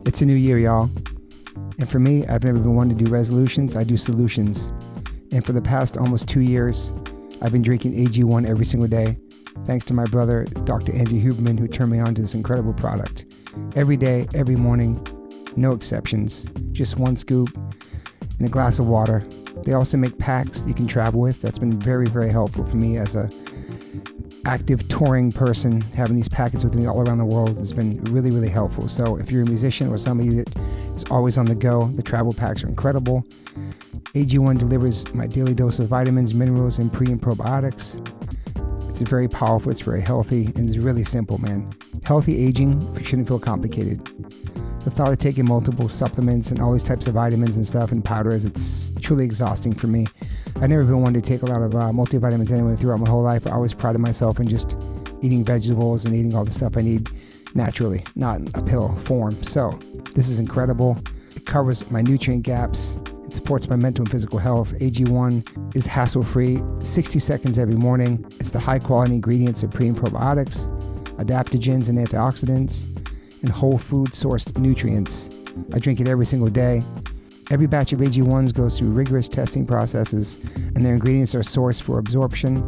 It's a new year, y'all. And for me, I've never been one to do resolutions. I do solutions. And for the past almost 2 years, I've been drinking AG1 every single day, thanks to my brother, Dr. Andrew Huberman, who turned me on to this incredible product. Every day, every morning, no exceptions. Just one scoop and a glass of water. They also make packs that you can travel with. That's been very, very helpful for me as a active touring person. Having these packets with me all around the world has been really, really helpful. So if you're a musician or somebody that is always on the go, the travel packs are incredible. AG1 delivers my daily dose of vitamins, minerals, and pre and probiotics. It's very powerful, it's very healthy, and it's really simple, man. Healthy aging shouldn't feel complicated. The thought of taking multiple supplements and all these types of vitamins and stuff and powders, it's truly exhausting for me. I've never been one to take a lot of multivitamins anyway throughout my whole life. I always prided myself in just eating vegetables and eating all the stuff I need naturally, not in a pill form. So this is incredible. It covers my nutrient gaps. It supports my mental and physical health. AG1 is hassle-free, 60 seconds every morning. It's the high-quality ingredients of pre and probiotics, adaptogens and antioxidants, and whole food sourced nutrients. I drink it every single day. Every batch of AG1s goes through rigorous testing processes, and their ingredients are sourced for absorption,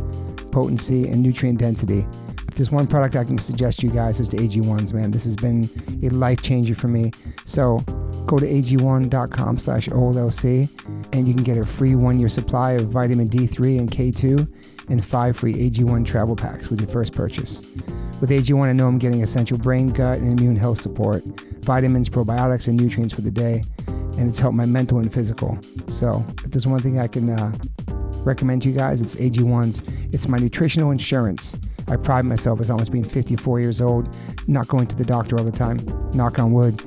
potency, and nutrient density. If there's one product I can suggest you guys, is the AG1s, man. This has been a life changer for me. So go to ag1.com/OLLC and you can get a free 1-year supply of vitamin D3 and K2 and 5 free AG1 travel packs with your first purchase. With AG1, I know I'm getting essential brain, gut, and immune health support, vitamins, probiotics, and nutrients for the day, and it's helped my mental and physical. So if there's one thing I can recommend to you guys, it's AG1s. It's my nutritional insurance. I pride myself as almost being 54 years old, not going to the doctor all the time. Knock on wood.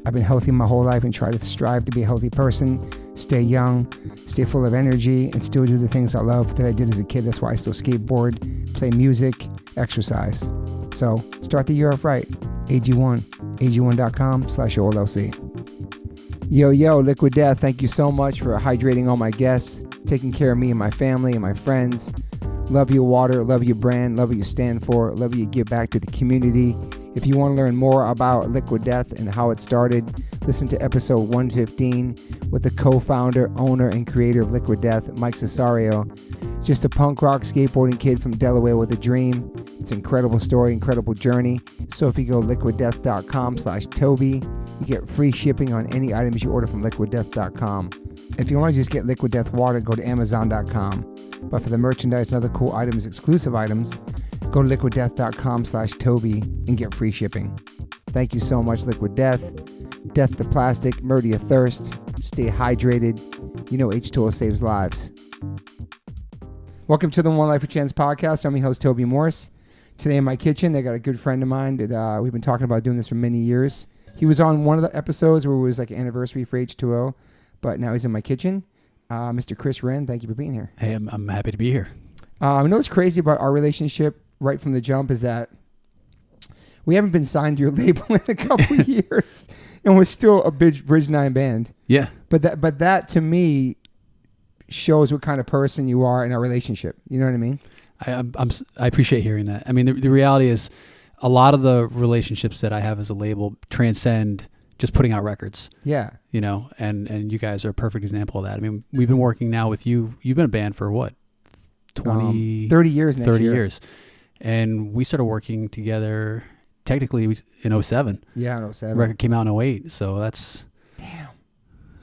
I've been healthy my whole life and try to strive to be a healthy person, stay young, stay full of energy, and still do the things I love that I did as a kid. That's why I still skateboard, play music, exercise. So start the year off right. AG1, ag1.com/OLLC. Yo, Liquid Death, thank you so much for hydrating all my guests, taking care of me and my family and my friends. Love your water, love your brand, love what you stand for, love what you give back to the community. If you want to learn more about Liquid Death and how it started, listen to episode 115 with the co-founder, owner, and creator of Liquid Death, Mike Cesario. Just a punk rock skateboarding kid from Delaware with a dream. It's an incredible story, incredible journey. So if you go liquiddeath.com/Toby, you get free shipping on any items you order from liquiddeath.com. If you want to just get Liquid Death water, go to amazon.com. But for the merchandise and other cool items, exclusive items, go to liquiddeath.com/Toby and get free shipping. Thank you so much, Liquid Death. Death to plastic, murder your thirst. Stay hydrated. You know H2O saves lives. Welcome to the One Life a Chance podcast. I'm your host, Toby Morse. Today in my kitchen, I got a good friend of mine that we've been talking about doing this for many years. He was on one of the episodes where it was like an anniversary for H2O, but now he's in my kitchen. Mr. Chris Wrenn, thank you for being here. Hey, I'm happy to be here. I know what's crazy about our relationship right from the jump is that we haven't been signed to your label in a couple of years, and we're still a Bridge 9 band. Yeah. But that to me shows what kind of person you are in our relationship. You know what I mean? I appreciate hearing that. I mean, the reality is a lot of the relationships that I have as a label transcend just putting out records. Yeah. You know, and you guys are a perfect example of that. I mean, we've been working now with you. You've been a band for what? 30 years next 30 year. years. And we started working together technically in 07. Yeah, in 07. Record came out in 08. So that's... Damn.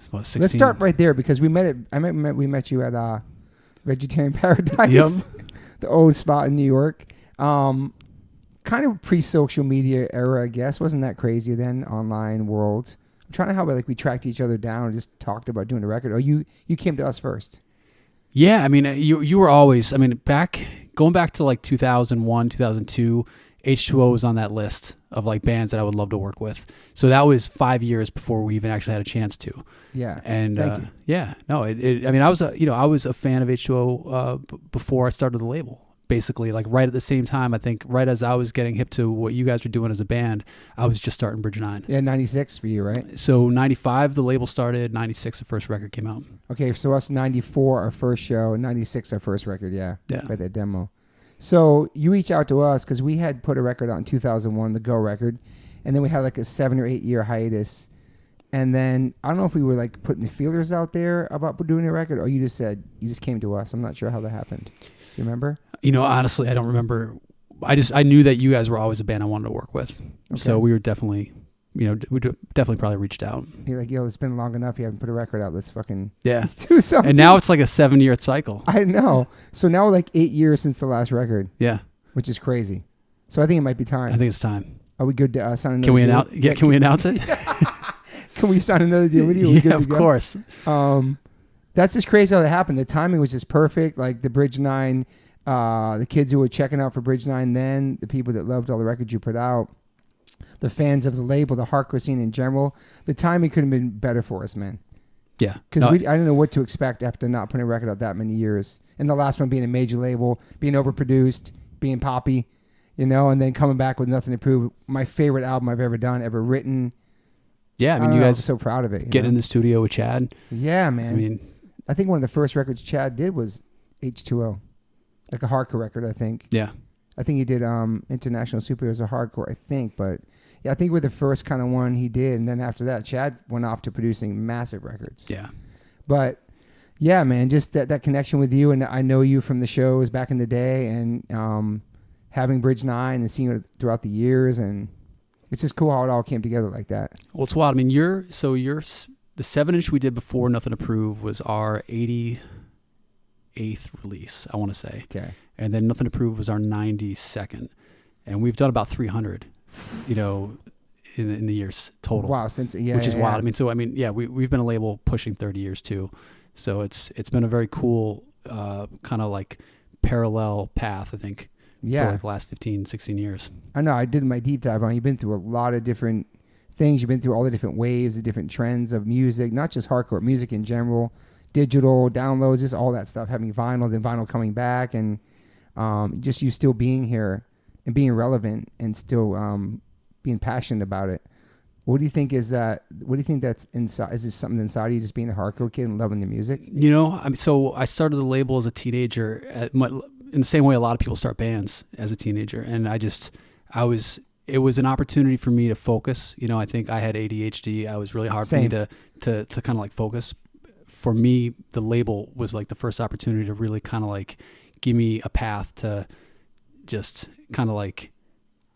What, 16? Let's start right there because we met we met you at Vegetarian Paradise. Yep. The old spot in New York. Kind of pre-social media era, I guess. Wasn't that crazy then? Online world. I'm trying to how we tracked each other down and just talked about doing a record. Oh, you came to us first. Yeah, I mean, you were always, I mean, going back to like 2001, 2002, H2O was on that list of like bands that I would love to work with. So that was 5 years before we even actually had a chance to. Yeah. And thank you. Yeah, no, I mean, I was a fan of H2O before I started the label. Basically, like right at the same time, I think right as I was getting hip to what you guys were doing as a band, I was just starting Bridge 9. Yeah, 96 for you, right? So 95, the label started. 96, the first record came out. Okay, so us 94, our first show, 96, our first record, yeah. Yeah. By that demo. So you reach out to us because we had put a record out in 2001, the Go record, and then we had like a 7 or 8 year hiatus. And then I don't know if we were like putting the feelers out there about doing a record, or you just came to us. I'm not sure how that happened. You remember? Honestly, I don't remember. I knew that you guys were always a band I wanted to work with. Okay. So we were definitely, we definitely probably reached out. You're like, yo, it's been long enough. You haven't put a record out. Let's do something. And now it's like a 7-year cycle. I know. So now we're like 8 years since the last record. Yeah. Which is crazy. So I think it might be time. I think it's time. Are we good to sign another deal? Can we announce it? Can we sign another deal with you? Yeah, of course. That's just crazy how that happened. The timing was just perfect. Like the Bridge 9, the kids who were checking out for Bridge 9 then, the people that loved all the records you put out, the fans of the label, the hardcore scene in general. The timing couldn't have been better for us, man. Yeah. Because I didn't know what to expect after not putting a record out that many years. And the last one being a major label, being overproduced, being poppy, and then coming back with Nothing to Prove. My favorite album I've ever done, ever written. Yeah, I mean, you guys are so proud of it. Get in the studio with Chad. Yeah, man. I mean, I think one of the first records Chad did was H2O, like a hardcore record, I think. Yeah. I think he did International Superheroes a hardcore, I think. But yeah, I think we're the first kind of one he did. And then after that, Chad went off to producing massive records. Yeah. But yeah, man, just that connection with you. And I know you from the shows back in the day, and having Bridge 9 and seeing it throughout the years. And it's just cool how it all came together like that. Well, it's wild. I mean, the 7-inch we did before Nothing to Prove was our 88th release, I want to say. Okay. And then Nothing to Prove was our 92nd. And we've done about 300, in the years total. Wow. Which is wild. I mean, we've been a label pushing 30 years too. So it's been a very cool kind of like parallel path, I think. Yeah. For like the last 15, 16 years. I know. I did my deep dive on. You've been through a lot of different things. You've been through all the different waves, the different trends of music, not just hardcore music in general, digital downloads, just all that stuff. Having vinyl, then vinyl coming back, and just you still being here and being relevant and still being passionate about it. What do you think is that? What do you think that's inside? Is this something inside of you, just being a hardcore kid and loving the music? So I started the label as a teenager in the same way a lot of people start bands as a teenager. And it was an opportunity for me to focus. I think I had ADHD. I was really hard for me to kind of like focus. For me, the label was like the first opportunity to really kind of like give me a path to just kind of like,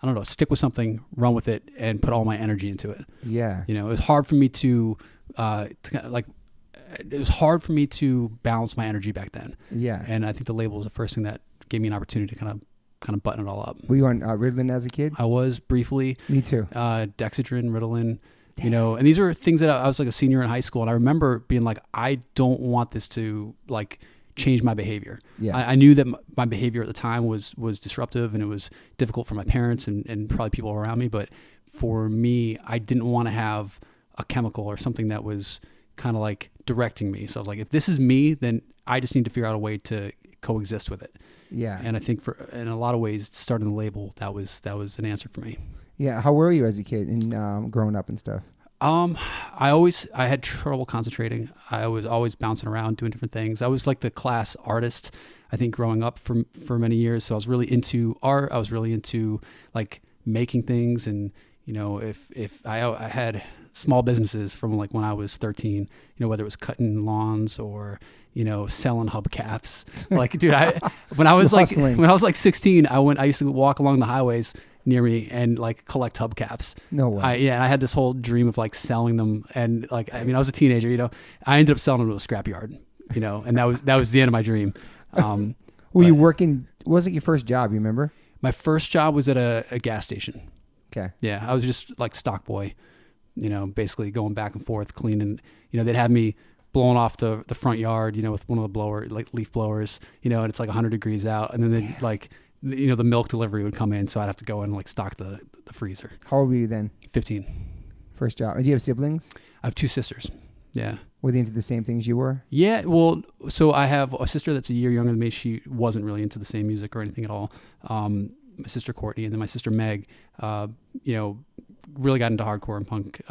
I don't know, stick with something, run with it, and put all my energy into it. Yeah. It was hard for me to it was hard for me to balance my energy back then. Yeah. And I think the label was the first thing that gave me an opportunity to kind of button it all up. Were you on Ritalin as a kid? I was briefly. Me too. Dexedrine, Ritalin, and these were things that I was like a senior in high school, and I remember being like, I don't want this to like change my behavior. Yeah. I knew that my behavior at the time was disruptive, and it was difficult for my parents and probably people around me. But for me, I didn't want to have a chemical or something that was kind of like directing me. So I was like, if this is me, then I just need to figure out a way to coexist with it. Yeah. And I think in a lot of ways, starting the label, that was an answer for me. Yeah. How were you as a kid and growing up and stuff? I had trouble concentrating. I was always bouncing around doing different things. I was like the class artist, I think, growing up for many years. So I was really into art. I was really into like making things. And, if I had small businesses from like when I was 13, whether it was cutting lawns or, selling hubcaps. Like, dude, when I was like 16, I used to walk along the highways near me and like collect hubcaps. No way. I had this whole dream of like selling them. And like, I was a teenager, I ended up selling them to a scrapyard, and that was the end of my dream. Were you working? What was it your first job? You remember? My first job was at a gas station. Okay. Yeah. I was just like stock boy, basically going back and forth cleaning, they'd have me blowing off the front yard, with one of the leaf blowers, and it's like 100 degrees out. And then they'd like, the milk delivery would come in. So I'd have to go and like stock the freezer. How old were you then? 15. First job. And do you have siblings? I have 2 sisters. Yeah. Were they into the same things you were? Yeah. Well, so I have a sister that's a year younger than me. She wasn't really into the same music or anything at all. My sister Courtney, and then my sister Meg, really got into hardcore and punk,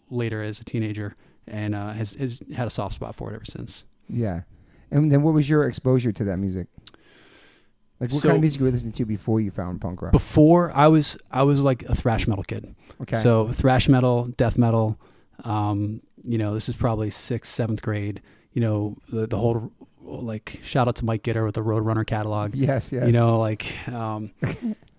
later as a teenager, and has had a soft spot for it ever since. Yeah. And then what was your exposure to that music? Like what kind of music you were listening to before you found punk rock? Before I was like a thrash metal kid. Okay. So thrash metal, death metal. This is probably 6th, 7th grade. The whole like shout out to Mike Gitter with the Roadrunner catalog. Yes.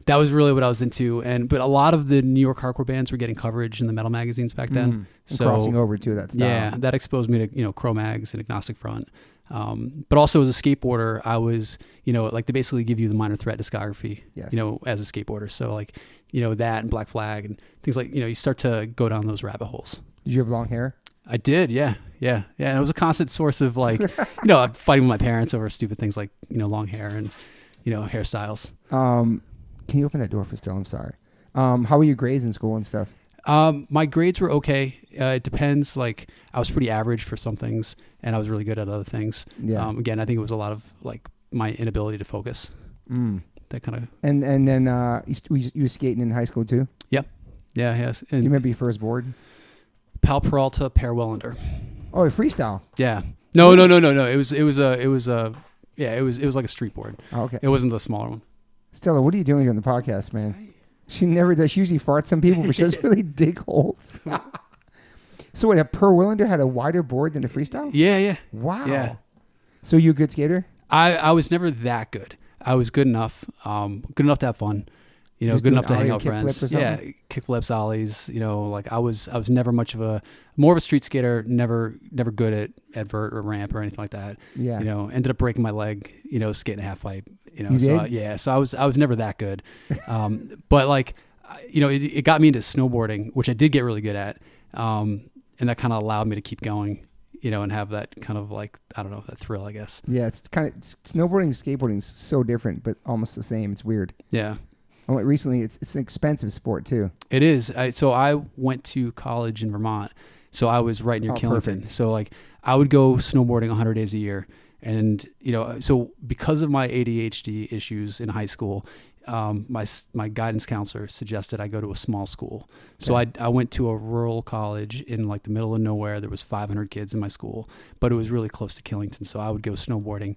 That was really what I was into. But a lot of the New York hardcore bands were getting coverage in the metal magazines back then. So crossing over to that style. Yeah, that exposed me to Cro-Mags and Agnostic Front. But also as a skateboarder, I was, like they basically give you the Minor Threat discography, yes. As a skateboarder. So like, that and Black Flag and things like, you start to go down those rabbit holes. Did you have long hair? I did. Yeah. And it was a constant source of like, fighting with my parents over stupid things like, long hair and, hairstyles. Can you open that door for still? I'm sorry. How were your grades in school and stuff? My grades were okay. It depends. Like I was pretty average for some things and I was really good at other things. Yeah. Again, I think it was a lot of like my inability to focus. That kind of. And then you were skating in high school too? Yep. Yeah. Yes. And do you remember your first board? Pal Peralta, Per Wellender. Oh, a freestyle. Yeah. No. It was like a street board. Oh, okay. It wasn't the smaller one. Stella, what are you doing here on the podcast, man? She never does. She usually farts on people, but she doesn't really dig holes. So what, a Per Wellender had a wider board than a freestyle? Yeah. Wow. Yeah. So you a good skater? I was never that good. I was good enough to have fun. Good enough to hang out with friends. Yeah, kick flips, ollies. Like I was never more of a street skater. Never good at vert or ramp or anything like that. Yeah. Ended up breaking my leg. Skating a half pipe. So I was never that good. But like, it got me into snowboarding, which I did get really good at. And that kind of allowed me to keep going. And have that kind of like, I don't know, that thrill, I guess. Yeah, it's snowboarding and skateboarding is so different, but almost the same. It's weird. Yeah. Recently, it's an expensive sport too. It is. So I went to college in Vermont. So I was right near Killington. Perfect. So like I would go snowboarding 100 days a year. And, so because of my ADHD issues in high school, my guidance counselor suggested I go to a small school. So I went to a rural college in like the middle of nowhere. There was 500 kids in my school, but it was really close to Killington. So I would go snowboarding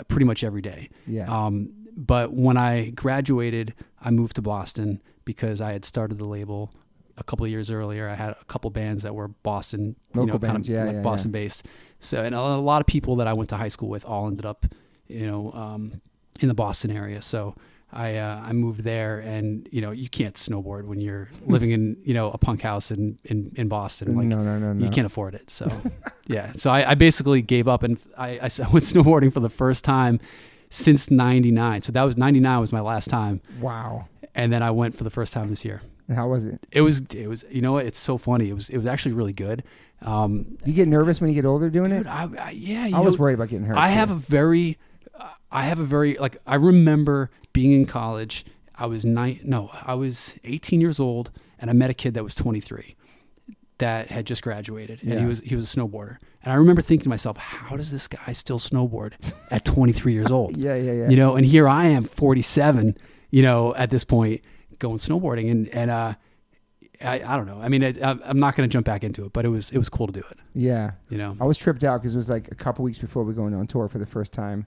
pretty much every day. Yeah. But when I graduated, I moved to Boston because I had started the label a couple of years earlier. I had a couple bands that were Boston, local bands, Boston based. So, and a lot of people that I went to high school with all ended up, in the Boston area. So I moved there, and you can't snowboard when you're living in a punk house in Boston. Like, no. You can't afford it. So yeah. So I basically gave up, and I went snowboarding for the first time since '99. So that was '99 was my last time. Wow. And then I went for the first time this year. And how was it? It was. It's so funny. It was actually really good. You get nervous when you get older doing it? I was worried about getting hurt. I have a very like, I remember being in college. I was 18 years old, and I met a kid that was 23 that had just graduated, and he was a snowboarder. And I remember thinking to myself, how does this guy still snowboard at 23 years old? Yeah. And here I am, 47, at this point, going snowboarding, and I don't know. I mean, I'm not going to jump back into it, but it was cool to do it. Yeah. I was tripped out because it was like a couple weeks before we were going on tour for the first time,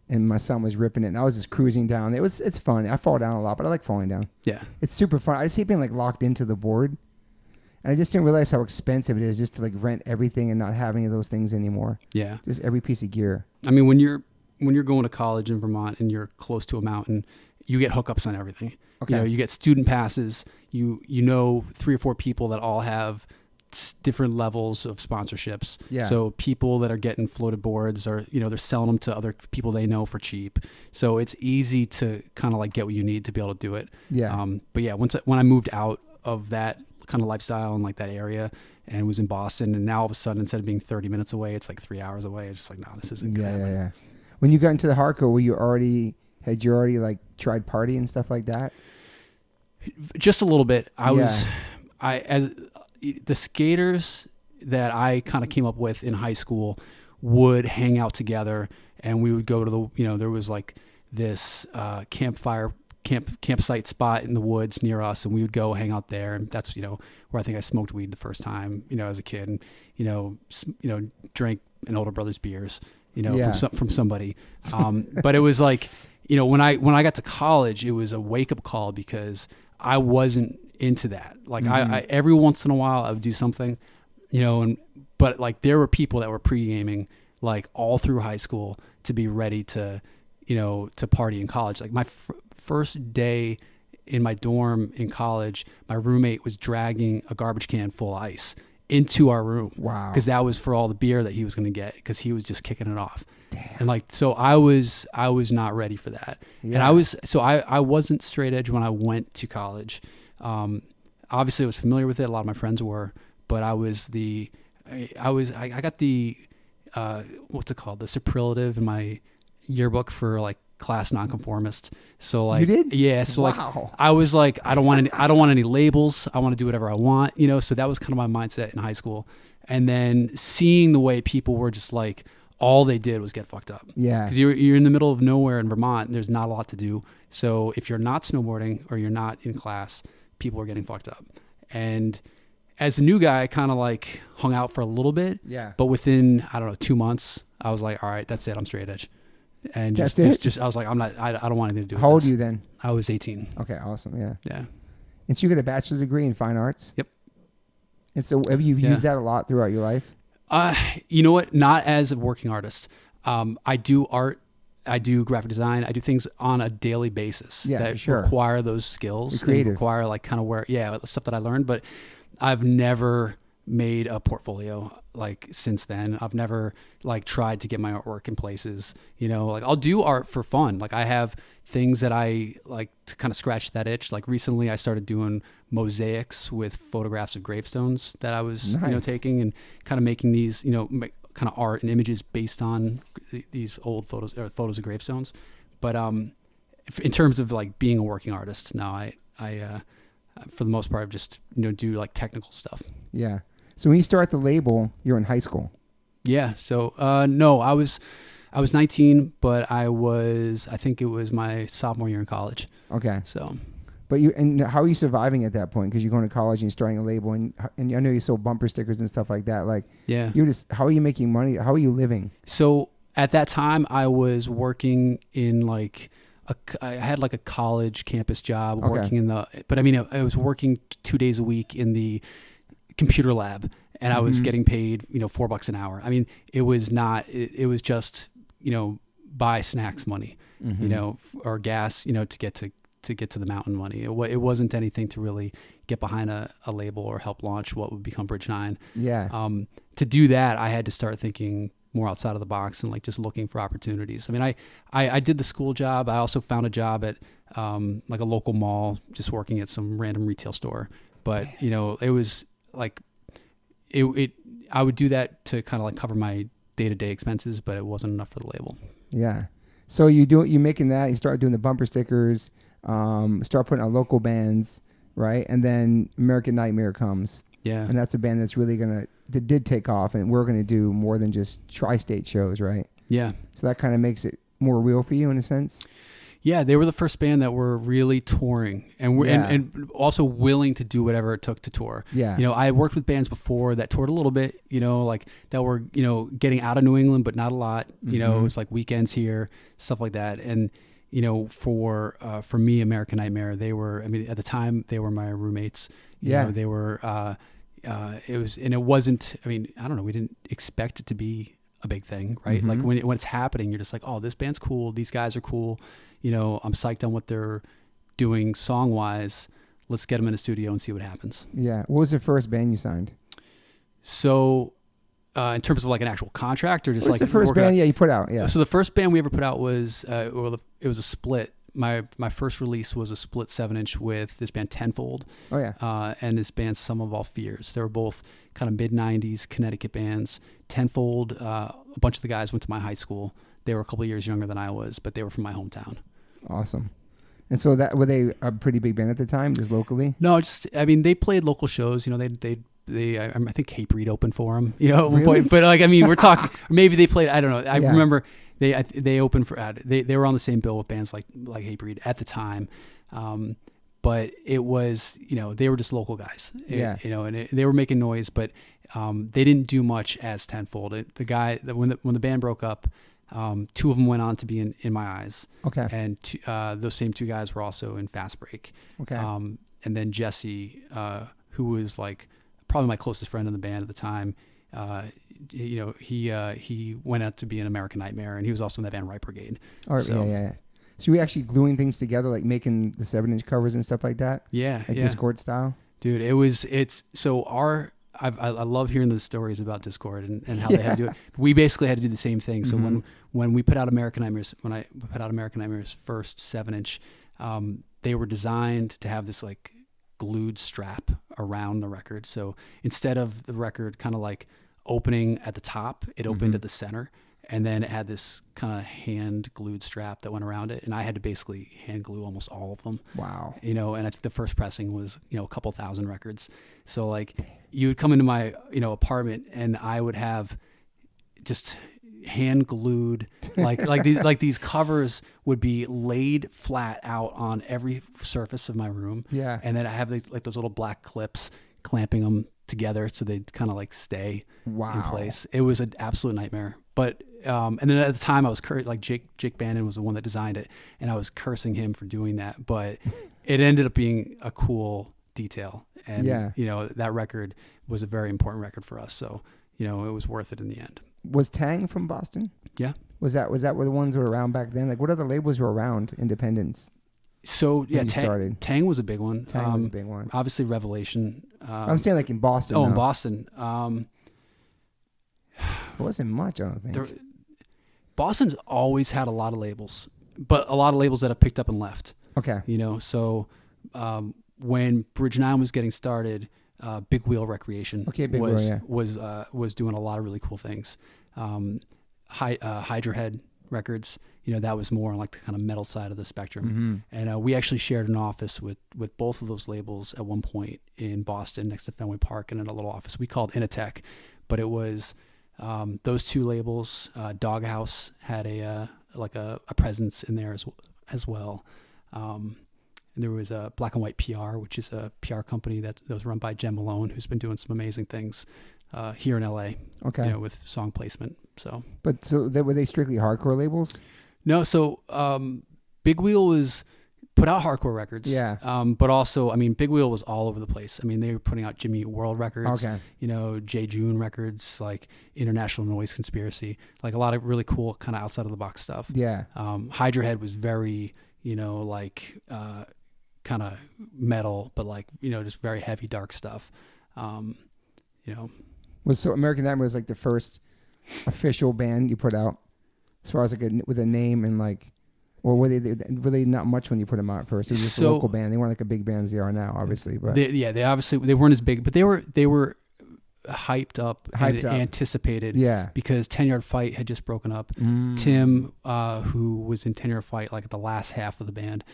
and my son was ripping it, and I was just cruising down. It's fun. I fall down a lot, but I like falling down. Yeah. It's super fun. I just hate being like locked into the board, and I just didn't realize how expensive it is just to like rent everything and not have any of those things anymore. Yeah. Just every piece of gear. I mean, when you're going to college in Vermont and you're close to a mountain, you get hookups on everything. Okay. You get student passes. You know 3 or 4 people that all have different levels of sponsorships. Yeah. So people that are getting floated boards are, they're selling them to other people they know for cheap. So it's easy to kind of like get what you need to be able to do it. Yeah. But yeah, when I moved out of that kind of lifestyle and like that area and was in Boston, and now all of a sudden instead of being 30 minutes away, it's like 3 hours away. It's just like, no, this isn't good. Yeah. When you got into the hardcore, had you already like tried party and stuff like that? Just a little bit. As the skaters that I kind of came up with in high school would hang out together, and we would go to there was like this campsite spot in the woods near us, and we would go hang out there, and that's where I think I smoked weed the first time as a kid, and drank an older brother's beers from somebody, but it was like when I got to college, it was a wake up call because I wasn't into that. Like I every once in a while I would do something, but like there were people that were pre-gaming like all through high school to be ready to, to party in college. Like my first day in my dorm in college, my roommate was dragging a garbage can full of ice into our room. Wow. Because that was for all the beer that he was going to get because he was just kicking it off. Damn. And like, so I was not ready for that. Yeah. And I wasn't straight edge when I went to college. Obviously I was familiar with it. A lot of my friends were, but I got the, what's it called? The superlative in my yearbook for like class nonconformist. So like, you did? Yeah. So wow. like, I was like, I don't want any labels. I want to do whatever I want, so that was kind of my mindset in high school. And then seeing the way people were just like, all they did was get fucked up. Yeah. Because you're in the middle of nowhere in Vermont. And there's not a lot to do. So if you're not snowboarding or you're not in class, people are getting fucked up. And as a new guy, I kind of like hung out for a little bit. Yeah. But within, I don't know, 2 months, I was like, all right, that's it. I'm straight edge. And just I was like, I don't want anything to do with this. How old are you then? I was 18. Okay. Awesome. Yeah. Yeah. And so you got a bachelor's degree in fine arts? Yep. And so have you used that a lot throughout your life? You know what? Not as a working artist. I do art. I do graphic design. I do things on a daily basis that require those skills. And require like kind of stuff that I learned. But I've never made a portfolio like since then. I've never like tried to get my artwork in places, like I'll do art for fun. Like I have things that I like to kind of scratch that itch. Like recently I started doing mosaics with photographs of gravestones that I was, taking and kind of making these, kind of art and images based on these old photos or photos of gravestones. But, in terms of like being a working artist, no, I for the most part, just, do like technical stuff. Yeah. So when you start the label, you're in high school. Yeah. So, no, I was 19, but I think it was my sophomore year in college. Okay. So, but how are you surviving at that point? Because you're going to college and you're starting a label and I know you sold bumper stickers and stuff like that. Like, yeah, how are you making money? How are you living? So at that time I was working in like, I had like a college campus job working but I mean, I was working 2 days a week in the computer lab and I was getting paid, $4 an hour. I mean, it was not, it was just, buy snacks money, or gas, to get to the mountain money. It wasn't anything to really get behind a label or help launch what would become Bridge 9. Yeah. To do that, I had to start thinking more outside of the box and like just looking for opportunities. I mean, I did the school job. I also found a job at like a local mall, just working at some random retail store. But, it was like, I would do that to kind of like cover my day-to-day expenses, but it wasn't enough for the label. Yeah. So you're making that, you start doing the bumper stickers, start putting out local bands, right? And then American Nightmare comes. Yeah. And that's a band that's really that did take off, and we're going to do more than just tri-state shows, right? Yeah. So that kind of makes it more real for you in a sense? Yeah, they were the first band that were really touring and and also willing to do whatever it took to tour. Yeah. I had worked with bands before that toured a little bit, like that were, getting out of New England, but not a lot. It was like weekends here, stuff like that. And, for me, American Nightmare, they were, I mean, at the time they were my roommates. They were, it wasn't, I mean, I don't know, we didn't expect it to be a big thing, right? Like when it's happening, you're just like, oh, this band's cool. These guys are cool. I'm psyched on what they're doing song wise. Let's get them in a studio and see what happens. Yeah. What was the first band you signed? So, in terms of like an actual contract or just What's like the first band you put out? Yeah. So the first band we ever put out was, it was a split. My first release was a split 7-inch with this band Tenfold. Oh yeah. And this band Sum of All Fears. They were both kind of mid-90s Connecticut bands. Tenfold, a bunch of the guys went to my high school. They were a couple of years younger than I was, but they were from my hometown. Awesome. And so were they a pretty big band at the time, just locally? No, I mean, they played local shows. I think Hatebreed opened for them. Really? But like, I mean, we're talking. Maybe they played. I don't know. I remember they opened for. They were on the same bill with bands like Hatebreed at the time. But it was, they were just local guys. And they were making noise, but they didn't do much as Tenfold. When the band broke up, Two of them went on to be in My Eyes. Okay. And those same two guys were also in Fast Break. Okay. And then Jesse, who was like probably my closest friend in the band at the time, he went out to be in American Nightmare, and he was also in that band Right Brigade. All right, So, yeah. So we actually gluing things together, like making the 7-inch covers and stuff like that? Yeah. Like Discord style? Dude, I love hearing the stories about Discord and how they had to do it. We basically had to do the same thing. So when we put out American Nightmares, when I put out American Nightmares first 7-inch, they were designed to have this like glued strap around the record. So instead of the record kind of like opening at the top, it opened at the center. And then it had this kind of hand glued strap that went around it. And I had to basically hand glue almost all of them. Wow. And I think the first pressing was, a couple thousand records. So like you would come into my, apartment, and I would have just hand glued, like these covers would be laid flat out on every surface of my room. Yeah. And then I have those little black clips clamping them together so they'd kind of like stay in place. It was an absolute nightmare. But and then at the time I was Jake Bannon was the one that designed it, and I was cursing him for doing that. But it ended up being a cool detail, and that record was a very important record for us. So it was worth it in the end. Was Tang from Boston? Yeah. Was that were the ones that were around back then? Like, what other labels were around independents? So yeah, Tang was a big one. Tang was a big one. Obviously, Revelation. I'm saying like in Boston. In Boston. It wasn't much, I don't think. Boston's always had a lot of labels, but a lot of labels that have picked up and left. Okay. So when Bridge 9 was getting started, Big Wheel Recreation was doing a lot of really cool things. Hydra Head Records, that was more on like the kind of metal side of the spectrum. And we actually shared an office with both of those labels at one point in Boston next to Fenway Park, and in a little office we called Initech, but it was those two labels. Doghouse had a presence in there as well. And there was a Black and White PR, which is a PR company that was run by Jen Malone, who's been doing some amazing things here in LA. Okay. With song placement. So. But were they strictly hardcore labels? No. So Big Wheel was put out hardcore records. Yeah. But also, Big Wheel was all over the place. They were putting out Jimmy World records. Okay. J. June records, like International Noise Conspiracy, like a lot of really cool kind of outside of the box stuff. Yeah. Hydra Head was very, kind of metal, but just very heavy, dark stuff. So American Nightmare was like the first official band you put out, as far as with a name and like, or were they not much when you put them out first? It was just a local band. They weren't like a big band as they are now, obviously. But they obviously weren't as big, but they were hyped up and anticipated. Yeah. Because 10 Yard Fight had just broken up. Tim, who was in 10 Yard Fight like at the last half of the band,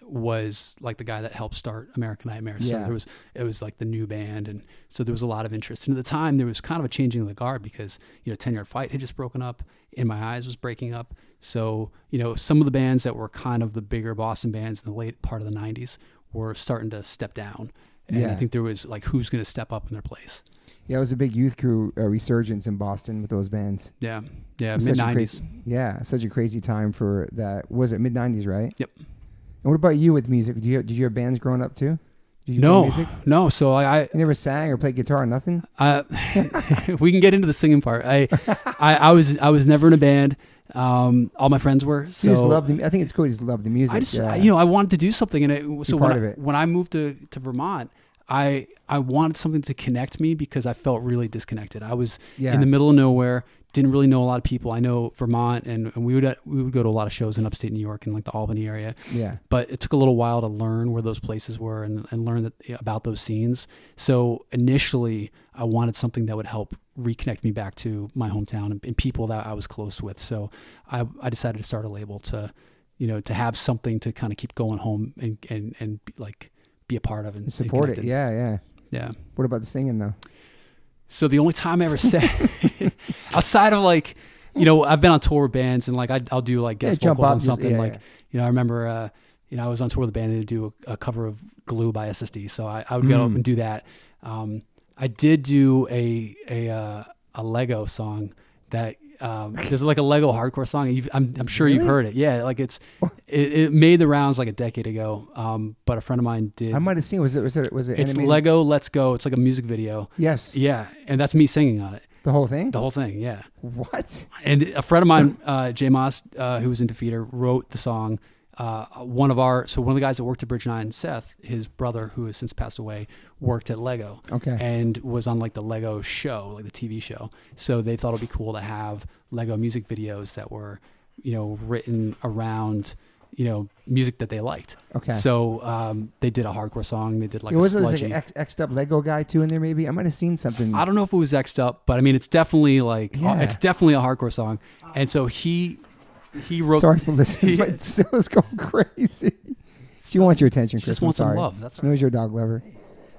was like the guy that helped start American Nightmare. So it was like the new band, and so there was a lot of interest. And at the time there was kind of a changing of the guard because 10 Yard Fight had just broken up. In My Eyes was breaking up. So some of the bands that were kind of the bigger Boston bands in the late part of the 90s were starting to step down. And I think there was like, who's going to step up in their place? Yeah, it was a big youth crew resurgence in Boston with those bands. Yeah, mid-90s. Such a crazy time for that. Was it mid-90s, right? Yep. And what about you with music? Did you have bands growing up too? Did you play music? No. So I you never sang or played guitar or nothing? We can get into the singing part. I was never in a band. All my friends were. So you just loved I think it's cool. You just love the music. I wanted to do something, and when I moved to Vermont, I wanted something to connect me because I felt really disconnected. I was in the middle of nowhere. Didn't really know a lot of people. I know Vermont, and we would go to a lot of shows in upstate New York and like the Albany area. Yeah. But it took a little while to learn where those places were and learn about those scenes. So initially, I wanted something that would help reconnect me back to my hometown and people that I was close with. So I decided to start a label to have something to kind of keep going home and like be a part of and support it. Yeah. What about the singing though? So the only time I ever sang, outside of like, I've been on tour with bands and like I'll do like guest vocals on something. I remember, I was on tour with a band and do a cover of Glue by SSD. So I would go up and do that. I did do a Lego song that there's like a Lego hardcore song. I'm sure Really? you've heard it. Yeah, like it made the rounds like a decade ago. But a friend of mine did. I might have seen. Was it It's animated? Lego Let's Go. It's like a music video. Yes. Yeah, and that's me singing on it. The whole thing. The whole thing. Yeah. What? And a friend of mine, Jay Moss, who was in Defeater, wrote the song. One of the guys that worked at Bridge 9, Seth, his brother, who has since passed away, worked at Lego. Okay. And was on like the Lego show, like the TV show. So they thought it'd be cool to have Lego music videos that were, written around, music that they liked. Okay. So they did a hardcore song. They did like was a there sludgy. like an X'd up Lego guy too in there? Maybe I might have seen something. I don't know if it was X'd up, but I mean, it's definitely like it's definitely a hardcore song. And so he wrote. Sorry for listening, but Stella's going crazy. She wants your attention, Chris. She just wants I'm some sorry. love. That's she knows you're a dog lover.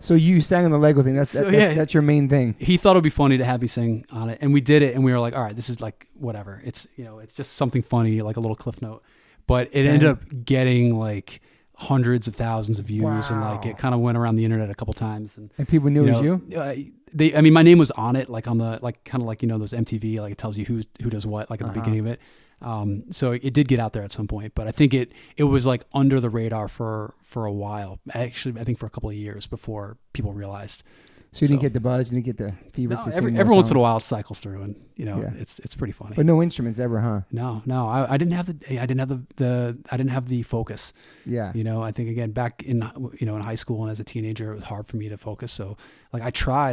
So you sang on the Lego thing. That's your main thing. He thought it'd be funny to have me sing on it, and we did it. And we were like, all right, this is like whatever. It's it's just something funny, like a little cliff note. But it ended up getting like hundreds of thousands of views, and like it kind of went around the internet a couple times. And people knew it was you. I mean, my name was on it, like on the kind of like those MTV, like it tells you who does what, like at the beginning of it. So it did get out there at some point, but I think it was like under the radar for a while. Actually, I think for a couple of years before people realized. So you didn't get the buzz, you didn't get the fever to sing more every once in a songs? while it cycles through, and it's pretty funny. But no instruments ever, huh? No, I didn't have the focus. Yeah. I think again back in in high school and as a teenager, it was hard for me to focus. So like I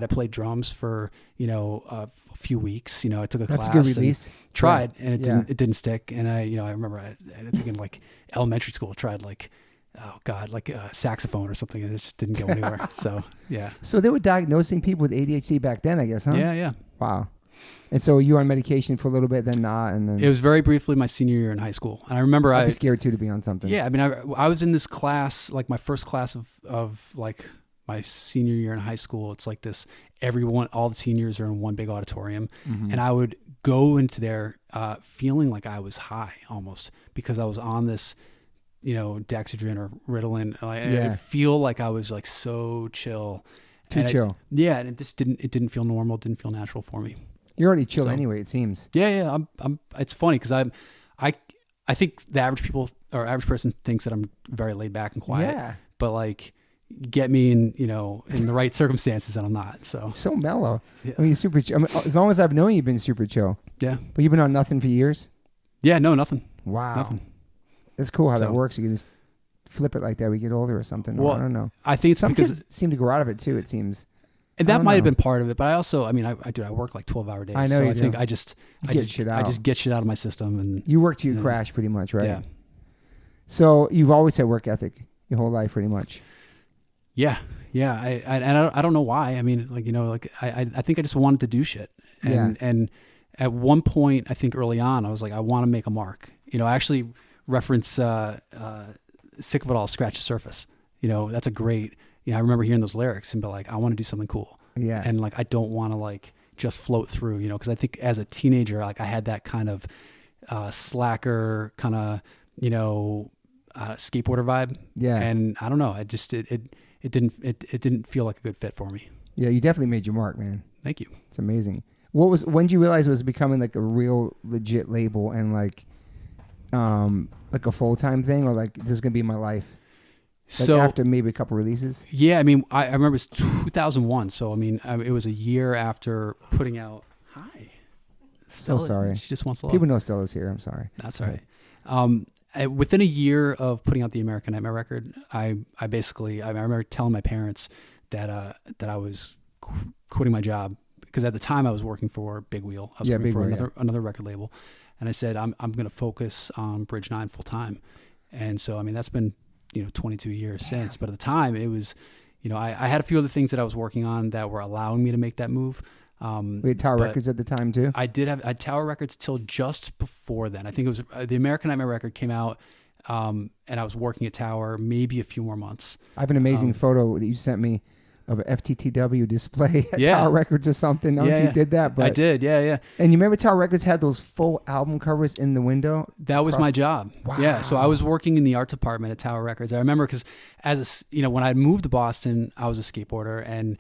played drums for a few weeks. I took a class. That's a good release. And tried, and it didn't stick. And I remember I think in like elementary school tried like. Oh God, like a saxophone or something, and it just didn't go anywhere. So yeah. So they were diagnosing people with ADHD back then, I guess, huh? Yeah. Wow. And so you were on medication for a little bit, then not, and then it was very briefly my senior year in high school, and I remember I'd be scared too to be on something. Yeah, I mean, I was in this class, like my first class of like my senior year in high school. It's like this, all the seniors are in one big auditorium, and I would go into there feeling like I was high almost because I was on this. Dexedrine or Ritalin. I feel like I was like so chill. Too chill. And it just didn't feel normal. Didn't feel natural for me. You're already chill anyway, it seems. Yeah. I'm it's funny because I think the average person thinks that I'm very laid back and quiet. Yeah. But like get me in the right circumstances and I'm not. So mellow. Yeah. I mean, you're super chill. I mean, as long as I've known you've been super chill. Yeah. But you've been on nothing for years? Yeah, no, nothing. Wow. Nothing. It's cool how that works. You can just flip it like that. We get older or something. Well, I don't know. I think it's some because kids seem to grow out of it too. It seems, and that might have been part of it. But I also, I mean, I work like 12-hour days. I know. So I think I just get shit out of my system. And you work till you crash, pretty much, right? Yeah. So you've always had work ethic your whole life, pretty much. Yeah. I don't know why. I mean, like I think I just wanted to do shit. And at one point, I think early on, I was like, I want to make a mark. I actually reference Sick of It All, Scratch the Surface. That's a great, I remember hearing those lyrics and be like, I want to do something cool. Yeah. And like, I don't want to like just float through, because I think as a teenager, like I had that kind of slacker kind of, skateboarder vibe. Yeah. And I don't know, it just, it didn't feel like a good fit for me. Yeah. You definitely made your mark, man. Thank you. It's amazing. When did you realize it was becoming like a real legit label and like a full-time thing, or like this is gonna be my life? Like so after maybe a couple releases. Yeah, I mean, I remember it's 2001. So I mean, it was a year after putting out. Hi. Stella, so sorry. She just wants love. People know Stella's here. I'm sorry. That's all right. Within a year of putting out the American Nightmare record, I remember telling my parents that I was quitting my job because at the time I was working for Big Wheel. I was working for another record label. And I said, I'm going to focus on Bridge 9 full time. And so, I mean, that's been, 22 years since. But at the time it was, I had a few other things that I was working on that were allowing me to make that move. We had Tower Records at the time too? I had Tower Records till just before then. I think it was the American Nightmare record came out and I was working at Tower maybe a few more months. I have an amazing photo that you sent me of an FTTW display at Tower Records or something. I don't know if you did that, but I did. Yeah. And you remember Tower Records had those full album covers in the window? That was my job. Wow. Yeah. So I was working in the art department at Tower Records. I remember because when I moved to Boston, I was a skateboarder and,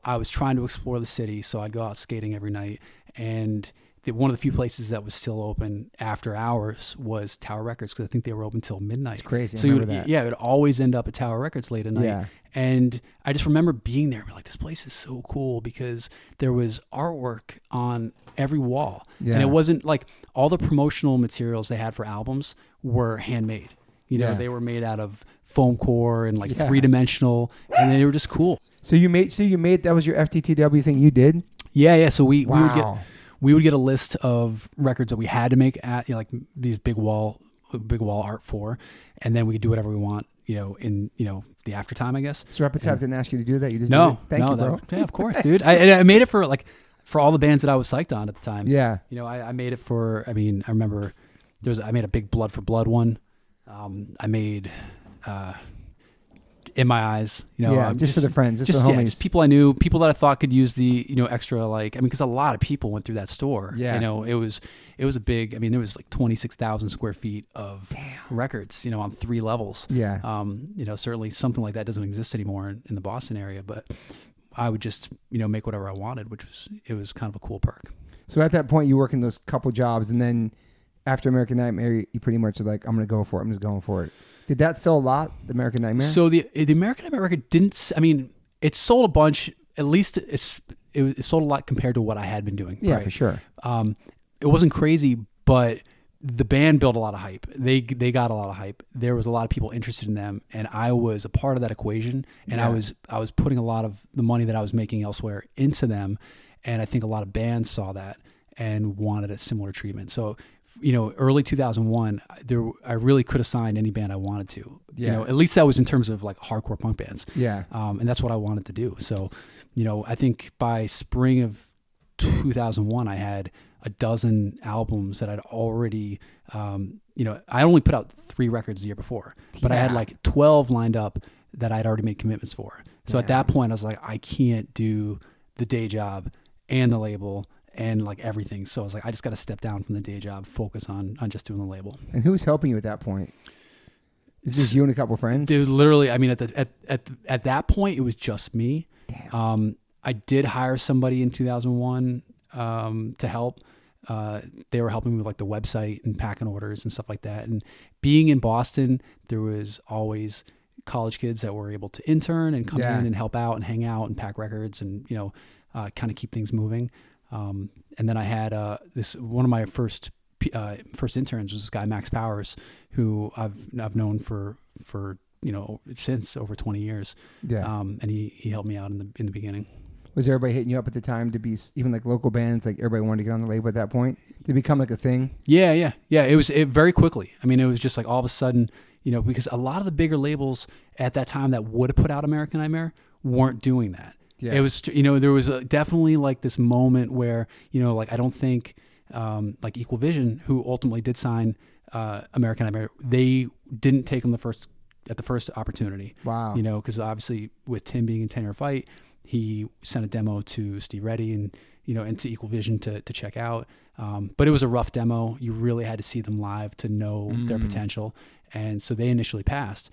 I was trying to explore the city. So I'd go out skating every night and one of the few places that was still open after hours was Tower Records, because I think they were open till midnight. It's crazy. So it would always end up at Tower Records late at night. Yeah. And I just remember being there and be like, this place is so cool, because there was artwork on every wall. Yeah. And it wasn't like all the promotional materials they had for albums were handmade. They were made out of foam core and like 3-dimensional, and they were just cool. So you made that was your FTTW thing you did? Yeah. So we would get a list of records that we had to make at like these big wall art for, and then we could do whatever we want, in the after time, I guess. So Epitaph didn't ask you to do that? You just no, did it? Thank you, bro. Yeah, of course, dude. I made it for all the bands that I was psyched on at the time. Yeah. I made it for. I mean, I remember I made a big Blood for Blood one. I made In My Eyes, just for the friends, just for homies. Just people I knew, people that I thought could use the, extra, because a lot of people went through that store. Yeah. It was a big, there was like 26,000 square feet of records, on 3 levels. Yeah. Certainly something like that doesn't exist anymore in the Boston area, but I would just, make whatever I wanted, it was kind of a cool perk. So at that point you work in those couple jobs, and then after American Nightmare, you pretty much are like, I'm going to go for it. I'm just going for it. Did that sell a lot, the American Nightmare? So the American Nightmare record didn't, it sold a bunch, at least it sold a lot compared to what I had been doing. Yeah, right? for sure. It wasn't crazy, but the band built a lot of hype. They got a lot of hype. There was a lot of people interested in them, and I was a part of that equation, and I was putting a lot of the money that I was making elsewhere into them, and I think a lot of bands saw that and wanted a similar treatment. So early 2001, I really could have signed any band I wanted to. Yeah. At least that was in terms of like hardcore punk bands. Yeah. And that's what I wanted to do. So, I think by spring of 2001, I had a dozen albums that I'd already, I only put out 3 records the year before, but I had like 12 lined up that I'd already made commitments for. So at that point, I was like, I can't do the day job and the label and like everything. So I was like, I just got to step down from the day job, focus on just doing the label. And who's helping you at that point? Is this you and a couple friends? It was literally, at that point, it was just me. Damn. I did hire somebody in 2001 to help. They were helping me with like the website and packing orders and stuff like that. And being in Boston, there was always college kids that were able to intern and come in and help out and hang out and pack records and, kind of keep things moving. And then I had one of my first interns was this guy, Max Powers, who I've known for since over 20 years. Yeah. And he helped me out in the beginning. Was everybody hitting you up at the time to be even like local bands? Like everybody wanted to get on the label at that point? Did it become like a thing? Yeah. It was very quickly. It was just like all of a sudden, because a lot of the bigger labels at that time that would have put out American Nightmare weren't doing that. Yeah. It was, there was definitely like this moment where, like I don't think like Equal Vision, who ultimately did sign American Nightmare, they didn't take them at the first opportunity. Wow. Because obviously with Tim being in 10 Year Fight, he sent a demo to Steve Reddy and to Equal Vision to check out. But it was a rough demo. You really had to see them live to know their potential. And so they initially passed.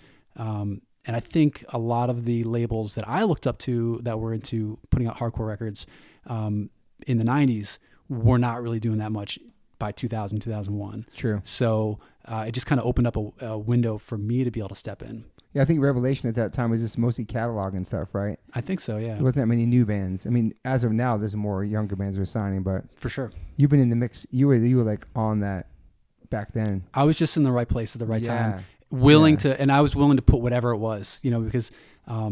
And I think a lot of the labels that I looked up to that were into putting out hardcore records in the 90s were not really doing that much by 2000, 2001. True. So it just kind of opened up a window for me to be able to step in. Yeah, I think Revelation at that time was just mostly catalog and stuff, right? I think so, yeah. There wasn't that many new bands. As of now, there's more younger bands that are signing, but... For sure. You've been in the mix. You were like on that back then. I was just in the right place at the right time. And I was willing to put whatever it was, because, I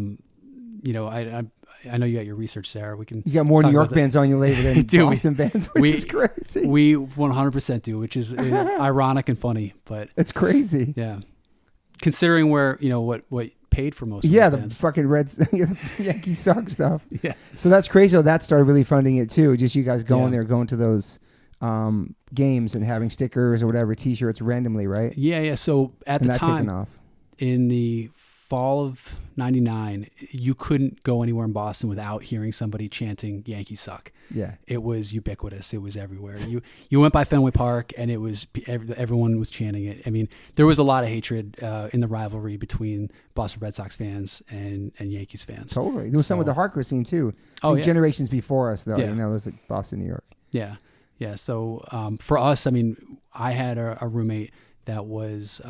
know you got your research there. You got more New York bands on your label than Boston bands, which is crazy. We 100% do, which is ironic and funny, but it's crazy. Yeah, considering where what paid for most. Of the bands. Fucking Reds, Yankees Suck stuff. Yeah, so that's crazy. So that started really funding it too. Just you guys going to those games and having stickers or whatever, T-shirts randomly, right? Yeah. So at the time, in the fall of '99, you couldn't go anywhere in Boston without hearing somebody chanting "Yankees Suck." Yeah, it was ubiquitous. It was everywhere. You went by Fenway Park, and it was everyone was chanting it. There was a lot of hatred in the rivalry between Boston Red Sox fans and Yankees fans. Totally, there was some with the hardcore scene too. Generations before us, though. It was like Boston, New York. Yeah. Yeah. So for us, I mean, I had a roommate that was,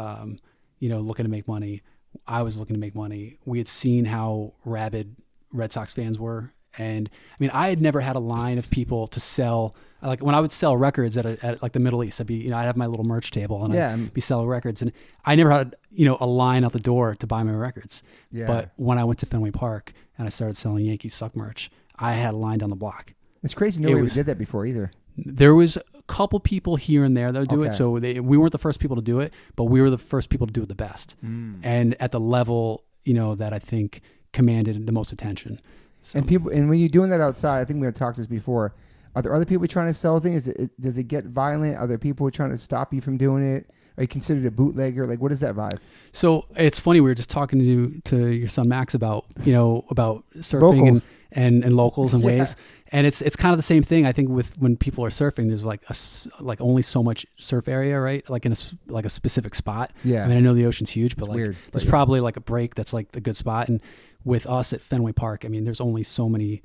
looking to make money. I was looking to make money. We had seen how rabid Red Sox fans were. And I mean, I had never had a line of people to sell. Like when I would sell records at like the Middle East, I'd have my little merch table and I'd be selling records. And I never had, a line out the door to buy my records. Yeah. But when I went to Fenway Park and I started selling Yankees Suck merch, I had a line down the block. It's crazy. Nobody did that before either. There was a couple people here and there that would do it. So we weren't the first people to do it, but we were the first people to do it the best. And at the level, that I think commanded the most attention. So. And when you're doing that outside, I think we had talked this before. Are there other people trying to sell things? Does it get violent? Are there people trying to stop you from doing it? Are you considered a bootlegger? Like, what is that vibe? So it's funny. We were just talking to your son Max about surfing and locals and waves, and it's kind of the same thing. I think with when people are surfing, there's like only so much surf area, right? Like in a specific spot. Yeah. I mean, I know the ocean's huge, but there's probably like a break that's like the good spot. And with us at Fenway Park, I mean, there's only so many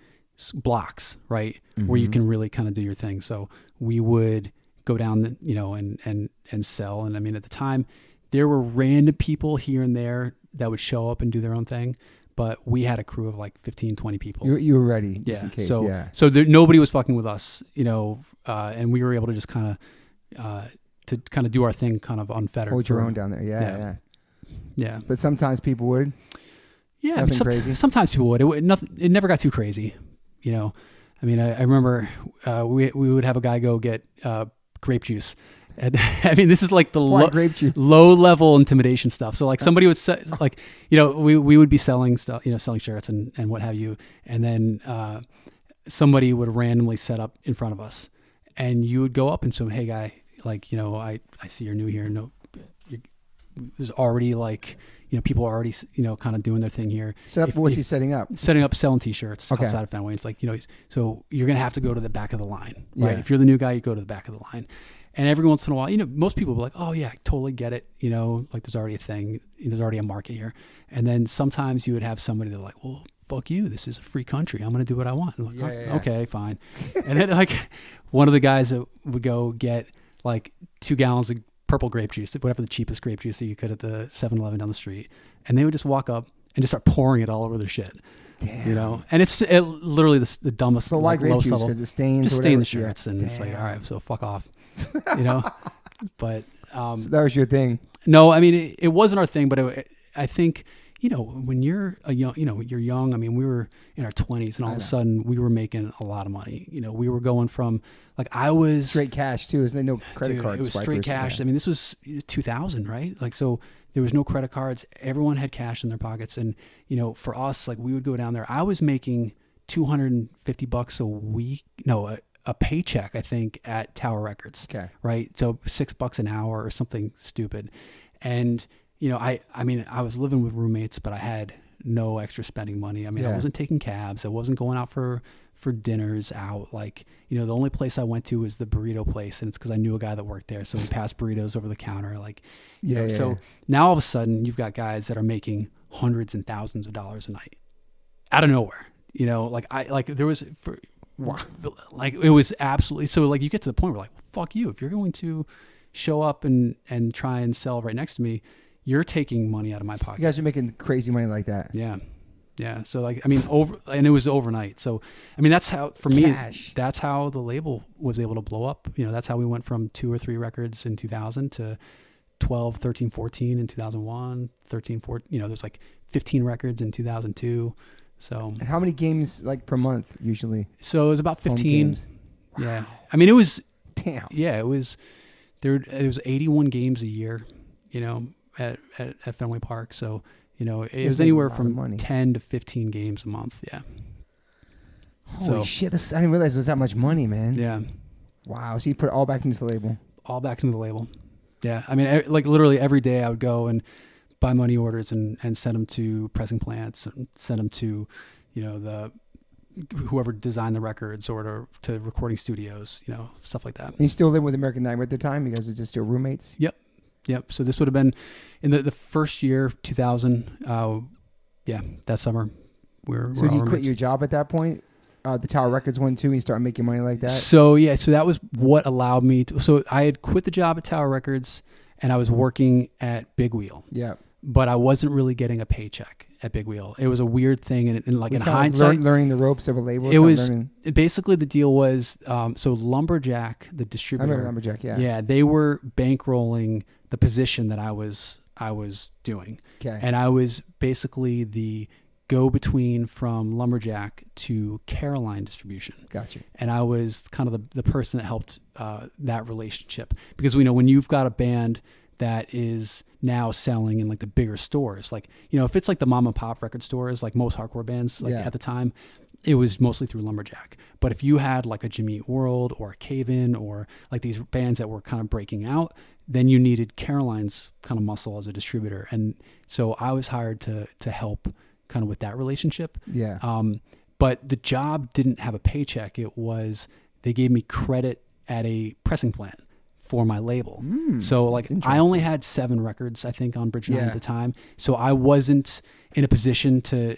blocks, right, where you can really kind of do your thing. So we would go down, and sell. And I mean, at the time, there were random people here and there that would show up and do their own thing. But we had a crew of like 15, 20 people. You were ready, just in case. So nobody was fucking with us, and we were able to just kind of do our thing, kind of unfettered. Hold your own down there, yeah. But sometimes people would. Yeah, nothing crazy. Sometimes people would. It never got too crazy, I mean, I remember we would have a guy go get grape juice. And, I mean, this is like the low level intimidation stuff. So like somebody would say, like, we would be selling stuff, selling shirts and what have you. And then somebody would randomly set up in front of us and you would go up and say, hey guy, like, I see you're new here. No, there's already like, people are already, kind of doing their thing here. What's he setting up? Setting up selling T-shirts outside of Fenway. It's like, so you're going to have to go to the back of the line, right? If you're the new guy, you go to the back of the line. And every once in a while, most people will be like, oh yeah, I totally get it. Like there's already a thing, there's already a market here. And then sometimes you would have somebody that's like, well, fuck you. This is a free country. I'm going to do what I want. I'm like, okay, fine. And then like one of the guys that would go get like 2 gallons of purple grape juice, whatever the cheapest grape juice that you could at the 7-Eleven down the street. And they would just walk up and just start pouring it all over their shit. Damn. And it's literally the dumbest. So why grape juice? Because it stains. Just stain the shirts, and it's like, all right, so fuck off. But so that was your thing. No, I mean it wasn't our thing, but I think when you're you're young. I mean, we were in our 20s, and all of a sudden we were making a lot of money. We were going from like I was straight cash too, isn't there? No credit cards. It was straight cash. I mean, this was 2000, right? Like so. There was no credit cards. Everyone had cash in their pockets. And, for us, like we would go down there. I was making $250 a week. No, a paycheck, I think, at Tower Records. Okay. Right. So $6 an hour or something stupid. And, I was living with roommates, but I had no extra spending money. I mean, I wasn't taking cabs. I wasn't going out for dinners out. Like, the only place I went to was the burrito place, and it's because I knew a guy that worked there. So we passed burritos over the counter. Like, so now all of a sudden you've got guys that are making hundreds and thousands of dollars a night out of nowhere. There was it was absolutely, so like you get to the point where like, fuck you. If you're going to show up and try and sell right next to me, you're taking money out of my pocket. You guys are making crazy money like that. Yeah. Yeah. So like, I mean, and it was overnight. So, I mean, that's how, for me, that's how the label was able to blow up. That's how we went from 2 or 3 records in 2000 to 12, 13, 14 in 2001, 13, 14, there's like 15 records in 2002. So. And how many games like per month usually? So it was about 15. Wow. Yeah. I mean, it was, damn. Yeah, it was 81 games a year, at Fenway Park. So, it was anywhere from 10 to 15 games a month. Yeah. Holy shit. I didn't realize it was that much money, man. Yeah. Wow. So you put it all back into the label? All back into the label. Yeah. I mean, like literally every day I would go and buy money orders and send them to pressing plants and send them to, whoever designed the records or to recording studios, stuff like that. And you still live with American Nightmare at the time? You guys are just your roommates? Yep. So this would have been in the first year, 2000. That summer. So you quit your job at that point? the Tower Records one too, and you start making money like that? So that was what allowed me to. So I had quit the job at Tower Records, and I was working at Big Wheel. Yeah. But I wasn't really getting a paycheck at Big Wheel. It was a weird thing, and like in hindsight, learning the ropes of a label. It was basically the deal was so Lumberjack, the distributor. I remember Lumberjack. Yeah. Yeah, they were bankrolling the position that I was doing. Okay. And I was basically the go-between from Lumberjack to Caroline Distribution. Gotcha. And I was kind of the person that helped that relationship, because we know when you've got a band that is now selling in like the bigger stores, like, you know, if it's like the mom and pop record stores, like most hardcore bands, like at the time, it was mostly through Lumberjack. But if you had like a Jimmy Eat World or a Cave-In or like these bands that were kind of breaking out, then you needed Caroline's kind of muscle as a distributor. And so I was hired to help kind of with that relationship. Yeah. But the job didn't have a paycheck. It was, they gave me credit at a pressing plant for my label. So like I only had 7 records, I think, on Bridge 9 at the time. So I wasn't in a position to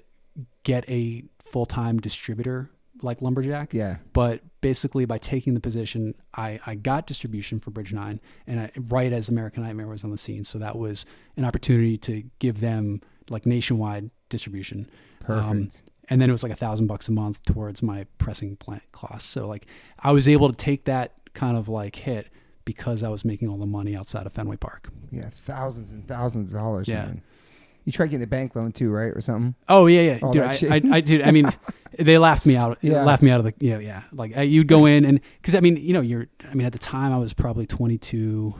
get a full-time distributor like Lumberjack. Yeah. But basically by taking the position, I got distribution for Bridge 9, and right as American Nightmare was on the scene. So that was an opportunity to give them like nationwide distribution. Perfect. And then it was like $1,000 a month towards my pressing plant costs. So like I was able to take that kind of like hit because I was making all the money outside of Fenway Park. Yeah, thousands and thousands of dollars. Yeah. Man. You tried getting a bank loan too, right, or something? Oh yeah. All Dude, I did. I mean, they laughed me out. Yeah. Laughed me out of the. Yeah. Like you'd go in and because I mean, you know, at the time I was probably 22.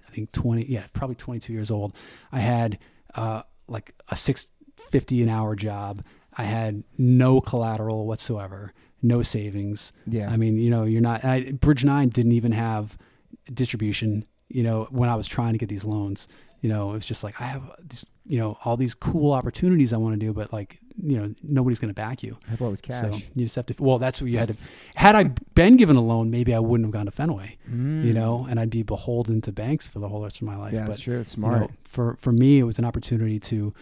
I think 20. Yeah, probably 22 years old. I had like a $6.50 an hour job. I had no collateral whatsoever, no savings. Yeah. I mean, you know, you're not. Bridge 9 didn't even have distribution. You know, when I was trying to get these loans, you know, it's just like I have this, you know, all these cool opportunities I want to do, but like, you know, nobody's going to back you. I thought it was cash. So you just have to. Well, that's what you had to. Had I been given a loan, maybe I wouldn't have gone to Fenway. You know, and I'd be beholden to banks for the whole rest of my life. Yeah, that's true. It's smart. You know, for me, it was an opportunity to,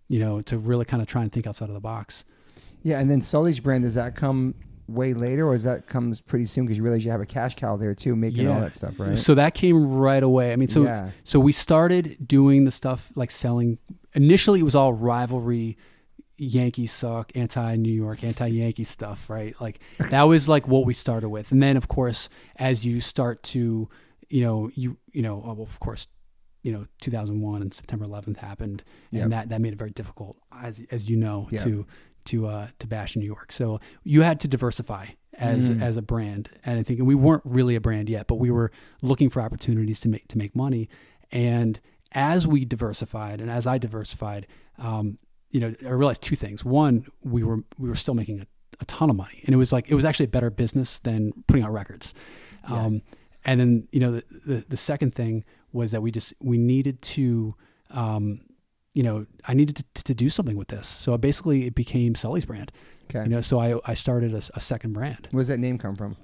you know, to really kind of try and think outside of the box. Yeah, and then Sully's brand, does that come way later, or does that comes pretty soon because you realize you have a cash cow there too, making all that stuff, right? So that came right away. I mean, so we started doing the stuff like selling. Initially, it was all rivalry, Yankees suck, anti-New York, anti-Yankee stuff, right? Like that was like what we started with, and then of course, as you start to, well, of course, 2001 and September 11th happened, and that made it very difficult, as you know, to bash New York. So you had to diversify as a brand, and I think we weren't really a brand yet, but we were looking for opportunities to make money. And as we diversified, and as I diversified, I realized 2 things. One, we were still making a ton of money, and it was actually a better business than putting out records. And then the second thing was that we needed to. I needed to do something with this. So basically it became Sully's brand. Okay. So I started a second brand. Where does that name come from?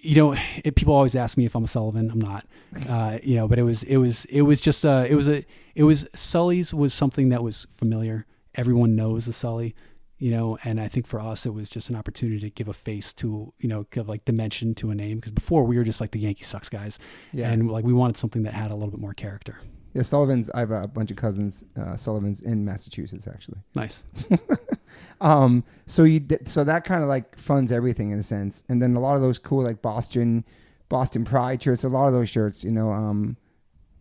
People always ask me if I'm a Sullivan. I'm not, but it was Sully's was something that was familiar. Everyone knows a Sully, and I think for us, it was just an opportunity to give a face to, give like dimension to a name. Because before we were just like the Yankees Sucks guys. Yeah. And like, we wanted something that had a little bit more character. Yeah, Sullivans. I have a bunch of cousins, Sullivans in Massachusetts, actually. Nice. So that kind of like funds everything in a sense, and then a lot of those cool like Boston Pride shirts. A lot of those shirts,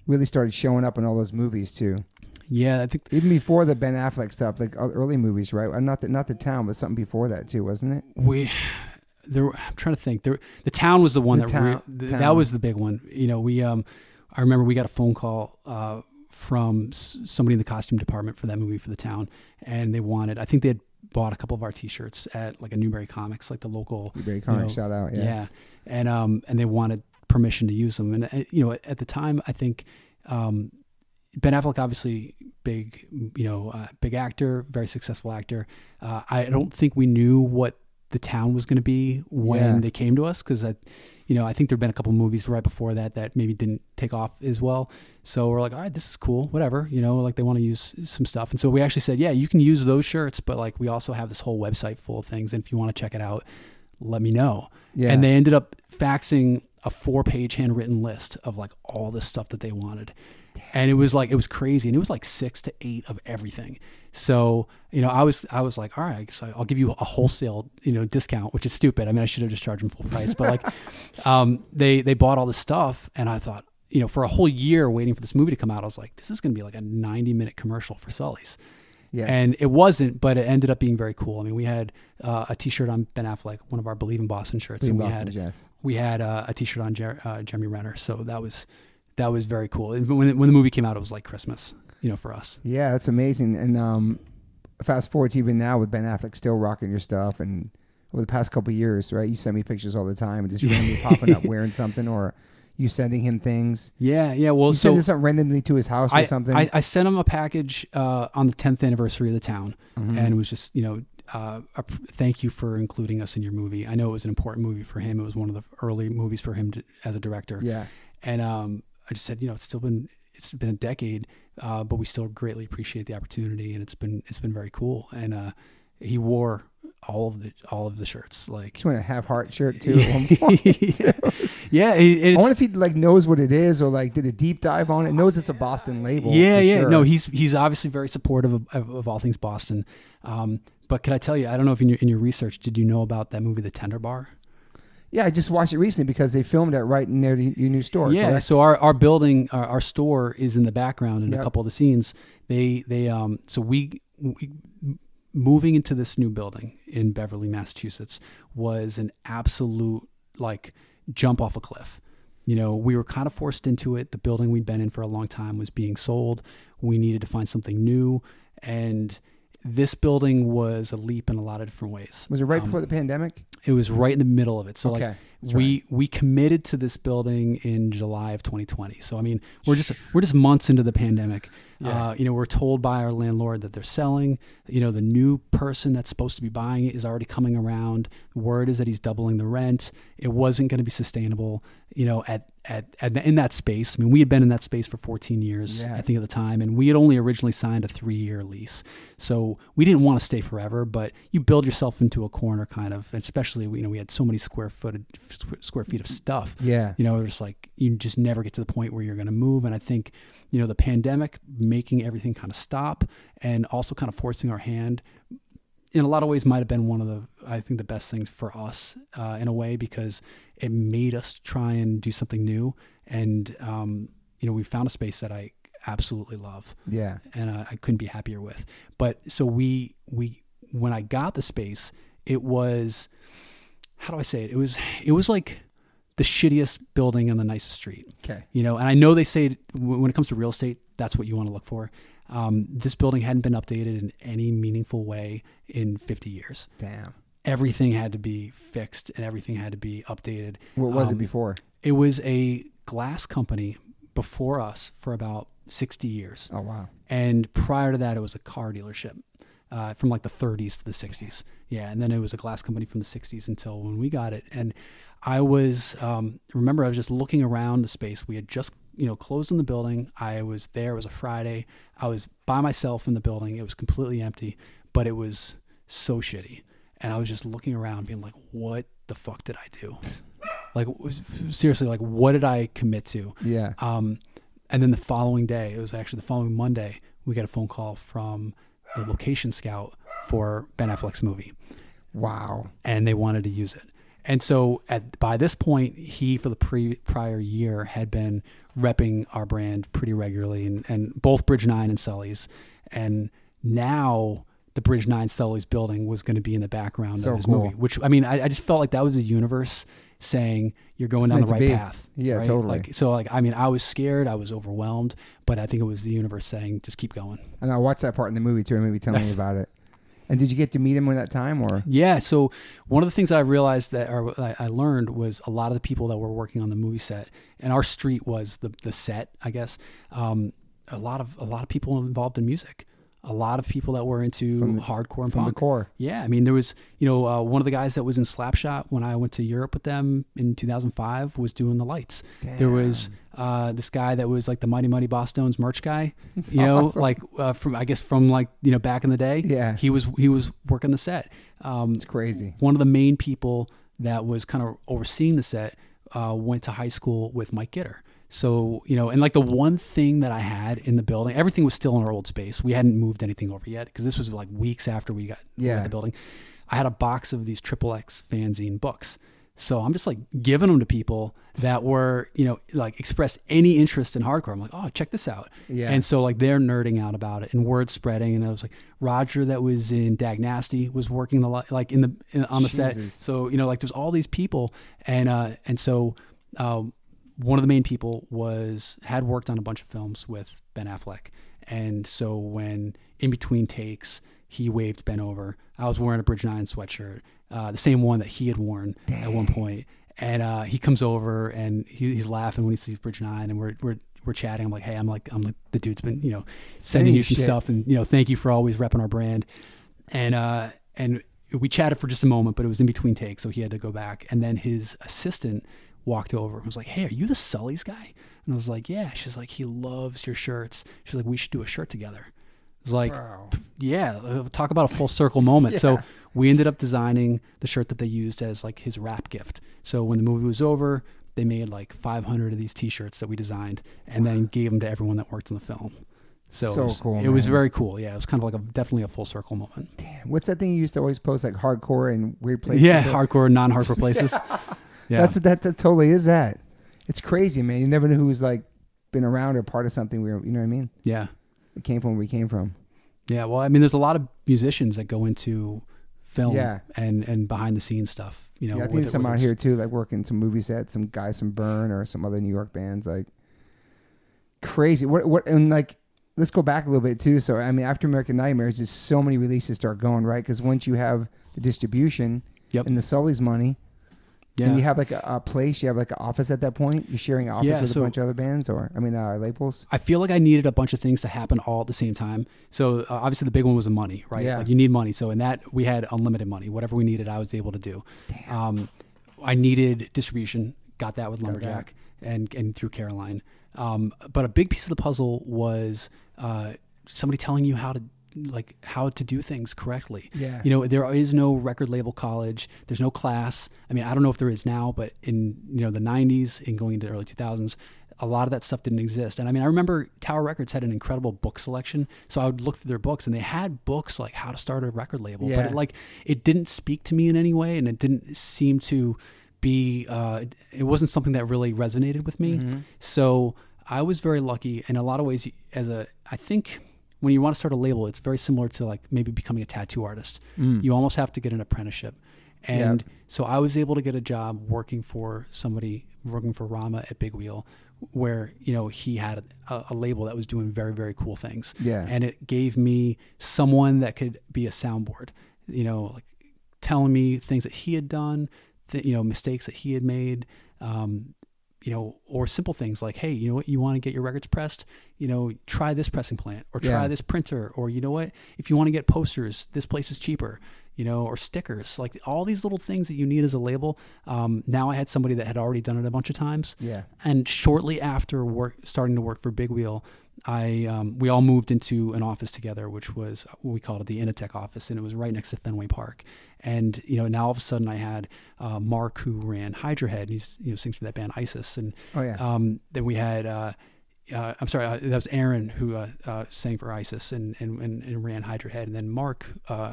really started showing up in all those movies too. Yeah, I think even before the Ben Affleck stuff, like early movies, right? Not the Town, but something before that too, wasn't it? I'm trying to think. The Town was the one that was the big one. I remember we got a phone call from somebody in the costume department for that movie for The Town, and I think they had bought a couple of our T-shirts at like a Newbury Comics, like the local Newbury Comics, shout out, yes. Yeah, and they wanted permission to use them, and at the time, I think Ben Affleck, obviously big actor, very successful actor. I don't think we knew what The Town was going to be when they came to us, because I think there'd been a couple movies right before that maybe didn't take off as well. So we're like, all right, this is cool, whatever, like they want to use some stuff. And so we actually said, yeah, you can use those shirts, but like we also have this whole website full of things. And if you want to check it out, let me know. Yeah. And they ended up faxing a 4-page handwritten list of like all the stuff that they wanted. And it was crazy. And it was like 6 to 8 of everything. So, I was like, all right, so I'll give you a wholesale, discount, which is stupid. I mean, I should have just charged them full price, but like, they bought all this stuff. And I thought, for a whole year waiting for this movie to come out, I was like, this is going to be like a 90-minute commercial for Sully's. Yes. And it wasn't, but it ended up being very cool. I mean, we had a T-shirt on Ben Affleck, one of our Believe in Boston shirts. We had a T-shirt on Jeremy Renner. So that was very cool. And when the movie came out, it was like Christmas, for us. Yeah, that's amazing. And fast forward to even now with Ben Affleck still rocking your stuff, and over the past couple of years, right? You send me pictures all the time, and just randomly popping up wearing something, or you sending him things. Yeah. Well, you sending something randomly to his house or something. I sent him a package on the 10th anniversary of the town, and it was just thank you for including us in your movie. I know it was an important movie for him. It was one of the early movies for him as a director. Yeah. And I just said, it's been a decade, but we still greatly appreciate the opportunity, and it's been very cool. And he wore all of the shirts. Like, he's wearing a half heart shirt too. At one point. Yeah. I wonder if he like knows what it is, or like did a deep dive on it. Knows it's a Boston label. Yeah. Sure. No, he's obviously very supportive of all things Boston. But could I tell you? I don't know if in your research, did you know about that movie, The Tender Bar? Yeah, I just watched it recently because they filmed it right near your new store. Yeah, correct? So our building, our store is in the background in a couple of the scenes. So we moving into this new building in Beverly, Massachusetts was an absolute like jump off a cliff. We were kind of forced into it. The building we'd been in for a long time was being sold. We needed to find something new, and this building was a leap in a lot of different ways. Was it right before the pandemic? It was right in the middle of it. So okay. We committed to this building in July of 2020. So I mean, we're just months into the pandemic. Yeah. We're told by our landlord that they're selling. The new person that's supposed to be buying it is already coming around. Word is that he's doubling the rent. It wasn't going to be sustainable. In that space. I mean, we had been in that space for 14 years, I think, at the time, and we had only originally signed a 3-year lease. So we didn't want to stay forever, but you build yourself into a corner, kind of. Especially, we had so many square feet of stuff. Yeah. It's like you just never get to the point where you're going to move. And I think, the pandemic making everything kind of stop, and also kind of forcing our hand, in a lot of ways might have been one of the best things for us in a way, because it made us try and do something new. And, we found a space that I absolutely love. Yeah. And I couldn't be happier with. But so when I got the space, it was, how do I say it? It was like the shittiest building on the nicest street. Okay. And I know they say when it comes to real estate, that's what you want to look for. This building hadn't been updated in any meaningful way in 50 years. Damn. Everything had to be fixed and everything had to be updated. What was it before? It was a glass company before us for about 60 years. Oh, wow. And prior to that, it was a car dealership from like the 30s to the 60s. Yeah. And then it was a glass company from the 60s until when we got it. And I was, remember, I was just looking around the space. We had just, closed on the building. I was there. It was a Friday. I was by myself in the building. It was completely empty, but it was so shitty. And I was just looking around being like, what the fuck did I do? Like, seriously, like, what did I commit to? Yeah. And then the following day, it was actually the following Monday, we got a phone call from the location scout for Ben Affleck's movie. Wow. And they wanted to use it. And so by this point, he, for the prior year, had been repping our brand pretty regularly, and both Bridge 9 and Sully's. And now the Bridge 9 Sully's building was going to be in the background of his movie, which, I mean, I just felt like that was the universe saying you're going down the right path. Yeah, right? totally. I mean, I was scared, I was overwhelmed, but I think it was the universe saying, just keep going. And I watched that part in the movie too, maybe telling me about it. And did you get to meet him at that time, or? Yeah. So one of the things that I realized I learned was a lot of the people that were working on the movie set, and our street was the set, I guess. A lot of people involved in music. a lot of people that were into hardcore and from punk. the core. Yeah, I mean, there was, one of the guys that was in Slapshot when I went to Europe with them in 2005 was doing the lights. Damn. There was this guy that was like the Mighty Mighty Boss Stones merch guy, That's awesome. like from back in the day. Yeah. He was working the set. It's crazy. One of the main people that was kind of overseeing the set went to high school with Mike Gitter. So, and like the one thing that I had in the building, everything was still in our old space. We hadn't moved anything over yet because this was like weeks after we got the building. I had a box of these XXX fanzine books. So I'm just like giving them to people that were, like expressed any interest in hardcore. I'm like, oh, check this out. Yeah. And so like they're nerding out about it and word spreading. And I was like, Roger that was in Dag Nasty was working on the set. So, like there's all these people. And so, one of the main people had worked on a bunch of films with Ben Affleck. And so when in between takes, he waved Ben over. I was wearing a Bridge 9 sweatshirt, the same one that he had worn at one point. And he comes over and he's laughing when he sees Bridge 9 and we're chatting. I'm like, hey, I'm like the dude's been, sending you some stuff and, thank you for always repping our brand. And we chatted for just a moment, but it was in between takes. So he had to go back. And then his assistant walked over and was like, hey, are you the Sully's guy? And I was like, yeah. She's like, he loves your shirts. She's like, we should do a shirt together. I was like, wow. Yeah, talk about a full circle moment. Yeah. So we ended up designing the shirt that they used as like his wrap gift. So when the movie was over, they made like 500 of these t-shirts that we designed and then gave them to everyone that worked in the film. So cool. It was very cool. Yeah, it was kind of like definitely a full circle moment. Damn, what's that thing you used to always post, like hardcore and weird places? Yeah, hardcore, non-hardcore places. Yeah. That totally is that. It's crazy, man. You never know who's like been around or part of something weird. You know what I mean? Yeah. It came from where we came from. Yeah. Well, I mean, there's a lot of musicians that go into film and behind the scenes stuff. I think some out here too, like working some movie sets, some guys from Burn or some other New York bands, like crazy. What and like let's go back a little bit too. So I mean, after American Nightmares, just so many releases start going, right? Because once you have the distribution and the Sully's money. Yeah. And you have like a place, you have like an office at that point. You're sharing an office with a bunch of other bands labels. I feel like I needed a bunch of things to happen all at the same time. So obviously the big one was the money, right? Yeah. Like you need money. So in that we had unlimited money. Whatever we needed, I was able to do. Damn. I needed distribution. Got that with Lumberjack and through Caroline. But a big piece of the puzzle was somebody telling you how to do things correctly. Yeah. There is no record label college. There's no class. I mean, I don't know if there is now, but in, the 90s and going into the early 2000s, a lot of that stuff didn't exist. And I mean, I remember Tower Records had an incredible book selection. So I would look through their books and they had books like how to start a record label, but it didn't speak to me in any way. And it didn't seem to be, it wasn't something that really resonated with me. Mm-hmm. So I was very lucky in a lot of ways I think, when you want to start a label, it's very similar to like maybe becoming a tattoo artist. You almost have to get an apprenticeship. And so I was able to get a job working for Rama at Big Wheel where, he had a label that was doing very, very cool things. Yeah. And it gave me someone that could be a soundboard, like telling me things that he had done, mistakes that he had made, or simple things like, hey, you know what, you want to get your records pressed, try this pressing plant or try this printer, or you know what, if you want to get posters, this place is cheaper, or stickers, like all these little things that you need as a label. Now I had somebody that had already done it a bunch of times. Yeah. And shortly after starting to work for Big Wheel, we all moved into an office together, which was, we called it the Initech office, and it was right next to Fenway Park. And, now all of a sudden I had Mark, who ran Hydra Head, and he's, sings for that band ISIS. And then we had, that was Aaron, who sang for ISIS and ran Hydra Head. And then Mark,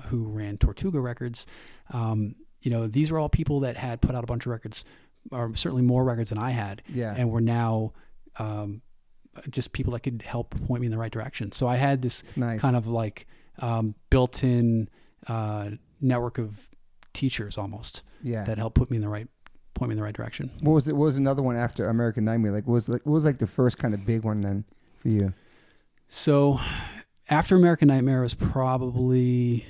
who ran Tortuga Records. These were all people that had put out a bunch of records, or certainly more records than I had. Yeah. And were now just people that could help point me in the right direction. So I had this kind of like built-in network of teachers almost that helped point me in the right direction. What was another one after American Nightmare? Like what was the first kind of big one then for you? So after American Nightmare was probably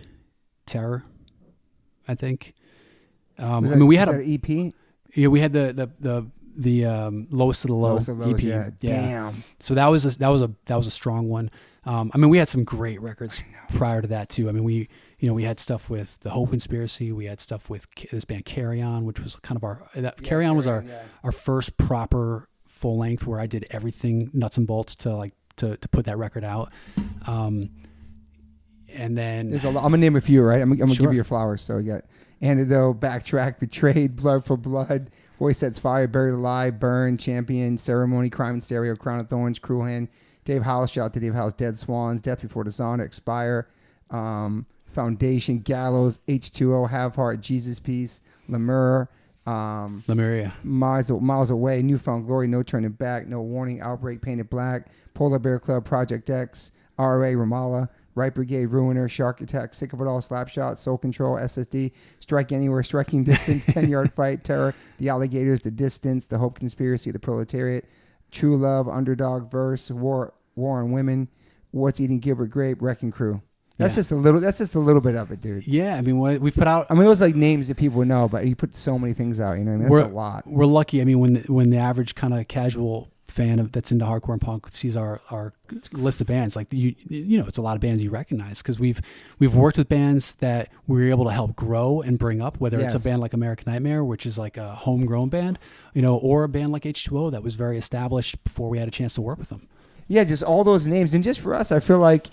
Terror, I think. We had an EP. Yeah, we had the Lowest of the Low EP. Yeah. Damn. So that was a strong one. I mean, we had some great records prior to that too. I mean, we had stuff with the Hope Conspiracy. We had stuff with this band Carry On, which was kind of Carry On was our first proper full length where I did everything nuts and bolts to put that record out. And then there's a lot. I'm gonna name a few, right? I'm gonna Sure. give you your flowers. So you got Antidote, Backtrack, Betrayed, Blood for Blood, Voice That's Fire, Buried Alive, Burn, Champion, Ceremony, Crime and Stereo, Crown of Thorns, Cruel Hand, Dave House, shout out to Dave House, Dead Swans, Death Before Dishonor, Expire, Foundation, Gallows, H2O, Have Heart, Jesus Peace, Lemur, Lemuria, Miles Away, Newfound Glory, No Turning Back, No Warning, Outbreak, Painted Black, Polar Bear Club, Project X, RA, Ramallah, Right Brigade, Ruiner, Shark Attack, Sick of It All, Slapshot, Soul Control, SSD, Strike Anywhere, Striking Distance, 10-Yard Fight, Terror, The Alligators, The Distance, The Hope Conspiracy, The Proletariat, True Love, Underdog, Verse, War on Women, What's Eating Gilbert Grape, Wrecking Crew. That's just a little bit of it, dude. Yeah, I mean, we put out. I mean, those like names that people would know, but you put so many things out. You know, what I mean? That's a lot. We're lucky. I mean, when the average kind of casual fan that's into hardcore and punk sees our list of bands, like you know, it's a lot of bands you recognize because we've worked with bands that we were able to help grow and bring up. Whether it's a band like American Nightmare, which is like a homegrown band, you know, or a band like H2O that was very established before we had a chance to work with them. Yeah, just all those names, and just for us, I feel like.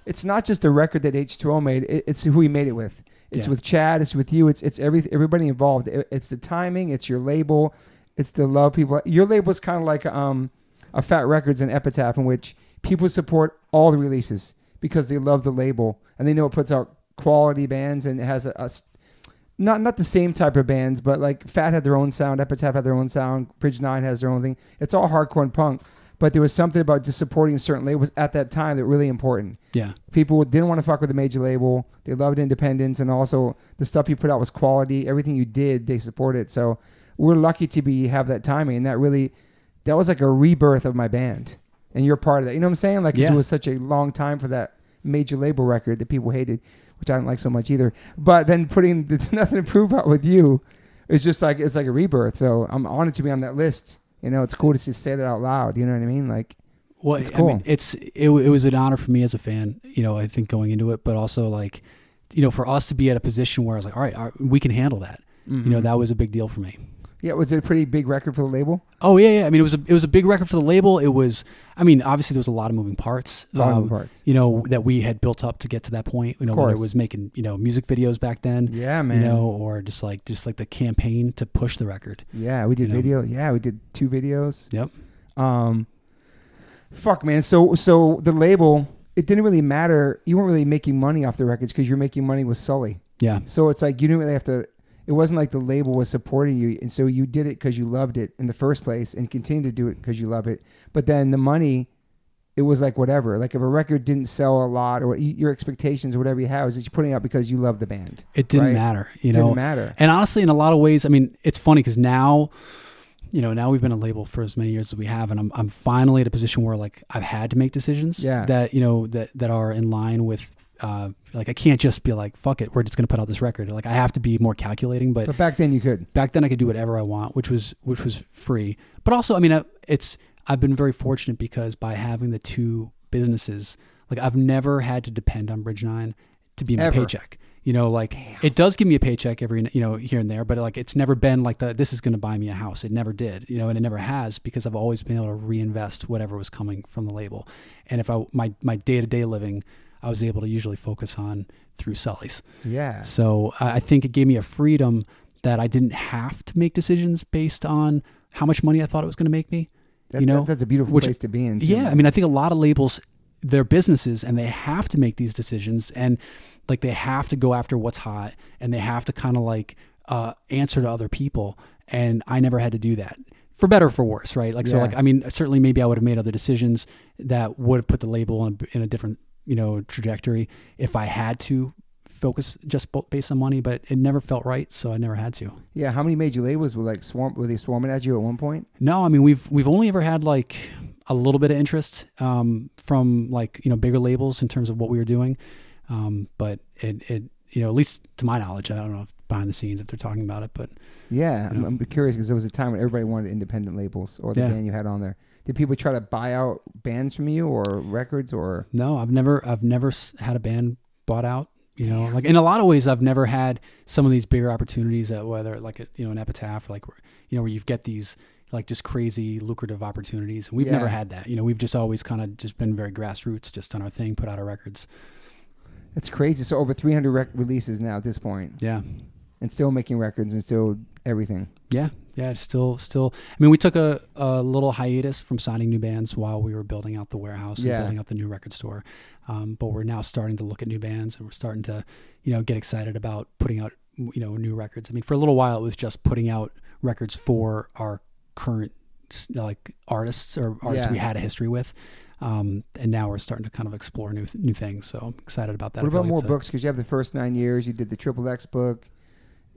It's not just the record that H2O made. It's who he made it with. It's with Chad. It's with you. It's everybody involved. It's the timing. It's your label. It's the love people. Your label is kind of like a Fat Records and Epitaph, in which people support all the releases because they love the label and they know it puts out quality bands and it has not the same type of bands, but like Fat had their own sound, Epitaph had their own sound, Bridge 9 has their own thing. It's all hardcore and punk. But there was something about just supporting certain labels at that time that were really important. Yeah. People didn't want to fuck with the major label. They loved independence, and also the stuff you put out was quality. Everything you did, they supported. So we're lucky to have that timing, and that was like a rebirth of my band. And you're part of that. You know what I'm saying? Like, 'cause it was such a long time for that major label record that people hated, which I didn't like so much either. But then putting the Nothing to Prove out with you, it's like a rebirth. So I'm honored to be on that list. You know, it's cool to just say that out loud. You know what I mean? Like, well, it's cool. I mean, it was an honor for me as a fan, you know, I think going into it, but also like, you know, for us to be at a position where I was like, all right, we can handle that. Mm-hmm. You know, that was a big deal for me. Yeah. Was it a pretty big record for the label? Oh yeah. I mean, it was a big record for the label. It was, I mean, obviously there was a lot of moving parts, you know, that we had built up to get to that point, you know, whether it was making, you know, music videos back then, yeah, man, you know, or just like the campaign to push the record. Yeah. We did video. Yeah. We did 2 videos. Yep. Fuck, man. So the label, it didn't really matter. You weren't really making money off the records because you're making money with Sully. Yeah. So it's like, you didn't really have to, it wasn't like the label was supporting you. And so you did it because you loved it in the first place and continue to do it because you love it. But then the money, it was like whatever. Like if a record didn't sell a lot or your expectations or whatever you have is that you're putting out because you love the band. It didn't matter. You know? Didn't matter. And honestly, in a lot of ways, I mean, it's funny because now, you know, now we've been a label for as many years as we have, and I'm finally at a position where like I've had to make decisions that, you know, that are in line with, like I can't just be like, fuck it, we're just going to put out this record. Like I have to be more calculating, but back then you could. Back then I could do whatever I want, which was free. But also, I mean, I've been very fortunate because by having the 2 businesses, like I've never had to depend on Bridge 9 to be my paycheck. You know, like it does give me a paycheck every, you know, here and there, but like it's never been like this is going to buy me a house. It never did, you know, and it never has because I've always been able to reinvest whatever was coming from the label. And if my day-to-day living, I was able to usually focus on through Sully's. Yeah. So I think it gave me a freedom that I didn't have to make decisions based on how much money I thought it was going to make me. That's a beautiful place to be in. Too. Yeah. I mean, I think a lot of labels, they're businesses and they have to make these decisions and like they have to go after what's hot and they have to kind of like answer to other people. And I never had to do that. For better or for worse, right? Like, so like, I mean, certainly maybe I would have made other decisions that would have put the label in a different, you know, trajectory if I had to focus just based on money, but it never felt right. So I never had to. Yeah. How many major labels were they swarming at you at one point? No, I mean, we've only ever had like a little bit of interest, from like, you know, bigger labels in terms of what we were doing. But it, you know, at least to my knowledge, I don't know if behind the scenes if they're talking about it, but yeah, you know. I'm curious because there was a time when everybody wanted independent labels or the band you had on there. Did people try to buy out bands from you or records or? No, I've never had a band bought out. You know, like in a lot of ways, I've never had some of these bigger opportunities that whether like an Epitaph, or like where you get these like just crazy lucrative opportunities, and we've never had that. You know, we've just always kind of just been very grassroots, just done our thing, put out our records. That's crazy. So over 300 releases now at this point. Yeah, and still making records and still everything. Yeah. It's still. I mean, we took a little hiatus from signing new bands while we were building out the warehouse and building out the new record store. But we're now starting to look at new bands, and we're starting to, get excited about putting out, new records. I mean, for a little while, it was just putting out records for our current like artists or artists we had a history with. And now we're starting to kind of explore new things. So I'm excited about that. What about more books? Because you have the first 9 years, you did the Triple X book.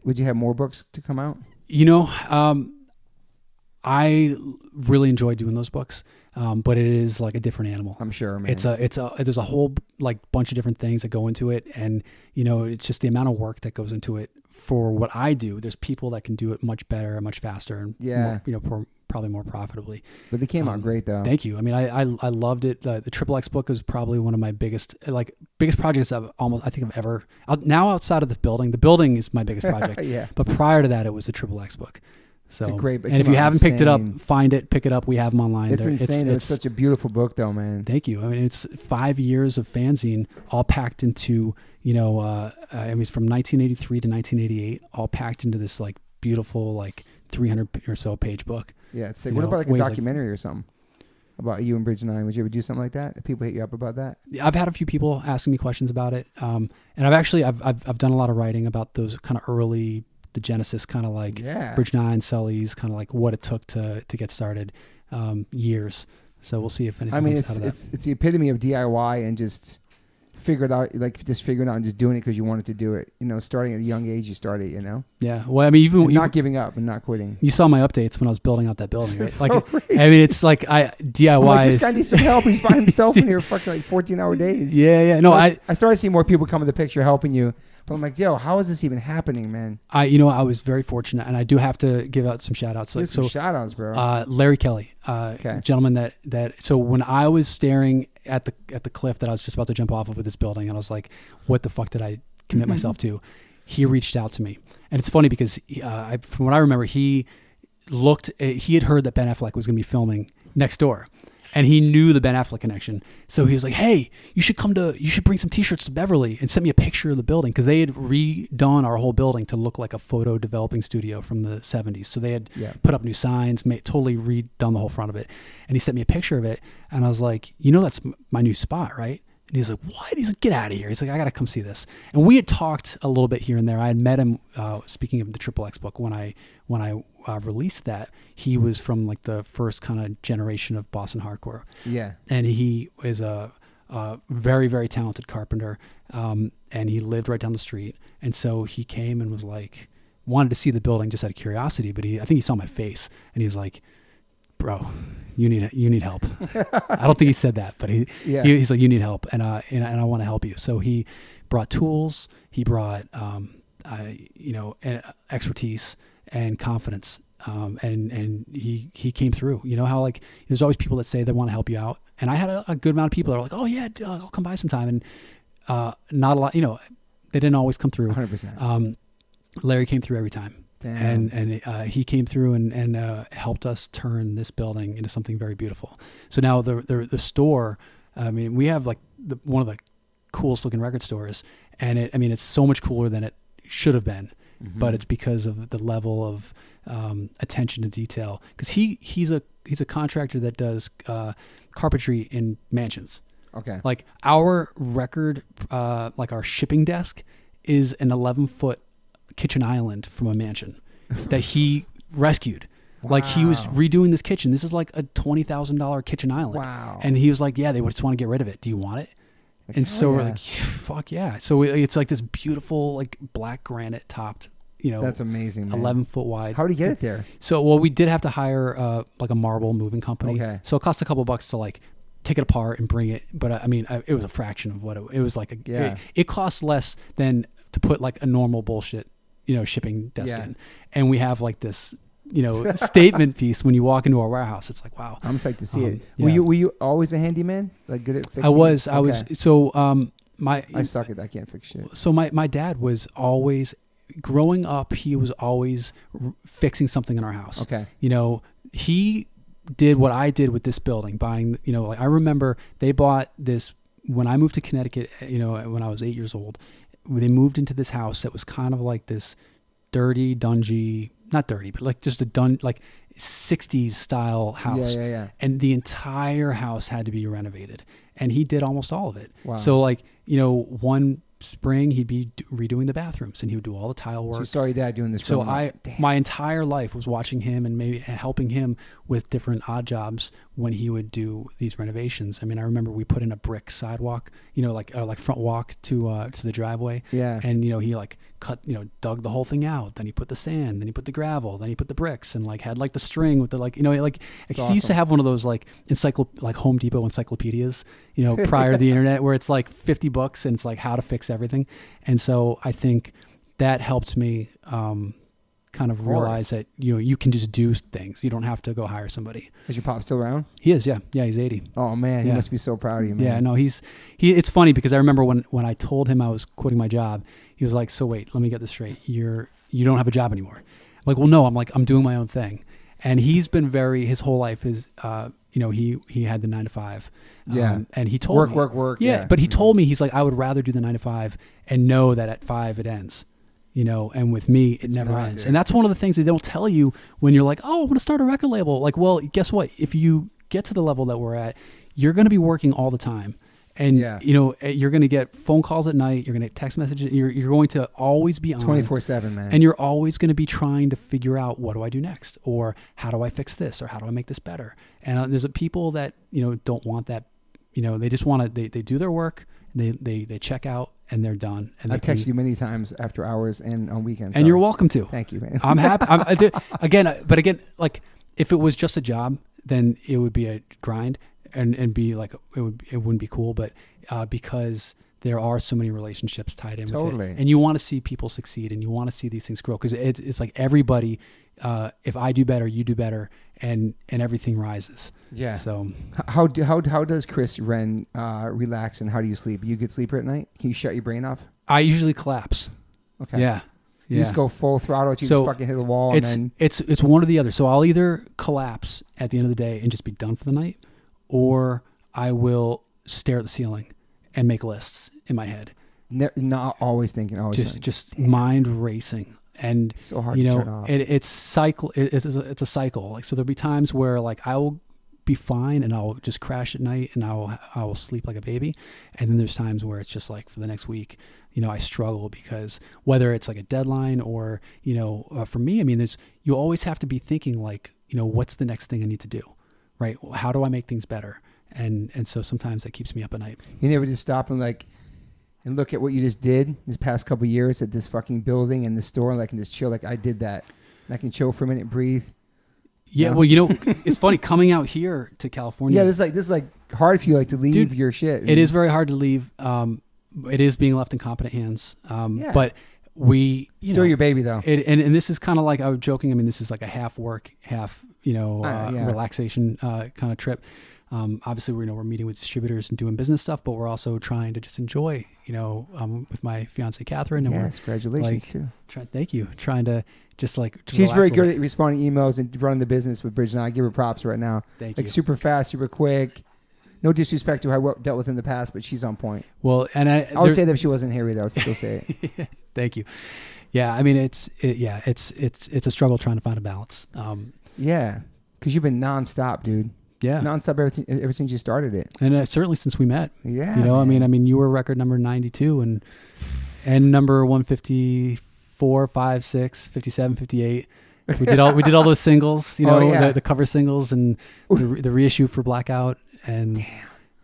Would you have more books to come out? I really enjoy doing those books, but it is like a different animal. I'm sure, man. There's a whole like bunch of different things that go into it, and it's just the amount of work that goes into it. For what I do, there's people that can do it much better, much faster, and more, probably more profitably. But they came out great, though. Thank you. I mean, I loved it. The Triple X book was probably one of my biggest projects I think I've ever. Now outside of the building is my biggest project. Yeah. But prior to that, it was the Triple X book. So, it's a great book. And if you haven't picked it up, find it, pick it up. We have them online. It's insane. It's such a beautiful book, though, man. Thank you. I mean, it's 5 years of fanzine, all packed into, it's from 1983 to 1988, all packed into this like beautiful, like 300 or so page book. Yeah, it's sick. What about like a documentary or something about you and Bridge 9? Would you ever do something like that? If people hit you up about that? Yeah, I've had a few people asking me questions about it, and I've done a lot of writing about those kind of early. The genesis, kind of like Bridge 9, Sully's, kind of like what it took to get started, years. So we'll see if anything comes out of that. It's the epitome of DIY and just figure it out, like just figuring out and just doing it because you wanted to do it. Starting at a young age, you started, Yeah. Well, I mean, even not giving up and not quitting. You saw my updates when I was building out that building, right? Like, I mean, it's like DIY. This guy needs some help. He's by himself in here fucking like 14-hour days. Yeah. No, I started seeing more people come in the picture helping you. But I'm like, yo, how is this even happening, man? I was very fortunate, and I do have to give out some shout outs. Some shout outs, bro. Larry Kelly, gentleman so when I was staring at the cliff that I was just about to jump off of with this building, and I was like, what the fuck did I commit myself to? He reached out to me. And it's funny because from what I remember, he had heard that Ben Affleck was going to be filming next door. And he knew the Ben Affleck connection. So he was like, hey, you should bring some t-shirts to Beverly, and send me a picture of the building. Because they had redone our whole building to look like a photo developing studio from the 70s. So they had put up new signs, totally redone the whole front of it. And he sent me a picture of it. And I was like, that's my new spot, right? And he's like, what? He's like, get out of here. He's like, I got to come see this. And we had talked a little bit here and there. I had met him, speaking of the Triple X book, when I released that. He was from like the first kind of generation of Boston hardcore. Yeah. And he is a very, very talented carpenter. And he lived right down the street. And so he came and was like, wanted to see the building just out of curiosity. But I think he saw my face and he was like, bro, you need help. I don't think he said that, but he's like, you need help. And I want to help you. So he brought tools. He brought, expertise and confidence. And he came through. You know how like there's always people that say they want to help you out, and I had a good amount of people that were like, oh yeah, I'll come by sometime, and not a lot. They didn't always come through. 100%. Larry came through every time. Damn. And he came through and helped us turn this building into something very beautiful. So now the store, I mean, we have like one of the coolest looking record stores, and it's so much cooler than it should have been. Mm-hmm. But it's because of the level of attention to detail. Because he's a contractor that does carpentry in mansions. Okay. Like our record, like our shipping desk, is an 11-foot kitchen island from a mansion that he rescued. Wow. Like he was redoing this kitchen. This is like a $20,000 kitchen island. Wow. And he was like, yeah, they just want to get rid of it. Do you want it? And so we're like, fuck yeah. So it's like this beautiful, like black granite topped, that's amazing, man. 11-foot wide. How did you get it there? So, we did have to hire like a marble moving company. Okay. So it cost a couple bucks to like take it apart and bring it. But it was a fraction of what it was like. It costs less than to put like a normal bullshit, shipping desk in. And we have like this statement piece when you walk into our warehouse. It's like, wow. I'm psyched to see it. Yeah. Were you always a handyman? Like good at fixing? I was. So I suck at that. I can't fix shit. So my dad was always, growing up, he was always fixing something in our house. Okay. He did what I did with this building, buying, like I remember they bought this when I moved to Connecticut, when I was 8 years old. They moved into this house that was kind of like this dirty, dungy, not dirty, but like just like 60s style house. Yeah. And the entire house had to be renovated. And he did almost all of it. Wow. So like, one spring he'd be redoing the bathrooms and he would do all the tile work. So sorry, Dad, doing this. So my entire life was watching him and maybe helping him with different odd jobs when he would do these renovations. I mean, I remember we put in a brick sidewalk, like front walk to the driveway. Yeah. And he like cut, dug the whole thing out. Then he put the sand. Then he put the gravel. Then he put the bricks and like had like the string with the like he awesome. used to have one of those like like Home Depot encyclopedias, prior to the internet, where it's like 50 books and it's like how to fix everything. And so I think that helped me kind of realize that you can just do things. You don't have to go hire somebody. Is your pop still around? He is, yeah. He's 80. Oh man, he must be so proud of you, man. Yeah, no, it's funny because I remember when I told him I was quitting my job, he was like, "So wait, let me get this straight. You don't have a job anymore." I'm like, "Well, no, I'm doing my own thing." And he's been his whole life is he had the 9 to 5. Yeah. And he told me work. Yeah. But he told me, he's like, I would rather do the 9 to 5 and know that at 5 it ends. And with me, it never ends. Dude. And that's one of the things they don't tell you when you're like, oh, I want to start a record label. Like, well, guess what? If you get to the level that we're at, you're going to be working all the time. And, you're going to get phone calls at night. You're going to get text messages. You're going to always be on 24/7, man. And you're always going to be trying to figure out, what do I do next? Or how do I fix this? Or how do I make this better? And there's people that, don't want that. They just want to, they do their work. They check out and they're done. And I've texted you many times after hours and on weekends. And you're welcome to. Thank you, man. I'm happy. Again, like if it was just a job, then it would be a grind and be like, it wouldn't be cool. But because there are so many relationships tied in with it, and you want to see people succeed and you want to see these things grow, because it's like everybody, if I do better, you do better, and everything rises. Yeah. So how does Chris Wrenn relax, and how do you sleep? You a good sleeper at night? Can you shut your brain off? I usually collapse. Okay. Yeah. You just go full throttle. You just fucking hit the wall. It's one or the other. So I'll either collapse at the end of the day and just be done for the night, or I will stare at the ceiling and make lists in my head. Not always thinking. Just mind racing. And it's so hard to turn off. It's a cycle. Like, so there'll be times where like I will be fine and I'll just crash at night and I will sleep like a baby. And then there's times where it's just like for the next week, I struggle, because whether it's like a deadline or, for me, I mean, you always have to be thinking like, what's the next thing I need to do, right? How do I make things better? And so sometimes that keeps me up at night. You never just stop and and look at what you just did this past couple of years at this fucking building and the store, and I can just chill. Like, I did that. And I can chill for a minute, breathe. Yeah. Well, it's funny coming out here to California. Yeah. This is hard for you, to leave your shit. It is very hard to leave. It is being left in competent hands. But we, still your baby though. And this is kind of like, I was joking. I mean, this is like a half work, half, relaxation kind of trip. Obviously, we're meeting with distributors and doing business stuff, but we're also trying to just enjoy, with my fiance Catherine. And congratulations too. Thank you. Trying to just she's very good at responding to emails and running the business with Bridge, and I give her props right now. Thank you. Super fast, super quick. No disrespect to who I dealt with in the past, but she's on point. Well, and I would say that if she wasn't here, I would still say it. Thank you. Yeah, I mean, it's a struggle trying to find a balance. Yeah, because you've been nonstop, dude. Yeah, nonstop ever since you started it, and certainly since we met. Yeah, I mean, you were record number 92 and number 154, 5, 6, 57, 58. We did all those singles, the cover singles and the reissue for Blackout, and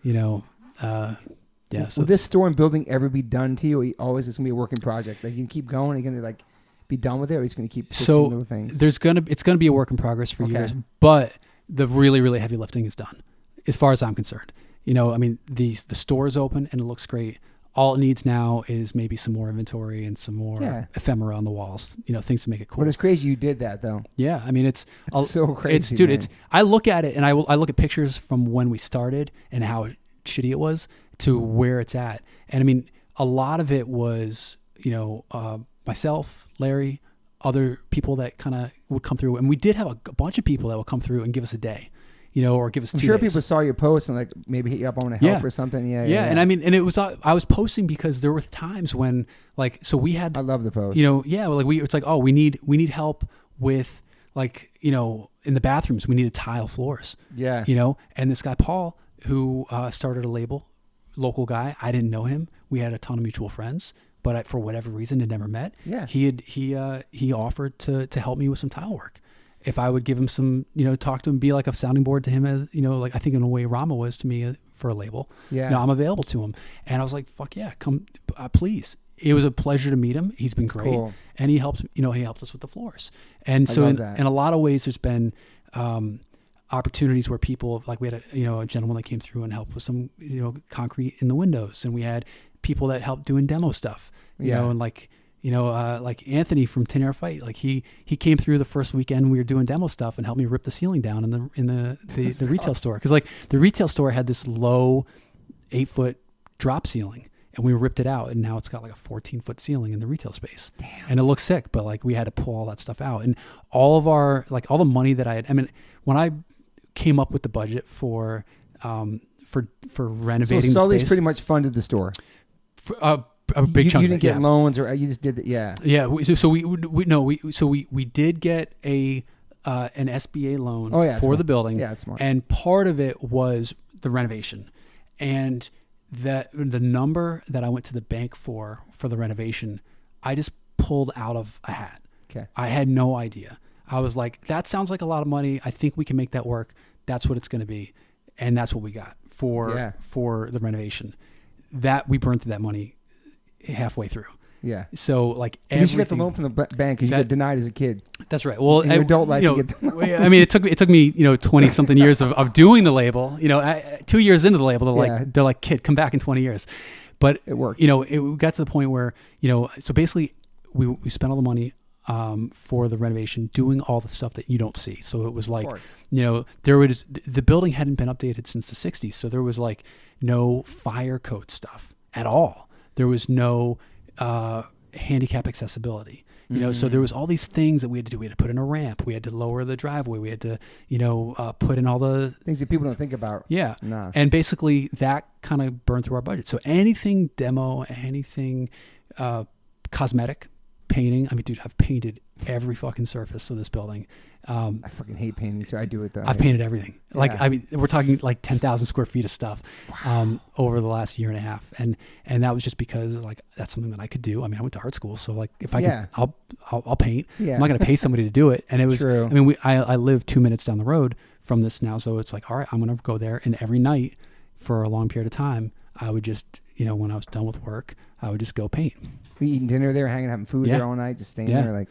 So will this store and building ever be done to you? Or always it's gonna be a working project? Like, you can keep going. You're gonna be done with it, or it's gonna keep fixing little things. It's gonna be a work in progress for years, but the really, really heavy lifting is done, as far as I'm concerned. I mean, the store is open and it looks great. all it needs now is maybe some more inventory and some more ephemera on the walls, things to make it cool. But it's crazy you did that though. Yeah. I mean, it's so crazy. Dude, I look at it and I look at pictures from when we started and how shitty it was to where it's at. And I mean, a lot of it was, myself, Larry, other people that kind of would come through. And we did have a bunch of people that would come through and give us a day, or give us 2 days. I'm sure people saw your post and like maybe hit you up, I want to help or something. Yeah. And I mean, and it was, I was posting because there were times when so we had, I love the post. It's like, oh, we need help with in the bathrooms, we needed tile floors. Yeah. And this guy, Paul, who started a label, local guy, I didn't know him. We had a ton of mutual friends, but for whatever reason, had never met. Yeah. He offered to help me with some tile work. If I would give him some, talk to him, be like a sounding board to him as, like I think in a way Rama was to me for a label. Yeah. I'm available to him. And I was like, fuck yeah, come, please. It was a pleasure to meet him. He's been great. Cool. And he helped us with the floors. And so in a lot of ways, there's been opportunities where people, like we had a gentleman that came through and helped with some, concrete in the windows. And we had people that helped doing demo stuff, and like Anthony from 10 Yard Fight, like he came through the first weekend we were doing demo stuff and helped me rip the ceiling down in the retail store. Cause like the retail store had this low 8-foot drop ceiling and we ripped it out and now it's got like a 14-foot ceiling in the retail space. Damn. And it looks sick, but like we had to pull all that stuff out and all of our, like all the money that when I came up with the budget for renovating so Sully's the space, pretty much funded the store. A big chunk. You didn't get loans, or you just did it. Yeah. Yeah. We did get an SBA loan for the building. Yeah, that's smart. And part of it was the renovation, and the number that I went to the bank for the renovation, I just pulled out of a hat. Okay. I had no idea. I was like, that sounds like a lot of money. I think we can make that work. That's what it's going to be, and that's what we got for the renovation. That we burned through that money halfway through. Yeah. So like you should get the loan from the bank because you got denied as a kid. That's right. Well, you don't like to get the loan. I mean, it took me 20 something years of doing the label. 2 years into the label, they're like, kid, come back in 20 years. But it worked. It got to the point where so basically we spent all the money for the renovation, doing all the stuff that you don't see. So it was like, the building hadn't been updated since the 60s. So there was like no fire code stuff at all. There was no handicap accessibility, so there was all these things that we had to do. We had to put in a ramp. We had to lower the driveway. We had to, put in all the things that people don't think about. Yeah. Nah. And basically that kind of burned through our budget. So anything demo, anything cosmetic, painting. I mean, dude, I've painted every fucking surface of this building. I fucking hate painting, so I do it though. I've painted everything. Like, I mean, we're talking like 10,000 square feet of stuff over the last year and a half. And that was just because like, that's something that I could do. I mean, I went to art school. So like if I can, I'll paint. Yeah. I'm not going to pay somebody to do it. And it was, true. I mean, I live 2 minutes down the road from this now. So it's like, all right, I'm going to go there. And every night for a long period of time, I would just, when I was done with work, I would just go paint. We eating dinner there, hanging, having food there all night, just staying there. Like,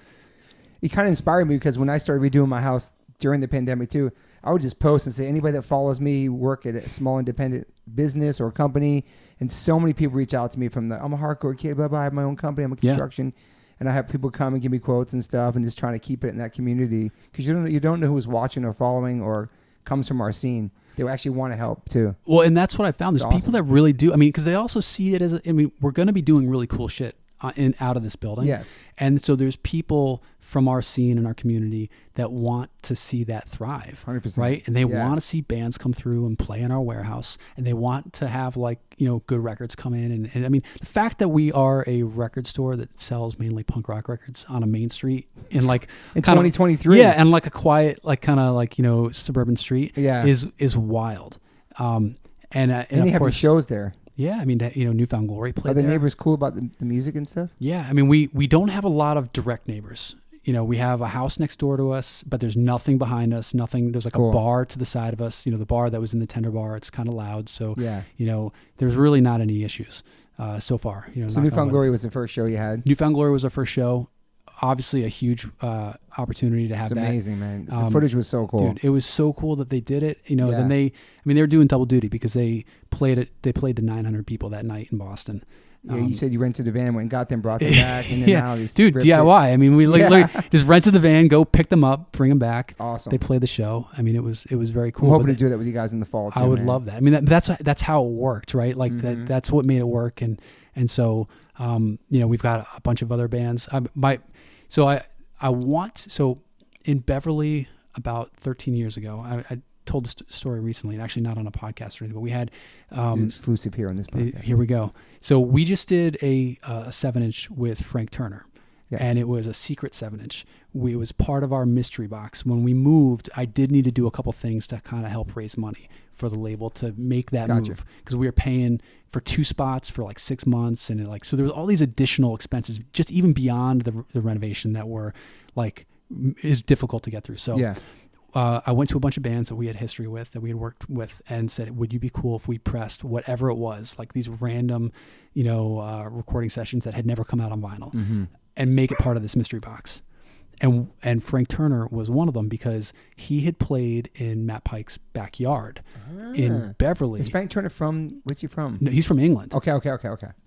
it kind of inspired me because when I started redoing my house during the pandemic too, I would just post and say, anybody that follows me work at a small independent business or company. And so many people reach out to me from I'm a hardcore kid, blah, blah, I have my own company, I'm a construction. And I have people come and give me quotes and stuff and just trying to keep it in that community. Because you don't know who's watching or following or comes from our scene. They actually want to help too. Well, and that's what I found. There's people that really do. I mean, because they also see it as, we're going to be doing really cool shit out of this building. Yes. And so there's people from our scene and our community that want to see that thrive. 100%. Right. And they want to see bands come through and play in our warehouse. And they want to have like, good records come in. And I mean, the fact that we are a record store that sells mainly punk rock records on a main street in 2023. Yeah. And like a quiet, like kind of like, suburban street is wild. And they have shows there. Yeah, I mean, Newfound Glory played there. Are the there. neighbors cool about the music and stuff? Yeah, I mean, we don't have a lot of direct neighbors. We have a house next door to us, but there's nothing behind us, nothing. There's like a bar to the side of us, the bar that was in the Tender Bar, it's kind of loud. So, there's really not any issues so far. So Newfound Glory was the first show you had? Newfound Glory was our first show. Obviously a huge opportunity to have that. It's amazing, man. The footage was so cool. Dude, it was so cool that they did it. Then they were doing double duty because they played to 900 people that night in Boston. Yeah, you said you rented a van, went and got them, brought them back, and then now these dude, DIY. I mean, we just rented the van, go pick them up, bring them back. Awesome. They played the show. I mean, it was very cool. I'm hoping to do that with you guys in the fall too. I would love that. I mean, that's how it worked, right? Like that's what made it work, and so we've got a bunch of other bands. So in Beverly about 13 years ago, I told this story recently, and actually not on a podcast or anything, but we had it's exclusive here on this podcast. Here we go. So we just did a 7-inch with Frank Turner. Yes. And it was a secret 7-inch. It was part of our mystery box. When we moved, I did need to do a couple things to kind of help raise money for the label to make that move, because we were paying for 2 spots for like 6 months, and so there was all these additional expenses, just even beyond the renovation, that were like is difficult to get through. So yeah. I went to a bunch of bands that we had history with, that we had worked with, and said, would you be cool if we pressed whatever it was, like these random, recording sessions that had never come out on vinyl, and make it part of this mystery box. And Frank Turner was one of them, because he had played in Matt Pike's backyard in Beverly. Is Frank Turner where's he from? No, he's from England. Okay.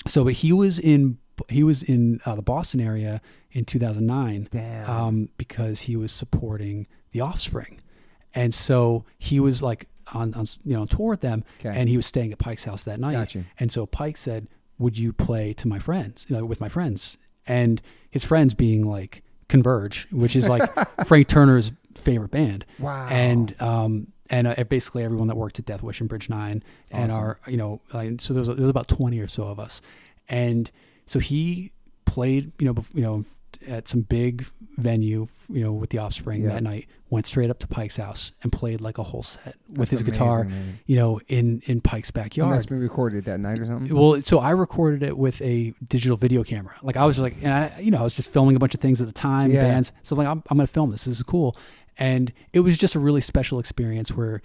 So, but he was in the Boston area in 2009. Damn. Because he was supporting The Offspring. And so he was like on tour with them, and he was staying at Pike's house that night. Gotcha. And so Pike said, would you play to my friends, with my friends? And his friends being like Converge, which is like Frank Turner's favorite band. Wow. And basically everyone that worked at Death Wish and Bridge 9, and awesome. So there was about 20 or so of us. And so he played, at some big venue, with The Offspring that night, went straight up to Pike's house and played like a whole set with his guitar, man. In Pike's backyard. And that's been recorded that night or something? Well, so I recorded it with a digital video camera. Like I was like, and I was just filming a bunch of things at the time, bands. So I'm like, I'm going to film this. This is cool. And it was just a really special experience where,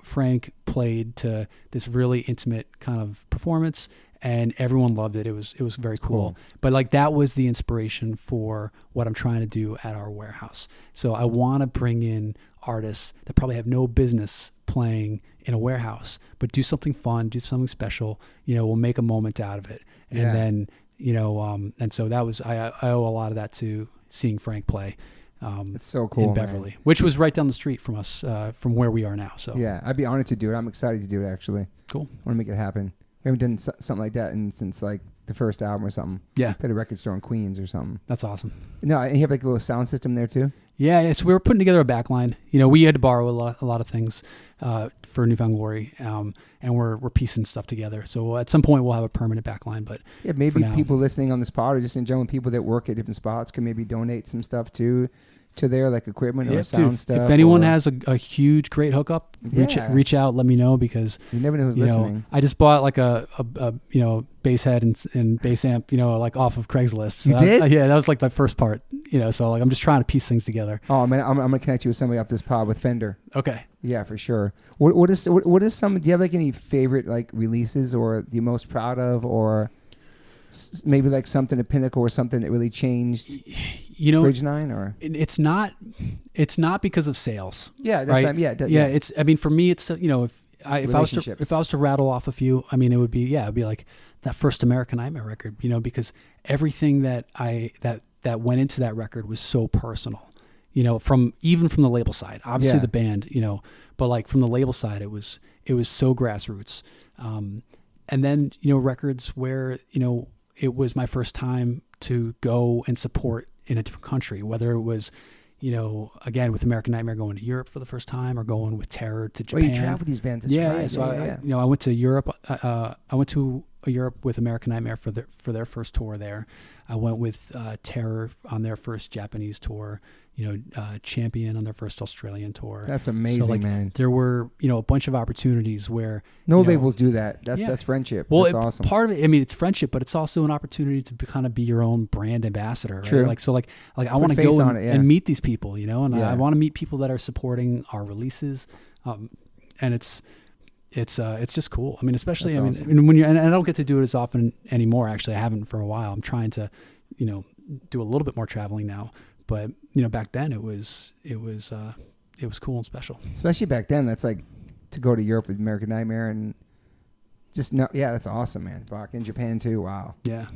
Frank played to this really intimate kind of performance, and everyone loved it. It was very cool. But like that was the inspiration for what I'm trying to do at our warehouse. So I want to bring in artists that probably have no business playing in a warehouse, but do something fun, do something special. We'll make a moment out of it. And then, and so that was, I owe a lot of that to seeing Frank play. It's so cool in Beverly, which was right down the street from us, from where we are now. So yeah, I'd be honored to do it. I'm excited to do it, actually. Cool. I want to make it happen. We haven't done something like that since like the first album or something. Yeah. At a record store in Queens or something. That's awesome. No, and you have like a little sound system there too? Yeah. So we were putting together a backline. We had to borrow a lot of things for Newfound Glory, and we're piecing stuff together. So at some point we'll have a permanent backline. But yeah, maybe people listening on this pod, or just in general, people that work at different spots, can maybe donate some stuff to their like equipment or sound stuff. If anyone has a huge, great hookup, reach out, let me know, because you never know who's listening. I just bought like a bass head and bass amp, like off of Craigslist. So you did? Yeah, that was like my first part, so like I'm just trying to piece things together. Oh man, I'm gonna connect you with somebody off this pod with Fender. Okay. Yeah, for sure. What is some? Do you have like any favorite like releases, or the most proud of, or maybe like something, a pinnacle or something that really changed? Bridge 9, or it's not because of sales. Yeah, that's right. It's. I mean, for me, it's if I was to rattle off a few, I mean, it'd be like that first American Nightmare record. Because everything that went into that record was so personal. From the label side, obviously the band. But like from the label side, it was so grassroots. And then records where it was my first time to go and support in a different country, whether it was, again, with American Nightmare going to Europe for the first time, or going with Terror to Japan. Oh, you traveled with these bands. Yeah. So I went to Europe. I went to Europe with American Nightmare for their first tour there. I went with Terror on their first Japanese tour. Champion on their first Australian tour. That's amazing, so, man. There were, a bunch of opportunities where no labels do that. That's friendship. Well, that's awesome. Part of it, I mean, it's friendship, but it's also an opportunity to kind of be your own brand ambassador. Right? True. I want to go and meet these people, and I want to meet people that are supporting our releases, and it's just cool. I mean, especially awesome. When and I don't get to do it as often anymore. Actually, I haven't for a while. I'm trying to, do a little bit more traveling now. But back then it was cool and special. Especially back then, that's like to go to Europe with American Nightmare, and Just no, yeah, that's awesome, man. Fuck, in Japan too. Wow. Yeah.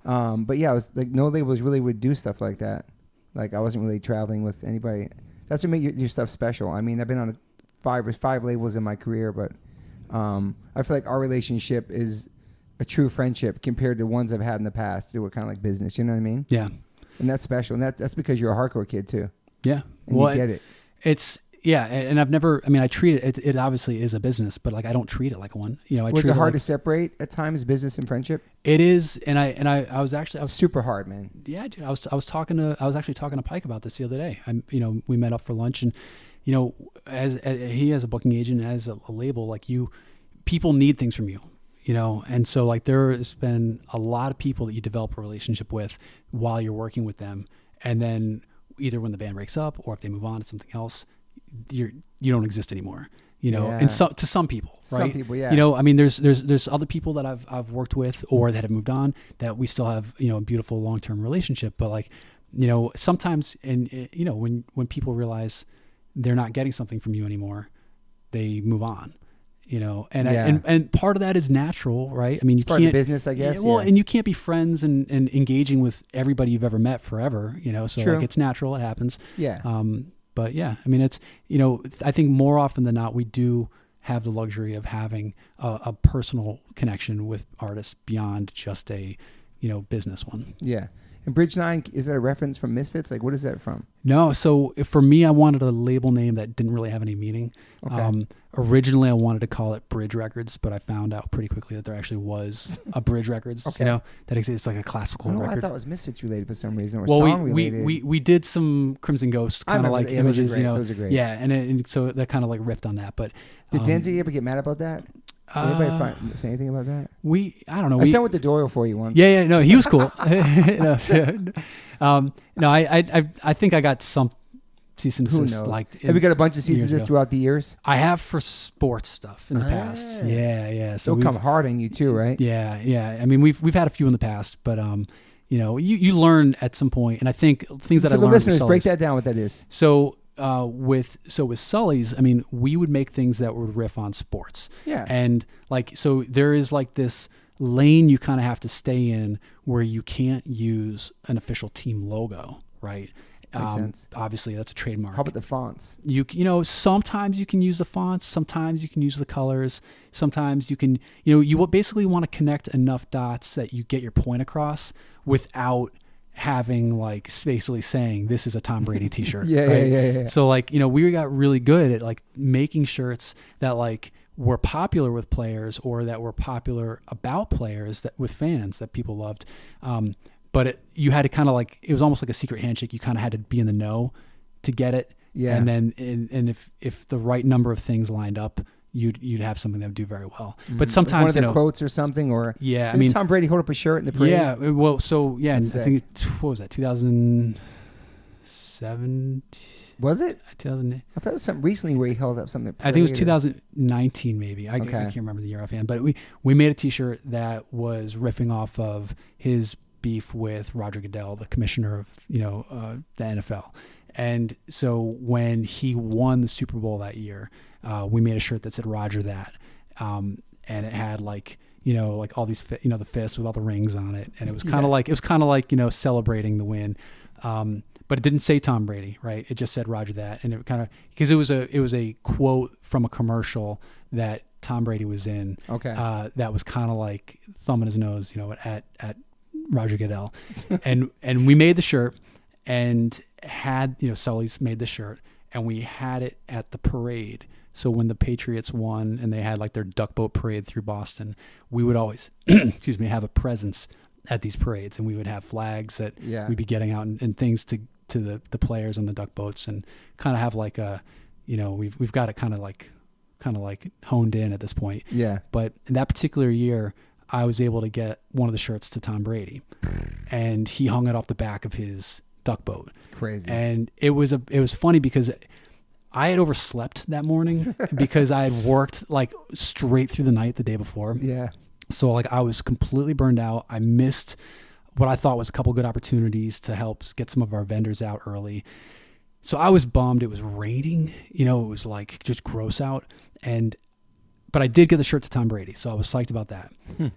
But yeah, I was like, no labels really would do stuff like that. Like I wasn't really traveling with anybody. That's what made your stuff special. I mean, I've been on five labels in my career, but I feel like our relationship is a true friendship compared to ones I've had in the past. They were kind of like business. You know what I mean? Yeah. And that's special. And that's because you're a hardcore kid too. Yeah. And you get it. It's, yeah. And I've never, I mean, I treat it obviously is a business, but like, I don't treat it like one, you know, Was it hard to separate at times, business and friendship? It is. And I was super hard, man. Yeah, dude. I was actually talking to Pike about this the other day. We met up for lunch, and, you know, as he has a booking agent, as a label, like people need things from you, you know? And so like there's been a lot of people that you develop a relationship with while you're working with them. And then either when the band breaks up or if they move on to something else, you don't exist anymore, you know? Yeah. And so to some people, right? Some people, yeah. You know, I mean, there's other people that I've worked with or that have moved on that we still have, you know, a beautiful long-term relationship. But like, you know, sometimes, and you know, when people realize they're not getting something from you anymore, they move on, you know, and part of that is natural, right? I mean, you part can't of the business, I guess. Well, and you can't be friends and engaging with everybody you've ever met forever, you know, so True. like it's natural. It happens. Yeah. But yeah, I mean, it's, you know, I think more often than not, we do have the luxury of having a personal connection with artists beyond just a, you know, business one. Yeah. And Bridge 9, is that a reference from Misfits? Like, what is that from? No. So for me, I wanted a label name that didn't really have any meaning. Okay. Originally, I wanted to call it Bridge Records, but I found out pretty quickly that there actually was a Bridge Records, Okay. You know, that exists, like a classical record. I thought it was Misfits related for some reason, or Well, song related. we did some Crimson Ghost kind of like images, you know. Those are great. Yeah, and so that kind of like riffed on that. But Did Denzi ever get mad about that? Did anybody say anything about that? I don't know. I sat with the Doyle for you once. Yeah, no, he was cool. No, I think I got some cease and desist. Who knows? Like, have you got a bunch of cease and desist throughout the years? I have for sports stuff in the past. Yeah. So they'll come hard on you too, right? Yeah. I mean, we've had a few in the past, but you know, you learn at some point, and I think things that I learned. For the listeners, break that down. What that is. So with Sully's, I mean, we would make things that would riff on sports. Yeah. And like, so there is like this lane you kind of have to stay in where you can't use an official team logo, right? Makes sense. Obviously, that's a trademark. How about the fonts? You know, sometimes you can use the fonts, sometimes you can use the colors, sometimes you can, you know, you basically want to connect enough dots that you get your point across without having like basically saying this is a Tom Brady t-shirt. Yeah. So like, you know, we got really good at like making shirts that like were popular with players or that were popular about players that with fans that people loved. But you had to kind of like, it was almost like a secret handshake. You kind of had to be in the know to get it. Yeah. And then, and if the right number of things lined up, you'd have something that would do very well. But sometimes, one of their quotes or something, or yeah, I mean, Tom Brady hold up a shirt in the parade. Yeah, well, so yeah, That's I think what was that? 2007. Was it? 2000. I thought it was something recently where he held up something. I think it was 2019, maybe. I can't remember the year offhand. But we made a T-shirt that was riffing off of his beef with Roger Goodell, the commissioner of the NFL. And so when he won the Super Bowl that year, we made a shirt that said Roger that, and it had like all these the fist with all the rings on it, and it was kind of like celebrating the win. But it didn't say Tom Brady, right? It just said Roger that, and it kind of because it was a quote from a commercial that Tom Brady was in. Okay. That was kind of like thumbing his nose, at Roger Goodell, and we made the shirt and had Sully's made the shirt, and we had it at the parade. So when the Patriots won and they had like their duck boat parade through Boston, we would always have a presence at these parades, and we would have flags that we'd be getting out and things to the players on the duck boats, and kind of have like a, we've got it kind of like honed in at this point. Yeah. But in that particular year, I was able to get one of the shirts to Tom Brady, and he hung it off the back of his duck boat. Crazy. And it was funny because I had overslept that morning because I had worked like straight through the night the day before. Yeah. So like I was completely burned out. I missed what I thought was a couple good opportunities to help get some of our vendors out early. So I was bummed. It was raining, it was like just gross out. but I did get the shirt to Tom Brady, so I was psyched about that.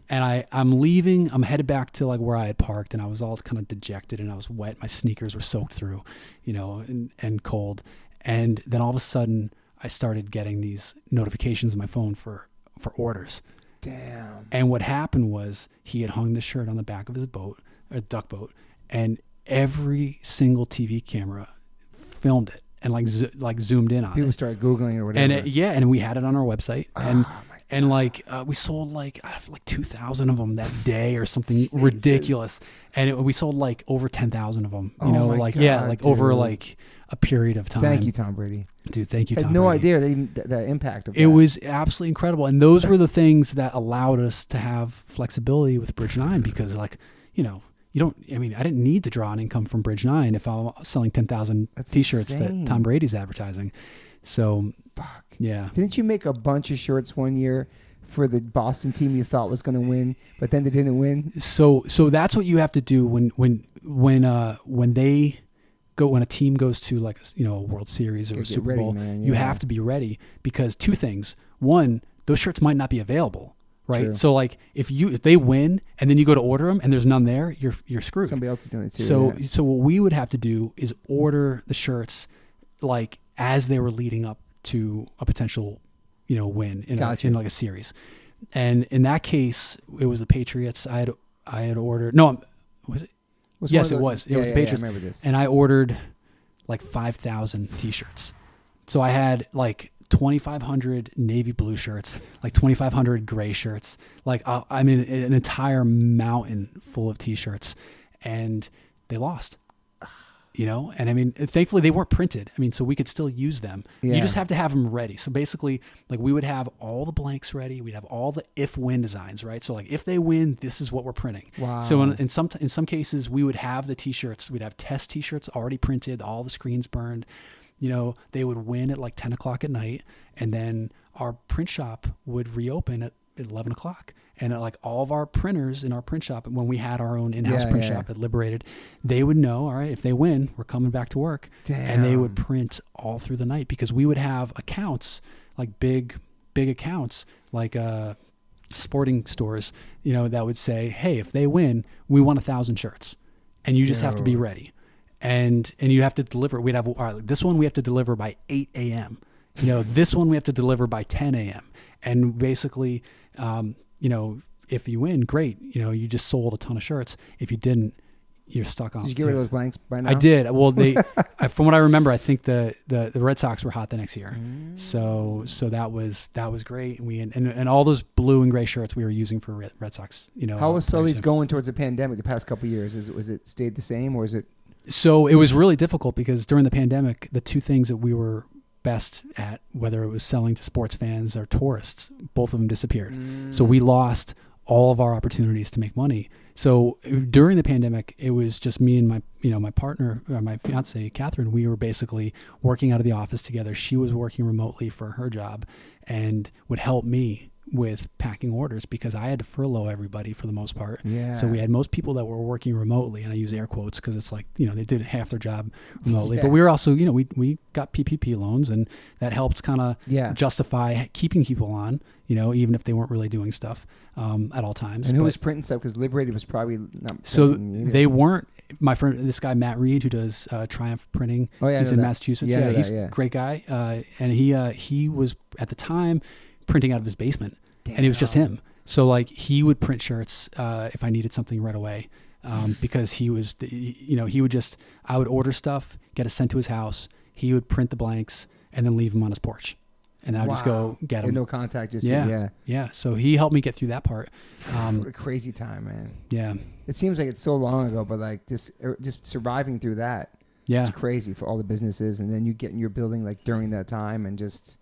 And I'm leaving. I'm headed back to like where I had parked, and I was all kind of dejected, and I was wet. My sneakers were soaked through, and cold. And then all of a sudden, I started getting these notifications on my phone for orders. Damn. And what happened was he had hung the shirt on the back of his boat, a duck boat, and every single TV camera filmed it and like zoomed in on it. People started Googling or whatever. And and we had it on our website, and we sold like 2,000 of them that day or something Jesus. ridiculous. And we sold like over 10,000 of them, God, over dude. like a period of time. Thank you, Tom Brady. Dude, thank you, I Tom had no Brady. idea the impact of that. It was absolutely incredible. And those were the things that allowed us to have flexibility with Bridge 9 because I didn't need to draw an income from Bridge 9 if I was selling 10,000 T-shirts insane. that Tom Brady's advertising. So, Fuck. yeah. Didn't you make a bunch of shirts one year for the Boston team you thought was going to win, but then they didn't win? So that's what you have to do when a team goes to like a World Series or a Super Bowl. Man. You have to be ready because two things. One, those shirts might not be available. Right. True. So like if they win and then you go to order them and there's none there, you're screwed. Somebody else is doing it too. So what we would have to do is order the shirts like as they were leading up to a potential, win in like a series. And in that case, it was the Patriots. I had ordered. No, was it? Yes, it was. It was the Patriots. I remember this. And I ordered like 5,000 T-shirts. So I had like 2,500 navy blue shirts, like 2,500 gray shirts, like an entire mountain full of T-shirts, and they lost. And I mean, thankfully they weren't printed. I mean, so we could still use them. Yeah. You just have to have them ready. So basically, like we would have all the blanks ready. We'd have all the if-win designs, right? So like if they win, this is what we're printing. Wow. So in some cases, we would have the T-shirts. We'd have test T-shirts already printed, all the screens burned. They would win at like 10 o'clock at night, and then our print shop would reopen at 11 o'clock. And like all of our printers in our print shop, when we had our own in-house print shop at Liberated, they would know, all right, if they win, we're coming back to work. Damn. And they would print all through the night because we would have accounts, like big accounts, like sporting stores, that would say, hey, if they win, we want 1,000 shirts. And you just have to be ready. And you have to deliver. We'd have, all right, this one we have to deliver by 8 a.m. This one we have to deliver by 10 a.m. And basically, if you win, great. You just sold a ton of shirts. If you didn't, you're stuck on. Did you get rid of those blanks by now? I did. Well, from what I remember, I think the Red Sox were hot the next year. So that was great. And all those blue and gray shirts we were using for Red Sox. How was Sully's going towards the pandemic the past couple of years? Was it stayed the same or is it? So it was really difficult because during the pandemic, the two things that we were best at, whether it was selling to sports fans or tourists, both of them disappeared. So we lost all of our opportunities to make money. So during the pandemic, it was just me and my partner, my fiance, Catherine. We were basically working out of the office together. She was working remotely for her job and would help me with packing orders because I had to furlough everybody for the most part. Yeah. So we had most people that were working remotely, and I use air quotes because it's like, they did half their job remotely. But we were also, we got PPP loans, and that helped kind of justify keeping people on, even if they weren't really doing stuff at all times. And who was printing stuff? Because Liberated was probably not. So they weren't. My friend, this guy Matt Reed, who does Triumph Printing, he's in Massachusetts. Yeah, he's a great guy, and he was at the time printing out of his basement. Damn. And it was just him. So like he would print shirts if I needed something right away because he was, I would order stuff, get it sent to his house. He would print the blanks and then leave them on his porch. And I would just go get them. No contact, just yeah. So he helped me get through that part. What a crazy time, man. Yeah. It seems like it's so long ago, but like just surviving through that. Yeah, it's crazy for all the businesses, and then you get in your building like during that time, and just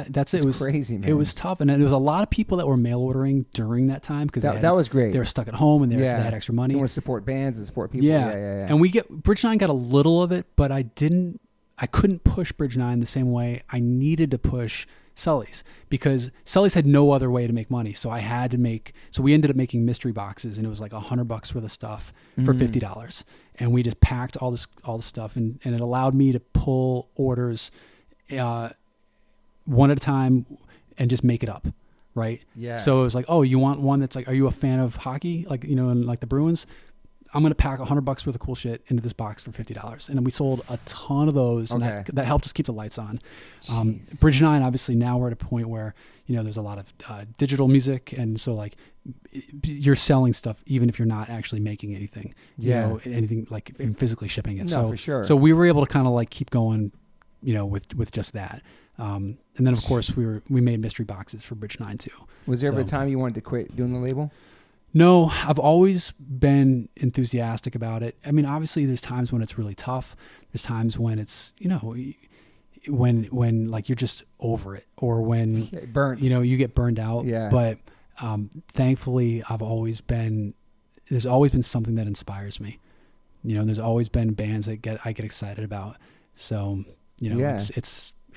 that's it. It was crazy, man. It was tough, and there was a lot of people that were mail ordering during that time because that was great. They were stuck at home and they had extra money. They want to support bands and support people. Yeah. And Bridge 9 got a little of it, but I couldn't push Bridge 9 the same way I needed to push Sully's because Sully's had no other way to make money. So I had to so we ended up making mystery boxes, and it was like $100 worth of stuff for $50. And we just packed all the stuff, and it allowed me to pull orders one at a time and just make it up. right? Yeah. So it was like, oh, you want one that's like, are you a fan of hockey? Like, you know, and like the Bruins? I'm going to pack $100 worth of cool shit into this box for $50. And then we sold a ton of those, and that helped us keep the lights on. Bridge 9, obviously now we're at a point where, you know, there's a lot of digital music. And so like you're selling stuff, even if you're not actually making anything, you know, anything like physically shipping it. No, for sure. So we were able to kind of like keep going, you know, with just that. And then of course we made mystery boxes for Bridge 9 too. Was there ever a time you wanted to quit doing the label? No, I've always been enthusiastic about it. I mean, obviously there's times when it's really tough. There's times when it's, you know, when like you're just over it, or when burnt, you know, you get burned out. Yeah. But thankfully there's always been something that inspires me. You know, there's always been bands that I get excited about. So, you know,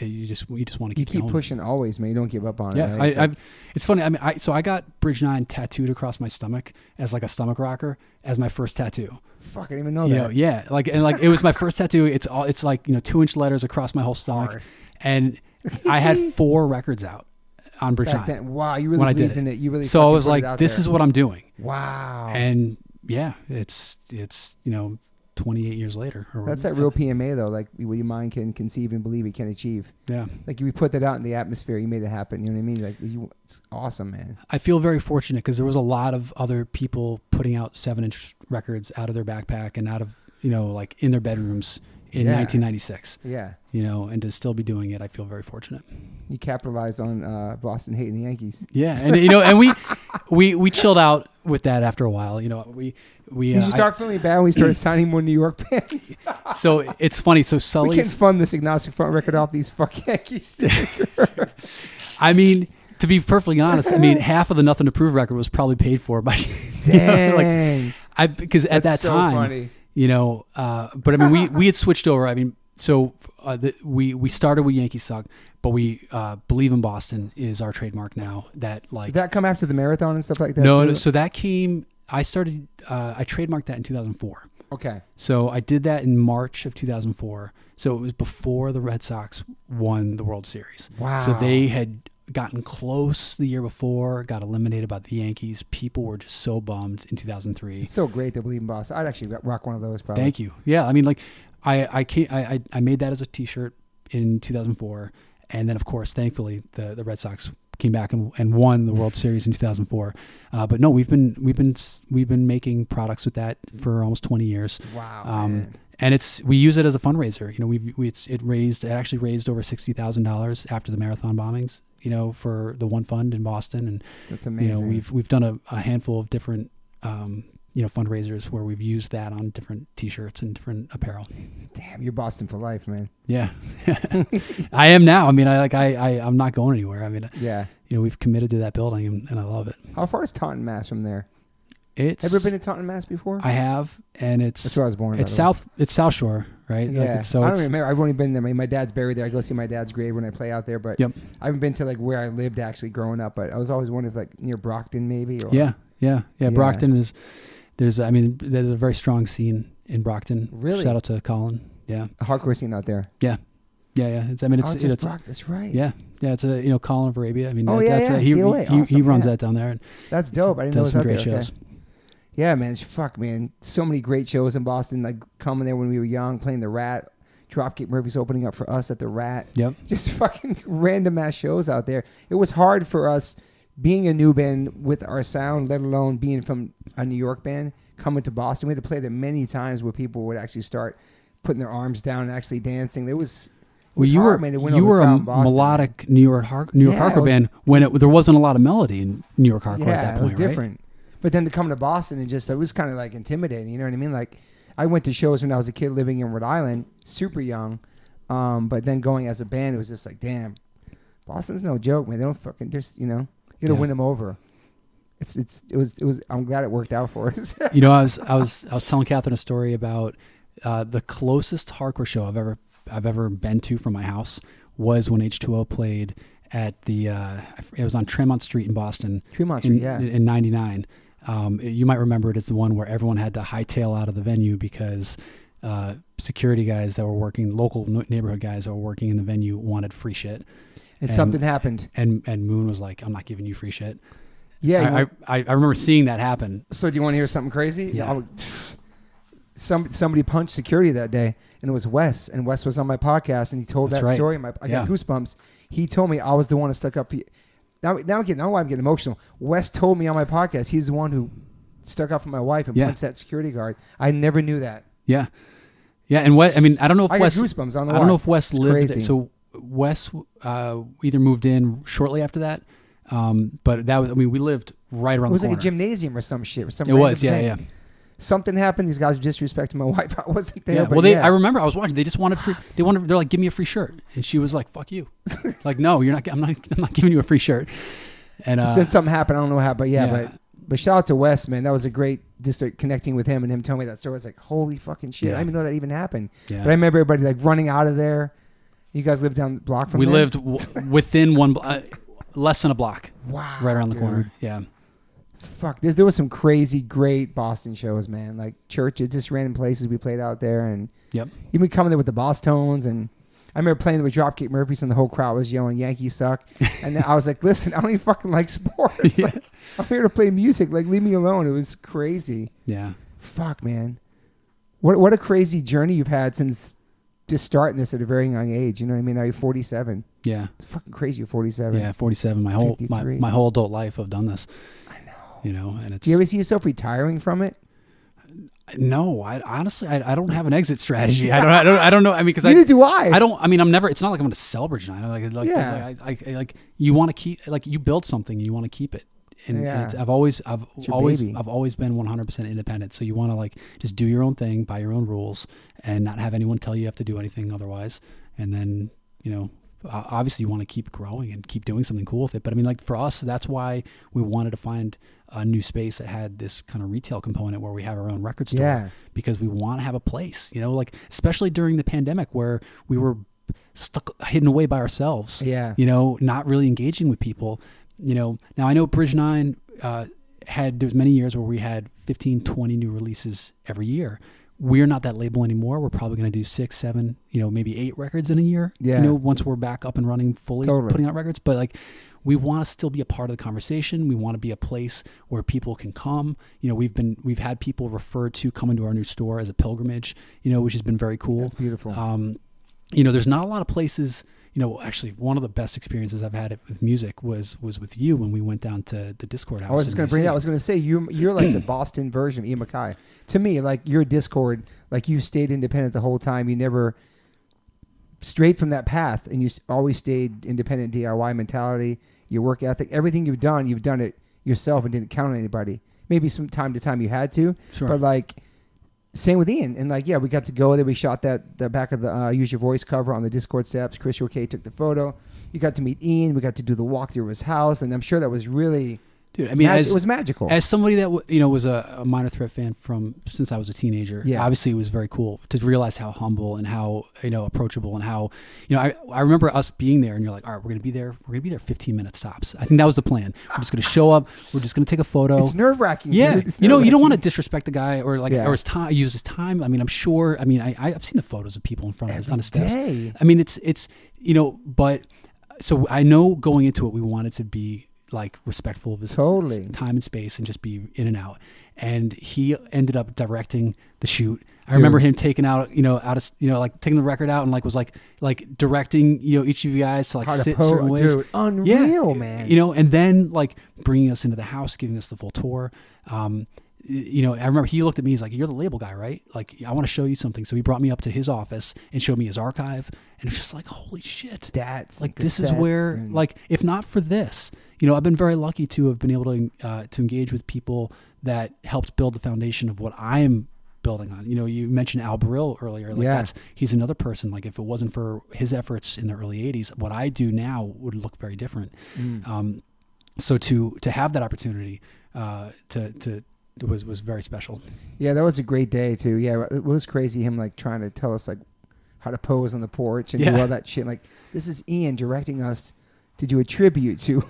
you just want to keep going. Pushing always, man. You don't give up on it. Yeah, right? It's funny. I mean, I got Bridge 9 tattooed across my stomach as like a stomach rocker as my first tattoo. Fuck, I didn't even know you that. Know, yeah, like it was my first tattoo. It's like, you know, 2-inch letters across my whole stomach. Hard. And I had 4 records out on Bridge 9. Wow, you really believed in it. You really. So I was like, this is what I'm doing. Wow. And yeah, it's you know, 28 years later. That's that real PMA though, like what your mind can conceive and believe it can achieve. Yeah. Like you put that out in the atmosphere, you made it happen. You know what I mean? Like it's awesome, man. I feel very fortunate because there was a lot of other people putting out 7-inch records out of their backpack and out of, you know, like in their bedrooms in 1996. Yeah. You know, and to still be doing it, I feel very fortunate. You capitalized on Boston hating the Yankees. Yeah, and you know, and we chilled out with that after a while. You know, we did you start feeling bad when we started signing more New York bands? So it's funny. So Sully's, we can fund this agnostic front record off these fuck Yankees. I mean, to be perfectly honest, I mean, half of the Nothing to Prove record was probably paid for by. Dang. Because at that time, funny. You know, but I mean, we had switched over. I mean, so we started with Yankees Suck, but we Believe in Boston is our trademark now. That like did that come after the marathon and stuff like that? No, too? So that came. I trademarked that in 2004. Okay. So I did that in March of 2004. So it was before the Red Sox won the World Series. Wow. So they had gotten close the year before, got eliminated by the Yankees. People were just so bummed in 2003. It's so great to Believe in Boston. I'd actually rock one of those probably. Thank you. Yeah, I mean, like I made that as a T-shirt in 2004, and then of course, thankfully, the Red Sox came back and won the World Series in 2004. But no, we've been making products with that for almost 20 years. Wow. Man. And we use it as a fundraiser. You know, it actually raised over $60,000 after the marathon bombings. You know, for the One Fund in Boston, and that's amazing. You know, we've done a handful of different you know, fundraisers where we've used that on different T-shirts and different apparel. Damn, you're Boston for life, man. Yeah, I am now. I mean, I'm not going anywhere. I mean, yeah, you know, we've committed to that building, and I love it. How far is Taunton, Mass, from there? Have you ever been to Taunton, Mass before? I have, and that's where I was born. It's South Shore, right? Yeah. Like I don't remember. I've only been there. My dad's buried there. I go see my dad's grave when I play out there, but I haven't been to like where I lived actually growing up. But I was always wondering if like near Brockton maybe. Or, yeah. Brockton is. There's a very strong scene in Brockton. Really? Shout out to Colin. Yeah. A hardcore scene out there. Yeah. It's Brockton. That's right. Yeah. It's Colin of Arabia. I mean, he runs that down there. And that's dope. I didn't know it was some out great there. shows. Okay. Yeah, man. Fuck, man. So many great shows in Boston. Like coming there when we were young, playing the Rat. Dropkick Murphys opening up for us at the Rat. Yep. Just fucking random ass shows out there. It was hard for us being a new band with our sound, let alone being from a New York band, coming to Boston. We had to play there many times where people would actually start putting their arms down and actually dancing. It was you hard, were a melodic New York hardcore band when there wasn't a lot of melody in New York hardcore at that point. Yeah, it was different. Right? But then to come to Boston and it was kind of like intimidating. You know what I mean? Like I went to shows when I was a kid living in Rhode Island, super young. But then going as a band, it was just like, damn, Boston's no joke, man. They don't fucking just, you know, you got to win them over. It was. I'm glad it worked out for us. You know, I was telling Catherine a story about the closest hardcore show I've ever been to from my house was when H2O played at the it was on Tremont Street in Boston. Tremont Street, in '99. You might remember it as the one where everyone had to hightail out of the venue because security guys that were working, local neighborhood guys that were working in the venue wanted free shit. And something happened. And Moon was like, I'm not giving you free shit. Yeah. I remember seeing that happen. So do you want to hear something crazy? Yeah. Somebody punched security that day, and it was Wes. And Wes was on my podcast, and he told that story. I got goosebumps. He told me I was the one who stuck up for you. Now I'm getting emotional. Wes told me on my podcast he's the one who stuck up for my wife and punched that security guard. I never knew that. Yeah. Yeah, and Wes, I mean, I don't know if Wes... I got goosebumps. I don't know if Wes lived... Crazy. So Wes either moved in shortly after that, but that was... I mean, we lived right around the corner. It was like a gymnasium or some shit. It was, yeah. Something happened. These guys were disrespecting my wife. I wasn't there. Yeah. But I remember I was watching. They just wanted free. They're like, give me a free shirt, and she was like, "Fuck you." Like, no, you're not. I'm not giving you a free shirt. And then something happened. I don't know how, but but shout out to Wes, man. That was a great just connecting with him and him telling me that story. I was like, holy fucking shit! I didn't even know that even happened. Yeah. But I remember everybody like running out of there. You guys lived down the block from there? We lived within less than a block. Wow. Right around the corner. Yeah. Fuck, there was some crazy, great Boston shows, man. Like churches, just random places we played out there, and even coming there with the Boss Tones. And I remember playing with Dropkick Murphys, and the whole crowd was yelling "Yankees Suck." And I was like, "Listen, I don't even fucking like sports. Like, I'm here to play music. Like, leave me alone." It was crazy. Yeah. Fuck, man. What a crazy journey you've had since just starting this at a very young age. You know what I mean? Now you're 47. Yeah. It's fucking crazy. You're 47. Yeah, 47. My whole adult life I've done this. You know, and it's... Do you ever see yourself retiring from it? No, I honestly don't have an exit strategy. I don't know. I mean, because neither do I. I mean, I'm never. It's not like I'm going to sell Bridge9. Like you want to keep, like, you build something and you want to keep it. And I've always been 100% independent. So you want to like just do your own thing, by your own rules, and not have anyone tell you have to do anything otherwise. And then, you know, obviously you want to keep growing and keep doing something cool with it. But I mean, like for us, that's why we wanted to find a new space that had this kind of retail component where we have our own record store, because we want to have a place, you know, like especially during the pandemic where we were stuck hidden away by ourselves, you know, not really engaging with people, you know. Now I know Bridge9 there's many years where we had 15, 20 new releases every year. We're not that label anymore. We're probably going to do 6, 7, you know, maybe 8 records in a year, you know, once we're back up and running fully, putting out records. But like, we want to still be a part of the conversation. We want to be a place where people can come. You know, we've had people referred to coming to our new store as a pilgrimage, you know, which has been very cool. That's beautiful. You know, there's not a lot of places. You know, actually, one of the best experiences I've had with music was with you when we went down to the Discord house. I was just going to bring it up. I was going to say, you're like the Boston version of Ian MacKaye. To me, like, your Discord, like, you stayed independent the whole time. You never strayed from that path, and you always stayed independent, DIY mentality, your work ethic. Everything you've done it yourself and didn't count on anybody. Maybe some time to time you had to. Sure. But, like, same with Ian. And like, we got to go there. We shot the back of the Use Your Voice cover on the Discord steps. Chris Roque took the photo. You got to meet Ian. We got to do the walkthrough of his house. And I'm sure that was really... Dude, I mean, it was magical. As somebody that was a Minor Threat fan since I was a teenager, obviously it was very cool to realize how humble and how, you know, approachable, and how, you know, I remember us being there, and you're like, all right, we're gonna be there 15 minutes tops. I think that was the plan. We're just gonna show up. We're just gonna take a photo. It's nerve-wracking. Yeah, you know, you don't want to disrespect the guy or like or his time. Use his time. I mean, I'm sure. I mean, I've seen the photos of people in front of us on the steps. I mean, it's you know, but so I know going into it, we wanted to be like respectful of his time and space and just be in and out. And he ended up directing the shoot. I remember him taking out, like taking the record out and like was like directing, you know, each of you guys to like sit certain ways. Dude, unreal, man. You know, and then like bringing us into the house, giving us the full tour. You know, I remember he looked at me, he's like, you're the label guy, right? Like, I want to show you something. So he brought me up to his office and showed me his archive. And it was just like, holy shit. That's like, this is where, like, if not for this, you know, I've been very lucky to have been able to engage with people that helped build the foundation of what I am building on. You know, you mentioned Al Baril earlier. Like he's another person. Like, if it wasn't for his efforts in the early 80s, what I do now would look very different. So to have that opportunity was very special. Yeah, that was a great day too. Yeah, it was crazy him like trying to tell us like how to pose on the porch and do all that shit. Like, this is Ian directing us to do a tribute to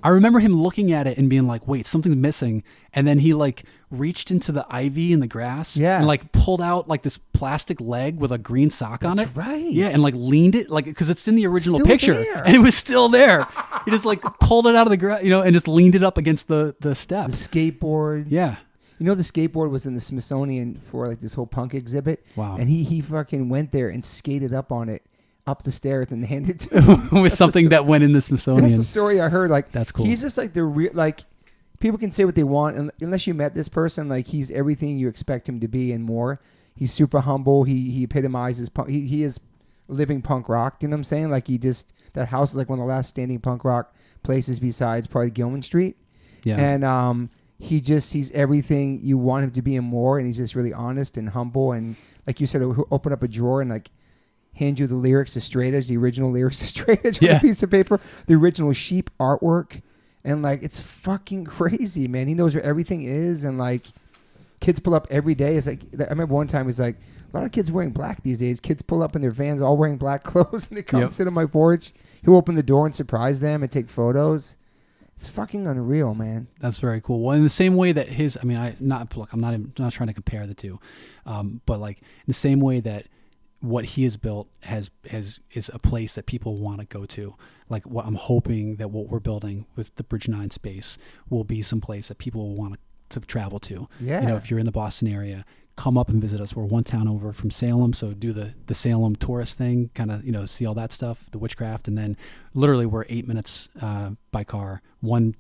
I remember him looking at it and being like, wait, something's missing. And then he like reached into the ivy in the grass and like pulled out like this plastic leg with a green sock on it. That's right. Yeah. And like leaned it like, cause it's in the original Still picture there. and it was still there. He just like pulled it out of the grass, and just leaned it up against the step. The skateboard. Yeah. You know, the skateboard was in the Smithsonian for like this whole punk exhibit. Wow. And he fucking went there and skated up on it, up the stairs, and handed it to me. With something that went in the Smithsonian. That's the story I heard. Like, that's cool. He's just like the real, like, people can say what they want, and unless you met this person, like, he's everything you expect him to be and more. He's super humble. He epitomizes punk. He is living punk rock. You know what I'm saying? Like, that house is like one of the last standing punk rock places besides probably Gilman Street. Yeah. And he's everything you want him to be and more, and he's just really honest and humble. And like you said, he'll open up a drawer and like hand you the lyrics to Straight Edge, the original lyrics to Straight Edge on a piece of paper, the original Sheep artwork. And like, it's fucking crazy, man. He knows where everything is. And like, kids pull up every day. It's like, I remember one time he's like, a lot of kids wearing black these days. Kids pull up in their vans all wearing black clothes and they come sit on my porch. He'll open the door and surprise them and take photos. It's fucking unreal, man. That's very cool. Well, in the same way that I'm not trying to compare the two, but like in the same way that what he has built is a place that people want to go to. Like, what I'm hoping that what we're building with the Bridge 9 space will be some place that people will want to travel to. Yeah. If you're in the Boston area, come up and visit us. We're one town over from Salem, so do the Salem tourist thing, kind of, see all that stuff, the witchcraft, and then literally we're 8 minutes by car, one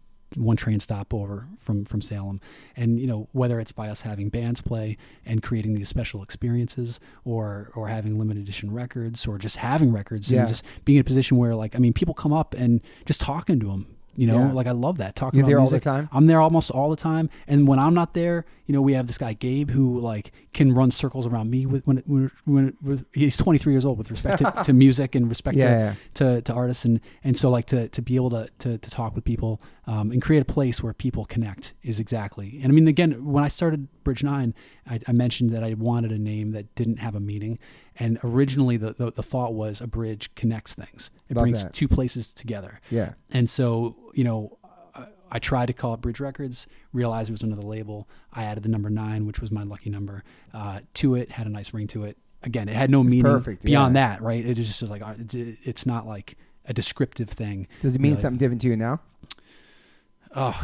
train stop over from Salem. And whether it's by us having bands play and creating these special experiences, or having limited edition records, or just having records and just being in a position where, like, people come up and just talking to them. Like, I love that. Talking You're about there music. all the time? I'm there almost all the time. And when I'm not there, we have this guy, Gabe, who like can run circles around me when he's 23 years old with respect to music and respect to artists. And so like to be able to talk with people and create a place where people connect is exactly. And again, when I started Bridge 9, I mentioned that I wanted a name that didn't have a meaning. And originally the thought was a bridge connects things. It brings two places together. Yeah. And so, I tried to call it Bridge Records, realized it was another label. I added the number 9, which was my lucky number, to it, had a nice ring to it. Again, it had no meaning beyond that, right? It is just like, it's not like a descriptive thing. Does it mean something different to you now? Oh,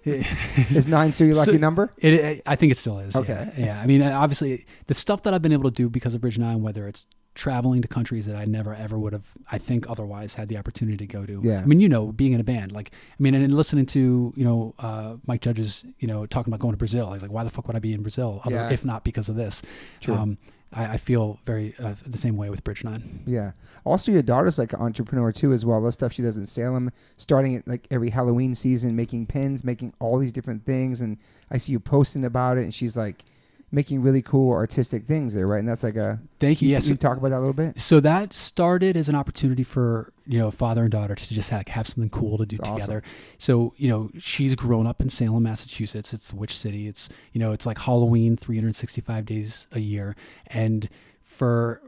is 9 still your lucky number? I think it still is. Okay. Yeah. Obviously, the stuff that I've been able to do because of Bridge 9, whether it's traveling to countries that I never ever would have, I think, otherwise had the opportunity to go to. Yeah. Being in a band, like, and listening to, Mike Judge's, talking about going to Brazil. I was like, why the fuck would I be in Brazil if not because of this? True. I feel very the same way with Bridge 9. Yeah. Also, your daughter's like an entrepreneur too, as well. The stuff she does in Salem, starting at like every Halloween season, making pins, making all these different things. And I see you posting about it, and she's like making really cool artistic things there, right? And that's like thank you. Yes, you talk about that a little bit. So that started as an opportunity for father and daughter to just have something cool to do together. Awesome. So she's grown up in Salem, Massachusetts. It's the Witch City. It's it's like Halloween 365 days a year. And for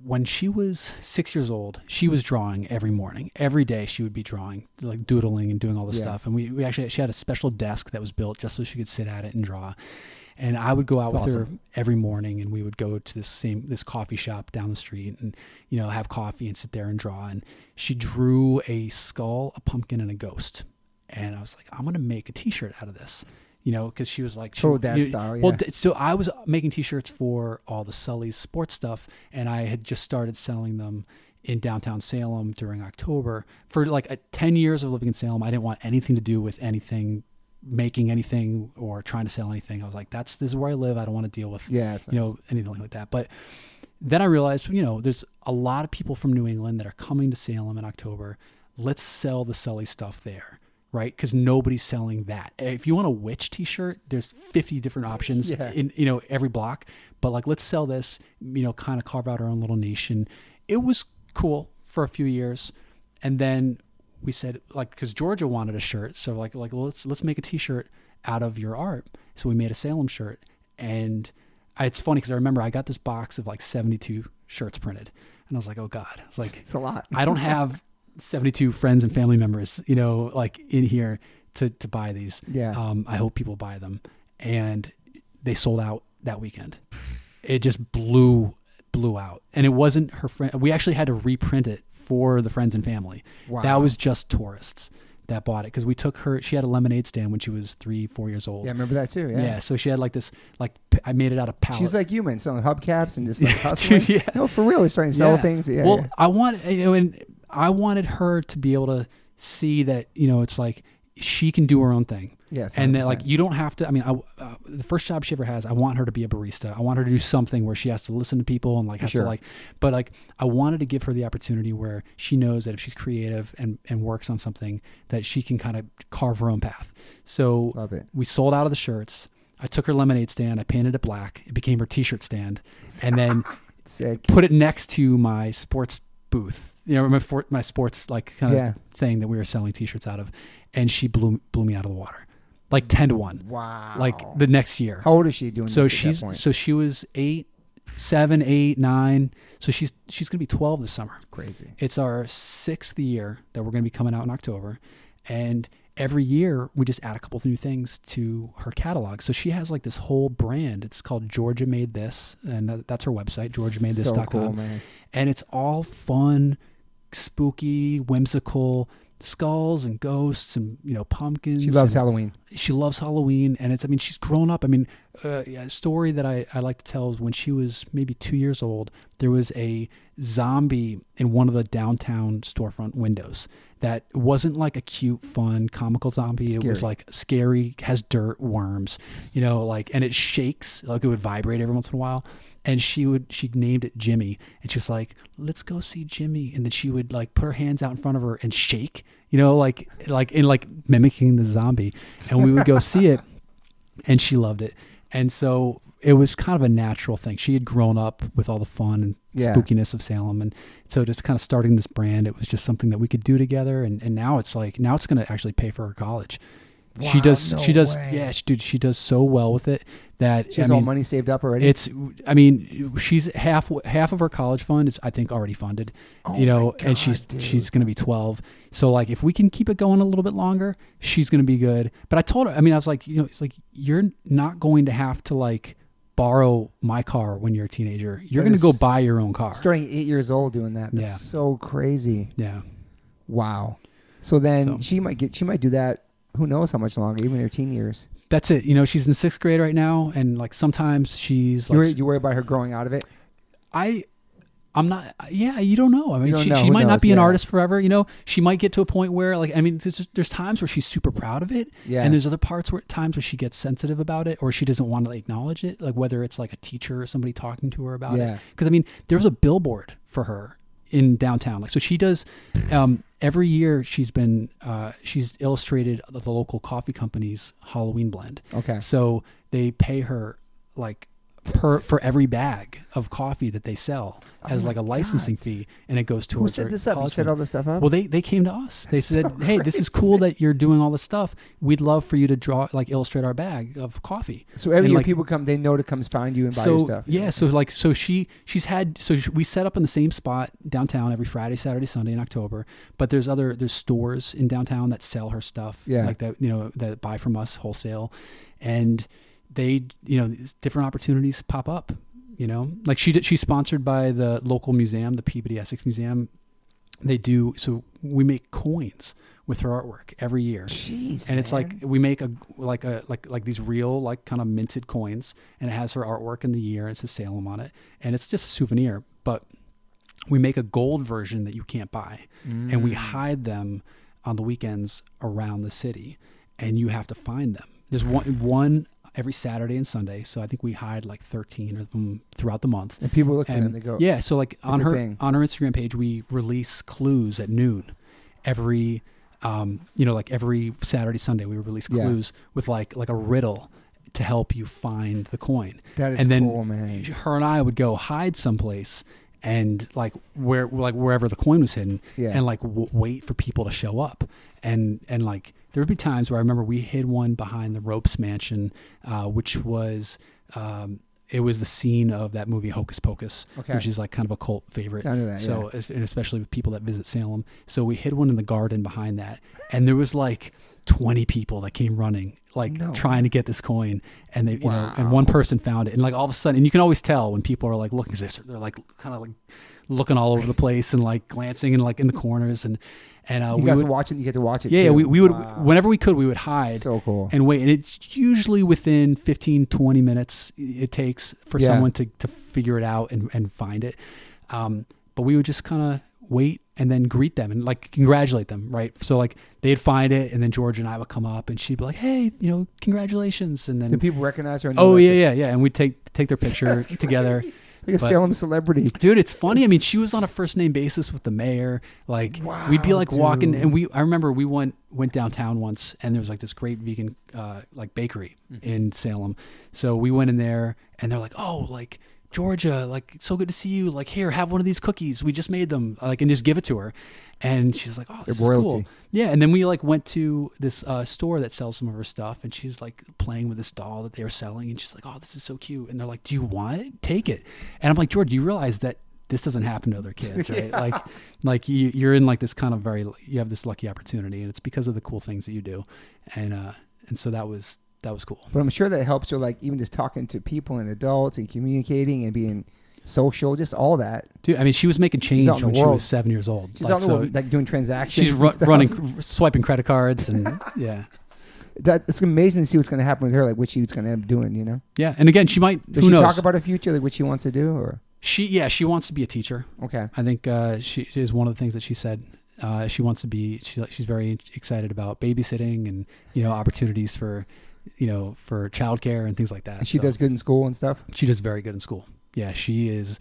when she was 6 years old, she was drawing every morning. Every day she would be drawing, like doodling and doing all this stuff. And she had a special desk that was built just so she could sit at it and draw. And I would go out with her every morning, and we would go to this coffee shop down the street and, have coffee and sit there and draw. And she drew a skull, a pumpkin, and a ghost. And I was like, I'm going to make a t-shirt out of this, because she was like, style. Yeah. Well, so I was making t-shirts for all the Sully's sports stuff, and I had just started selling them in downtown Salem during October. For like 10 years of living in Salem, I didn't want anything to do with anything, making anything or trying to sell anything. I was like, this is where I live. I don't want to deal with anything like that. But then I realized, there's a lot of people from New England that are coming to Salem in October. Let's sell the Sully stuff there, right? Because nobody's selling that. If you want a witch t-shirt, there's 50 different options in every block. But like, let's sell this, kind of carve out our own little niche. And it was cool for a few years. And then we said, like, because Georgia wanted a shirt, so like let's make a t-shirt out of your art. So we made a Salem shirt. And it's funny because I remember I got this box of like 72 shirts printed, and I was like, oh God, I was like, it's a lot. I don't have 72 friends and family members, you know, like in here to buy these. Yeah. I hope people buy them. And they sold out that weekend. It just blew out. And it wasn't her friend. We actually had to reprint it for the friends and family. Wow. That was just tourists that bought it, because we took her, she had a lemonade stand when she was 3-4 years old. Yeah, I remember that too. Yeah. So she had like this, like, I made it out of pallet. She's like you, man, selling hubcaps and just like hustling. Dude, yeah. No, for real, he's trying to sell things. Yeah. Well, yeah. I want, you know, and I wanted her to be able to see that, you know, it's like she can do her own thing. Yes. And that, like, you don't have to, I mean, the first job she ever has, I want her to be a barista. I want her to do something where she has to listen to people and like has to like, but like, I wanted to give her the opportunity where she knows that if she's creative and works on something, that she can kind of carve her own path. So Love it. we sold out of the shirts. I took her lemonade stand, I painted it black. It became her t-shirt stand, and then put it next to my sports booth, you know, my sports like kind of thing that we were selling t-shirts out of. And she blew me out of the water. Like 10-1. Wow. Like the next year. How old is she doing so this she's at that point? So she was 7, 8, 9. So she's gonna be 12 this summer. Crazy. It's our 6th year that we're gonna be coming out in October. And every year we just add a couple of new things to her catalog. So she has like this whole brand. It's called Georgia Made This, and that's her website, GeorgiaMadeThis.com. So cool, man. And it's all fun, spooky, whimsical skulls and ghosts and, you know, pumpkins. She loves Halloween. She loves Halloween, and it's, I mean, she's grown up. I mean, a story that I like to tell is when she was maybe 2 years old, there was a zombie in one of the downtown storefront windows that wasn't like a cute, fun, comical zombie. Scary. It was like scary, has dirt, worms, you know, like, and it shakes, like it would vibrate every once in a while. And she named it Jimmy, and she was like, let's go see Jimmy. And then she would like put her hands out in front of her and shake, you know, like in like mimicking the zombie. And we would go see it, and she loved it. And so it was kind of a natural thing. She had grown up with all the fun and spookiness of Salem. And so just kind of starting this brand, it was just something that we could do together. And now it's like, now it's going to actually pay for her college. Wow, she does, way. yeah, dude, she does so well with it that she has all money saved up already. She's half of her college fund is, I think, already funded, you know, and she's going to be 12. So like, if we can keep it going a little bit longer, she's going to be good. But I told her, I mean, I was like, you know, it's like, you're not going to have to like borrow my car when you're a teenager. You're going to go buy your own car. Starting 8 years old doing that. That's so crazy. Yeah. Wow. So then she might do that. Who knows how much longer, even in her teen years. That's it. You know, she's in 6th grade right now. And like, sometimes she's like, you worry about her growing out of it? I'm not, you don't know. I mean, she might not be an artist forever. You know, she might get to a point where like, I mean, there's times where she's super proud of it. Yeah. And there's other times where she gets sensitive about it, or she doesn't want to acknowledge it. Like whether it's like a teacher or somebody talking to her about it. Cause I mean, there was a billboard for her in downtown. Like, so she does, every year she's illustrated the local coffee company's Halloween blend. Okay. So they pay her like for every bag of coffee that they sell as like a licensing fee, and it goes towards Who set this up? You set all this stuff up? Well, they came to us. They said, "Hey, this is cool that you're doing all this stuff. We'd love for you to illustrate our bag of coffee." So every year people come, they know to come find you and buy your stuff. Yeah, so we set up in the same spot downtown every Friday, Saturday, Sunday in October. But there's stores in downtown that sell her stuff, like that, you know, that buy from us wholesale, and they, you know, different opportunities pop up, you know, like she's sponsored by the local museum, the Peabody Essex Museum. So we make coins with her artwork every year. Jeez, and it's like, we make like these real, like kind of minted coins, and it has her artwork in the year. It says Salem on it, and it's just a souvenir, but we make a gold version that you can't buy, and we hide them on the weekends around the city, and you have to find them. There's one every Saturday and Sunday. So I think we hide like 13 of them throughout the month. And people look for them. They go. Yeah. So like on her Instagram page, we release clues at noon every, like every Saturday, Sunday, we release clues with like a riddle to help you find the coin. That is cool, man. Her and I would go hide someplace and wherever the coin was hidden, and like wait for people to show up. And like, there would be times where I remember we hid one behind the Ropes Mansion, which was it was the scene of that movie Hocus Pocus, which is like kind of a cult favorite. I know that, so, and especially with people that visit Salem. So we hid one in the garden behind that, and there was like 20 people that came running, like trying to get this coin, and they, you know, and one person found it, and like all of a sudden, and you can always tell when people are like looking, they're like kind of like looking all over the place and like glancing and like in the corners, and you guys watch it. You get to watch it. Yeah, too. we would whenever we could, we would hide. So cool. And wait, and it's usually within 15, 20 minutes it takes for someone to figure it out and find it. But we would just kind of wait and then greet them and like congratulate them, right? So like they'd find it, and then George and I would come up, and she'd be like, "Hey, you know, congratulations!" And then do people recognize her? Oh yeah, and we'd take their picture together. Like a Salem celebrity. Dude, it's funny. I mean, she was on a first name basis with the mayor. Like we'd be like walking, and I remember we went downtown once, and there was like this great vegan like bakery in Salem. So we went in there, and they're like, "Oh, like Georgia, like so good to see you. Like here, have one of these cookies. We just made them." Like, and just give it to her. And she's like, "Oh, this is cool." Yeah, and then we like went to this store that sells some of her stuff, and she's like playing with this doll that they were selling, and she's like, "Oh, this is so cute." And they're like, "Do you want it? Take it." And I'm like, "George, do you realize that this doesn't happen to other kids, right? Like you're in like this kind of you have this lucky opportunity, and it's because of the cool things that you do." And so that was cool. But I'm sure that helps you, like even just talking to people and adults and communicating and being social, just all that. Dude, I mean, she was making change when she was 7 years old. She's out in the world, like doing transactions. She's swiping credit cards, and yeah. It's amazing to see what's going to happen with her, like what she's going to end up doing, you know? Yeah, and again, she might. Does she talk about her future, like what she wants to do, or? She wants to be a teacher. Okay. I think she is one of the things that she said. She wants to be. She's very excited about babysitting and opportunities for for childcare and things like that. And she does good in school and stuff. She does very good in school. Yeah, she is.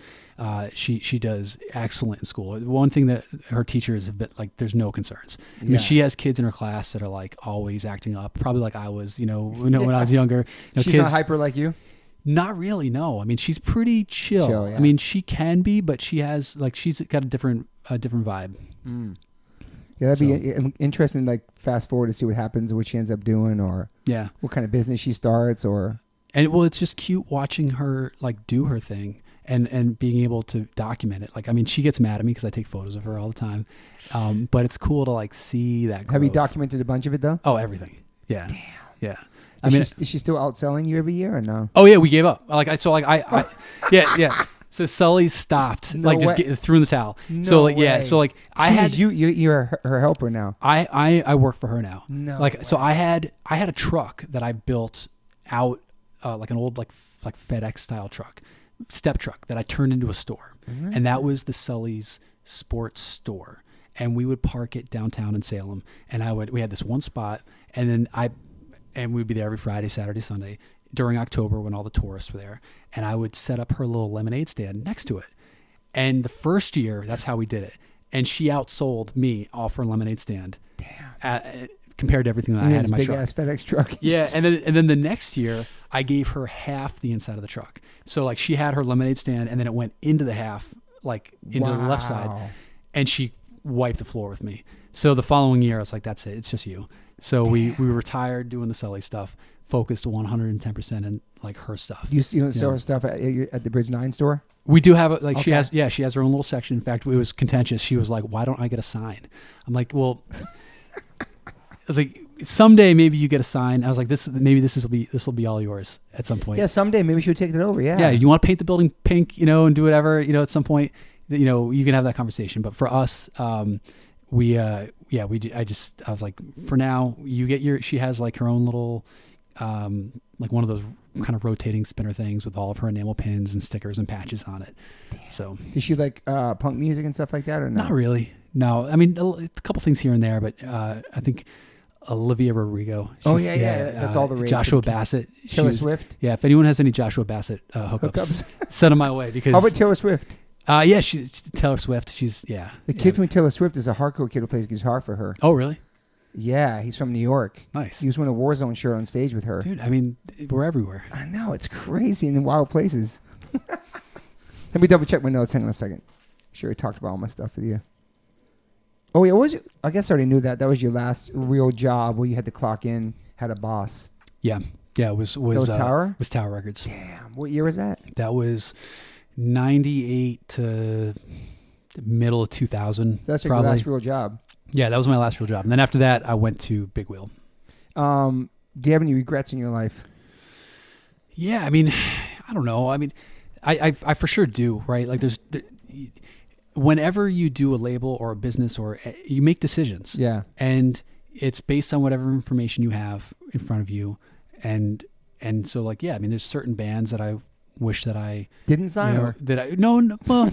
She does excellent in school. One thing that her teachers have been like, there's no concerns. I mean, she has kids in her class that are like always acting up, probably like I was, when I was younger. She's not hyper like you? Not really, no. I mean, she's pretty chill. Yeah. I mean, she can be, but she has she's got a different vibe. Mm. Yeah, that'd be interesting. Like fast forward to see what happens, what she ends up doing, or what kind of business she starts, or. And it's just cute watching her like do her thing and being able to document it. Like, I mean, she gets mad at me because I take photos of her all the time. But it's cool to like see that growth. Have you documented a bunch of it though? Oh, everything. Yeah. Damn. Yeah. Is she still outselling you every year or no? Oh yeah, we gave up. Yeah. So Sully stopped, threw in the towel. No so way. You're her helper now. I work for her now. No. Way. So I had a truck that I built out. Like an old like FedEx style truck, step truck that I turned into a store. Mm-hmm. And that was the Sully's sports store. And we would park it downtown in Salem. And we had this one spot, and then we'd be there every Friday, Saturday, Sunday during October when all the tourists were there. And I would set up her little lemonade stand next to it. And the first year, that's how we did it. And she outsold me off her lemonade stand. Damn. Compared to everything that I had in my truck. Big ass FedEx truck. Yeah, and then the next year I gave her half the inside of the truck. So like she had her lemonade stand, and then it went into the half, like into the left side, and she wiped the floor with me. So the following year I was like, that's it, it's just you. So we retired doing the Sully stuff, focused 110% in like her stuff. You sell her stuff at the Bridge 9 store? We do have it. She has her own little section. In fact, it was contentious. She was like, "Why don't I get a sign?" I'm like, "Well." I was like, someday maybe you get a sign. I was like, this will be all yours at some point. Yeah, someday maybe she'll take it over. Yeah. Yeah, you want to paint the building pink, and do whatever, at some point, you can have that conversation. But for us, I was like, for now, you get she has like her own little, like one of those kind of rotating spinner things with all of her enamel pins and stickers and patches on it. Damn. So does she like punk music and stuff like that, or no? Not really. No, I mean a couple things here and there, but I think Olivia Rodrigo. That's all the rage. Joshua Bassett. Taylor Swift. Yeah, if anyone has any Joshua Bassett hookups, send them my way. Because how about Taylor Swift? She's Taylor Swift. She's The kid from Taylor Swift is a hardcore kid who plays guitar for her. Oh, really? Yeah, he's from New York. Nice. He was wearing a Warzone shirt on stage with her. Dude, I mean, we're everywhere. I know, it's crazy in wild places. Let me double check my notes. Hang on a second. Sure, I talked about all my stuff with you. Oh yeah, I guess I already knew that. That was your last real job where you had to clock in, had a boss. Yeah. Yeah, it was Tower? It was Tower Records. Damn. What year was that? That was 98 to middle of 2000. That's your probably. last real job. Yeah, that was my last real job. And then after that, I went to Big Wheel. Do you have any regrets in your life? Yeah, I mean, I don't know. I mean, I for sure do, right? Like whenever you do a label or a business or you make decisions. Yeah. And it's based on whatever information you have in front of you. And so like, yeah, I mean, there's certain bands that I wish that I didn't sign no, well,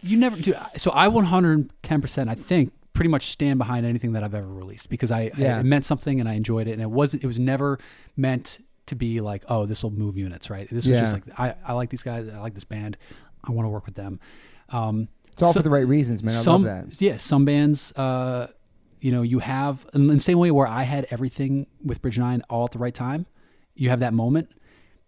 you never do. So I 110%, I think, pretty much stand behind anything that I've ever released because it meant something and I enjoyed it. And it was never meant to be like, oh, this will move units, right? This was just like, I like these guys. I like this band. I want to work with them. It's all for the right reasons, man. I love that. Yeah. Some bands, you have, in the same way where I had everything with Bridge 9 all at the right time, you have that moment.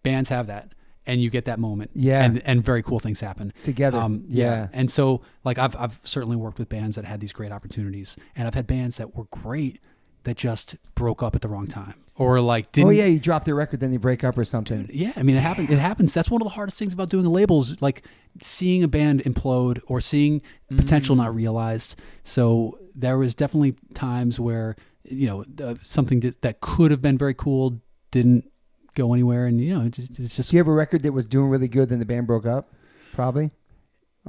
Bands have that. And you get that moment, and very cool things happen together. And so, like, I've certainly worked with bands that had these great opportunities, and I've had bands that were great that just broke up at the wrong time, or like didn't. Oh yeah, you drop their record, then they break up or something. Dude, yeah, I mean, it happens. That's one of the hardest things about doing a label is like seeing a band implode or seeing potential not realized. So there was definitely times where something that could have been very cool didn't go anywhere, and it's just. Do you have a record that was doing really good, then the band broke up? Probably.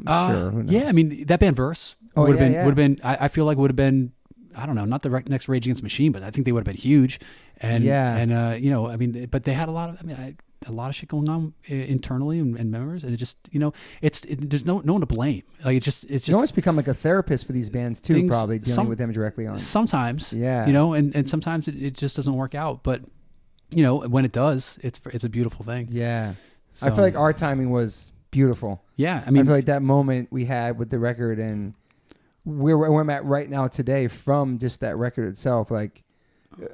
I'm sure. Who knows? Yeah, I mean that band Verse would have been. I feel like would have been. I don't know, not the next Rage Against the Machine, but I think they would have been huge. And I mean, but they had a lot of shit going on internally and members, and it just there's no one to blame. Like it's just you almost become like a therapist for these bands too, probably dealing with them directly on. Sometimes, and sometimes it just doesn't work out, but. When it does, it's a beautiful thing. Yeah. So, I feel like our timing was beautiful. Yeah. I mean, I feel like that moment we had with the record and where I'm at right now today from just that record itself, like,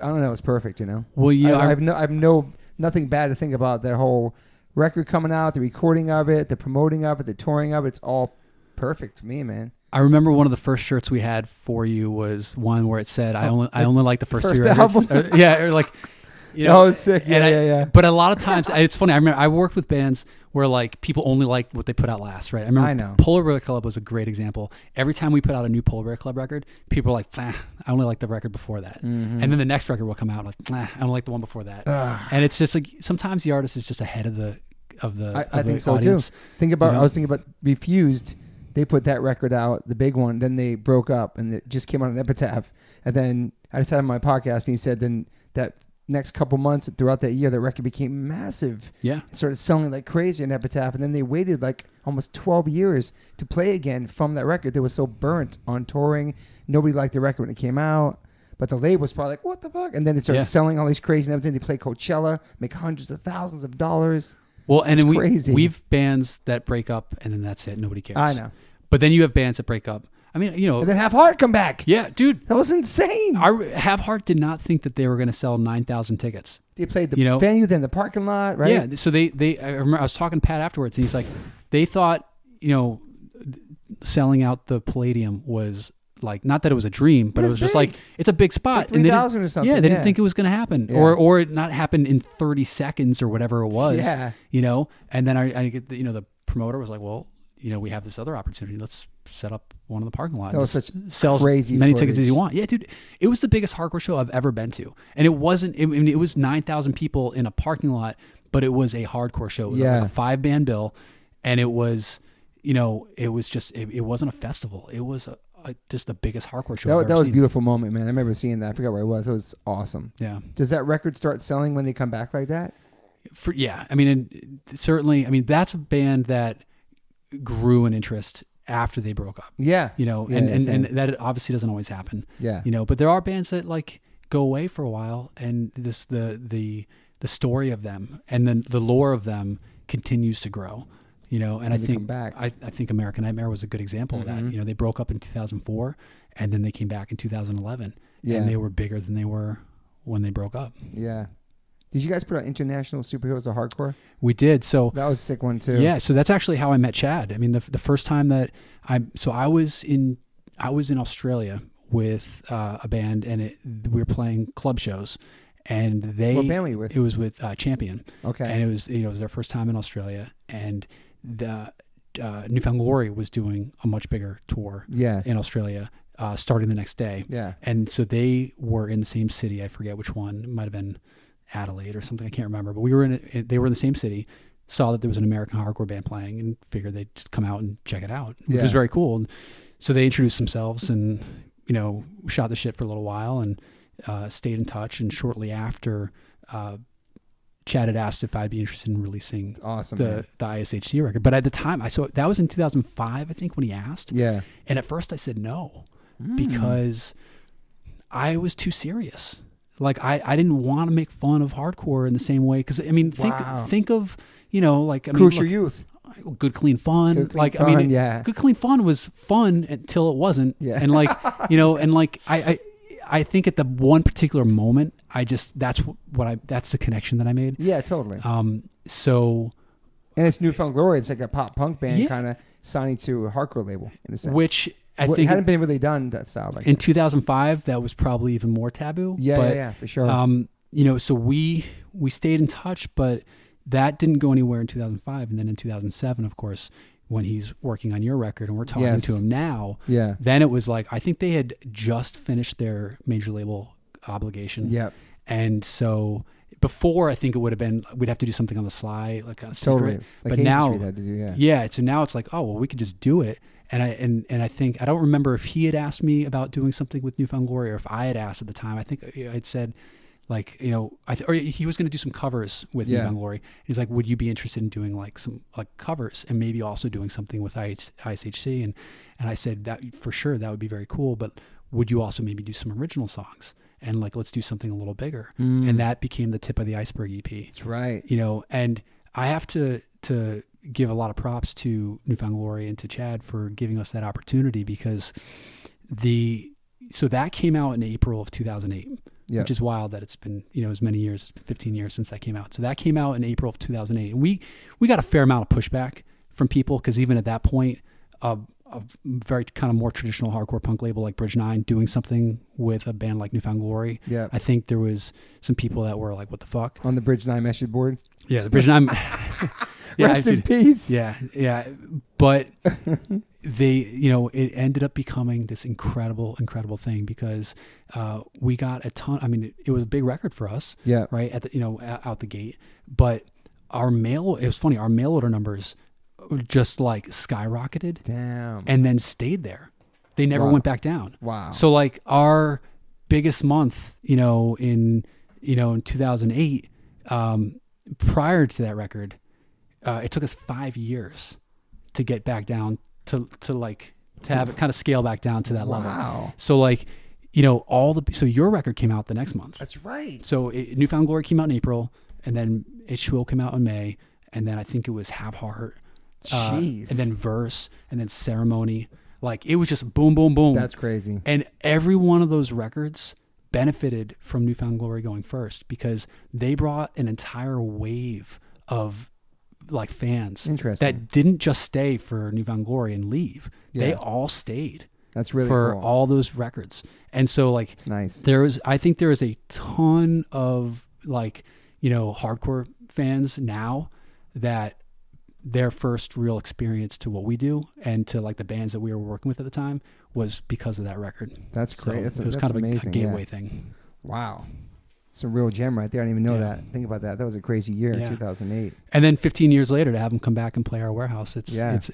I don't know, it's perfect, Well, yeah. I have nothing bad to think about that whole record coming out, the recording of it, the promoting of it, the touring of it. It's all perfect to me, man. I remember one of the first shirts we had for you was one where it said, I only like the first two records. Or like... Oh, sick. Yeah. But a lot of times, it's funny. I remember I worked with bands where like people only liked what they put out last, right? I remember Polar Bear Club was a great example. Every time we put out a new Polar Bear Club record, people were like, I only like the record before that. Mm-hmm. And then the next record will come out like, I don't like the one before that. And it's just like, sometimes the artist is just ahead of the I think so audience. Too. I was thinking about Refused. They put that record out, the big one, then they broke up and it just came out on Epitaph. And then I just had on my podcast and he said then that next couple months throughout that year, the record became massive. Yeah. It started selling like crazy in Epitaph. And then they waited like almost 12 years to play again from that record. They were so burnt on touring. Nobody liked the record when it came out. But the label was probably like, what the fuck? And then it started selling all these crazy and everything. They play Coachella, make hundreds of thousands of dollars. Well, and then crazy. We've bands that break up and then that's it. Nobody cares. I know. But then you have bands that break up. I mean, and then Have Heart come back. Yeah, dude. That was insane. Have Heart did not think that they were going to sell 9,000 tickets. They played the venue, then the parking lot, right? Yeah. So I remember I was talking to Pat afterwards and he's like, they thought, selling out the Palladium was like, not that it was a dream, but it was big. Just like, it's a big spot. It's like 3,000 or something. Yeah, they didn't think it was going to happen or it not happen in 30 seconds or whatever it was. Yeah. And then I get the promoter was like, well, we have this other opportunity. Let's set up one in the parking lot. That was such sells crazy many footage. tickets as you want. Yeah, dude. It was the biggest hardcore show I've ever been to. And it wasn't, it was 9,000 people in a parking lot, but it was a hardcore show. It was like a 5-band bill. And it was, it was just, it wasn't a festival. It was just the biggest hardcore show that was a beautiful moment, man. I remember seeing that. I forgot where it was. It was awesome. Yeah. Does that record start selling when they come back like that? I mean, certainly, that's a band that grew in interest after they broke up. Yeah. And that obviously doesn't always happen. Yeah. But there are bands that like go away for a while and the story of them and then the lore of them continues to grow. And I think I think American Nightmare was a good example of that. They broke up in 2004 and then they came back in 2011 and they were bigger than they were when they broke up. Yeah. Did you guys put out International Superheroes of Hardcore? We did. So that was a sick one too. Yeah. So that's actually how I met Chad. I mean, the first time that I was in Australia with a band and we were playing club shows and What band were you with? It was with Champion. Okay. And it was their first time in Australia, and the Newfound Glory was doing a much bigger tour in Australia, starting the next day. Yeah. And so they were in the same city. I forget which one. It might have been Adelaide or something. I can't remember. But they were in the same city, saw that there was an American hardcore band playing, and figured they'd just come out and check it out, which was very cool. And so they introduced themselves and, shot the shit for a little while and stayed in touch. And shortly after, Chad had asked if I'd be interested in releasing the ISHC record. But at the time, that was in 2005, I think, when he asked. Yeah. And at first I said no, because I was too serious. Like I didn't want to make fun of hardcore in the same way. Cause I mean, think of, Crucial Youth. Good Clean Fun. Good Clean Fun was fun until it wasn't. Yeah. And I think at the one particular moment, that's the connection that I made. Yeah, totally. And it's Newfound Glory. It's like a pop punk band kind of signing to a hardcore label in a sense. Which I think hadn't been really done that style. In 2005, that was probably even more taboo. Yeah, for sure. So we stayed in touch, but that didn't go anywhere in 2005. And then in 2007, of course, when he's working on your record and we're talking to him now, then it was like, I think they had just finished their major label obligation. Yep. And so before, I think it would have been, we'd have to do something on the sly, like kind of secret. Totally. But now, had to do, so now it's like, oh, well, we could just do it. And I think, I don't remember if he had asked me about doing something with Newfound Glory or if I had asked at the time. I think I'd said, or he was going to do some covers with Newfound Glory. He's like, would you be interested in doing some covers and maybe also doing something with ISHC? And I said that for sure, that would be very cool. But would you also maybe do some original songs? And let's do something a little bigger. And that became the tip of the iceberg EP. That's right. And I have to give a lot of props to Newfound Glory and to Chad for giving us that opportunity, because so that came out in April of 2008. Yep. Which is wild that it's been, as many years, it's been 15 years since that came out. So that came out in April of 2008. And we got a fair amount of pushback from people, because even at that point, a very kind of more traditional hardcore punk label like Bridge 9 doing something with a band like Newfound Glory. Yeah. I think there was some people that were like, what the fuck? On the Bridge 9 message board? Yeah, the Bridge 9. Rest in peace. Yeah. But it ended up becoming this incredible thing, because we got a ton. I mean, it was a big record for us. Yeah. Right at the out the gate. But it was funny. Our mail order numbers just skyrocketed. Damn. And then stayed there. They never went back down. Wow. So our biggest month, in 2008, prior to that record, it took us 5 years to get back down to have it kind of scale back down to that level. Wow. So so your record came out the next month. That's right. So Newfound Glory came out in April, and then H2O came out in May, and then I think it was Have Heart. Jeez. And then Verse, and then Ceremony. It was just boom, boom, boom. That's crazy. And every one of those records benefited from Newfound Glory going first, because they brought an entire wave of fans that didn't just stay for Newfound Glory and leave. Yeah. They all stayed. That's really for cool. all those records. And so it's nice. I think there is a ton of hardcore fans now that their first real experience to what we do and to the bands that we were working with at the time was because of that record. That's great. It was kind of amazing, a gateway thing. Wow. It's a real gem right there. I didn't even know that. Think about that. That was a crazy year in 2008. And then 15 years later to have them come back and play our warehouse.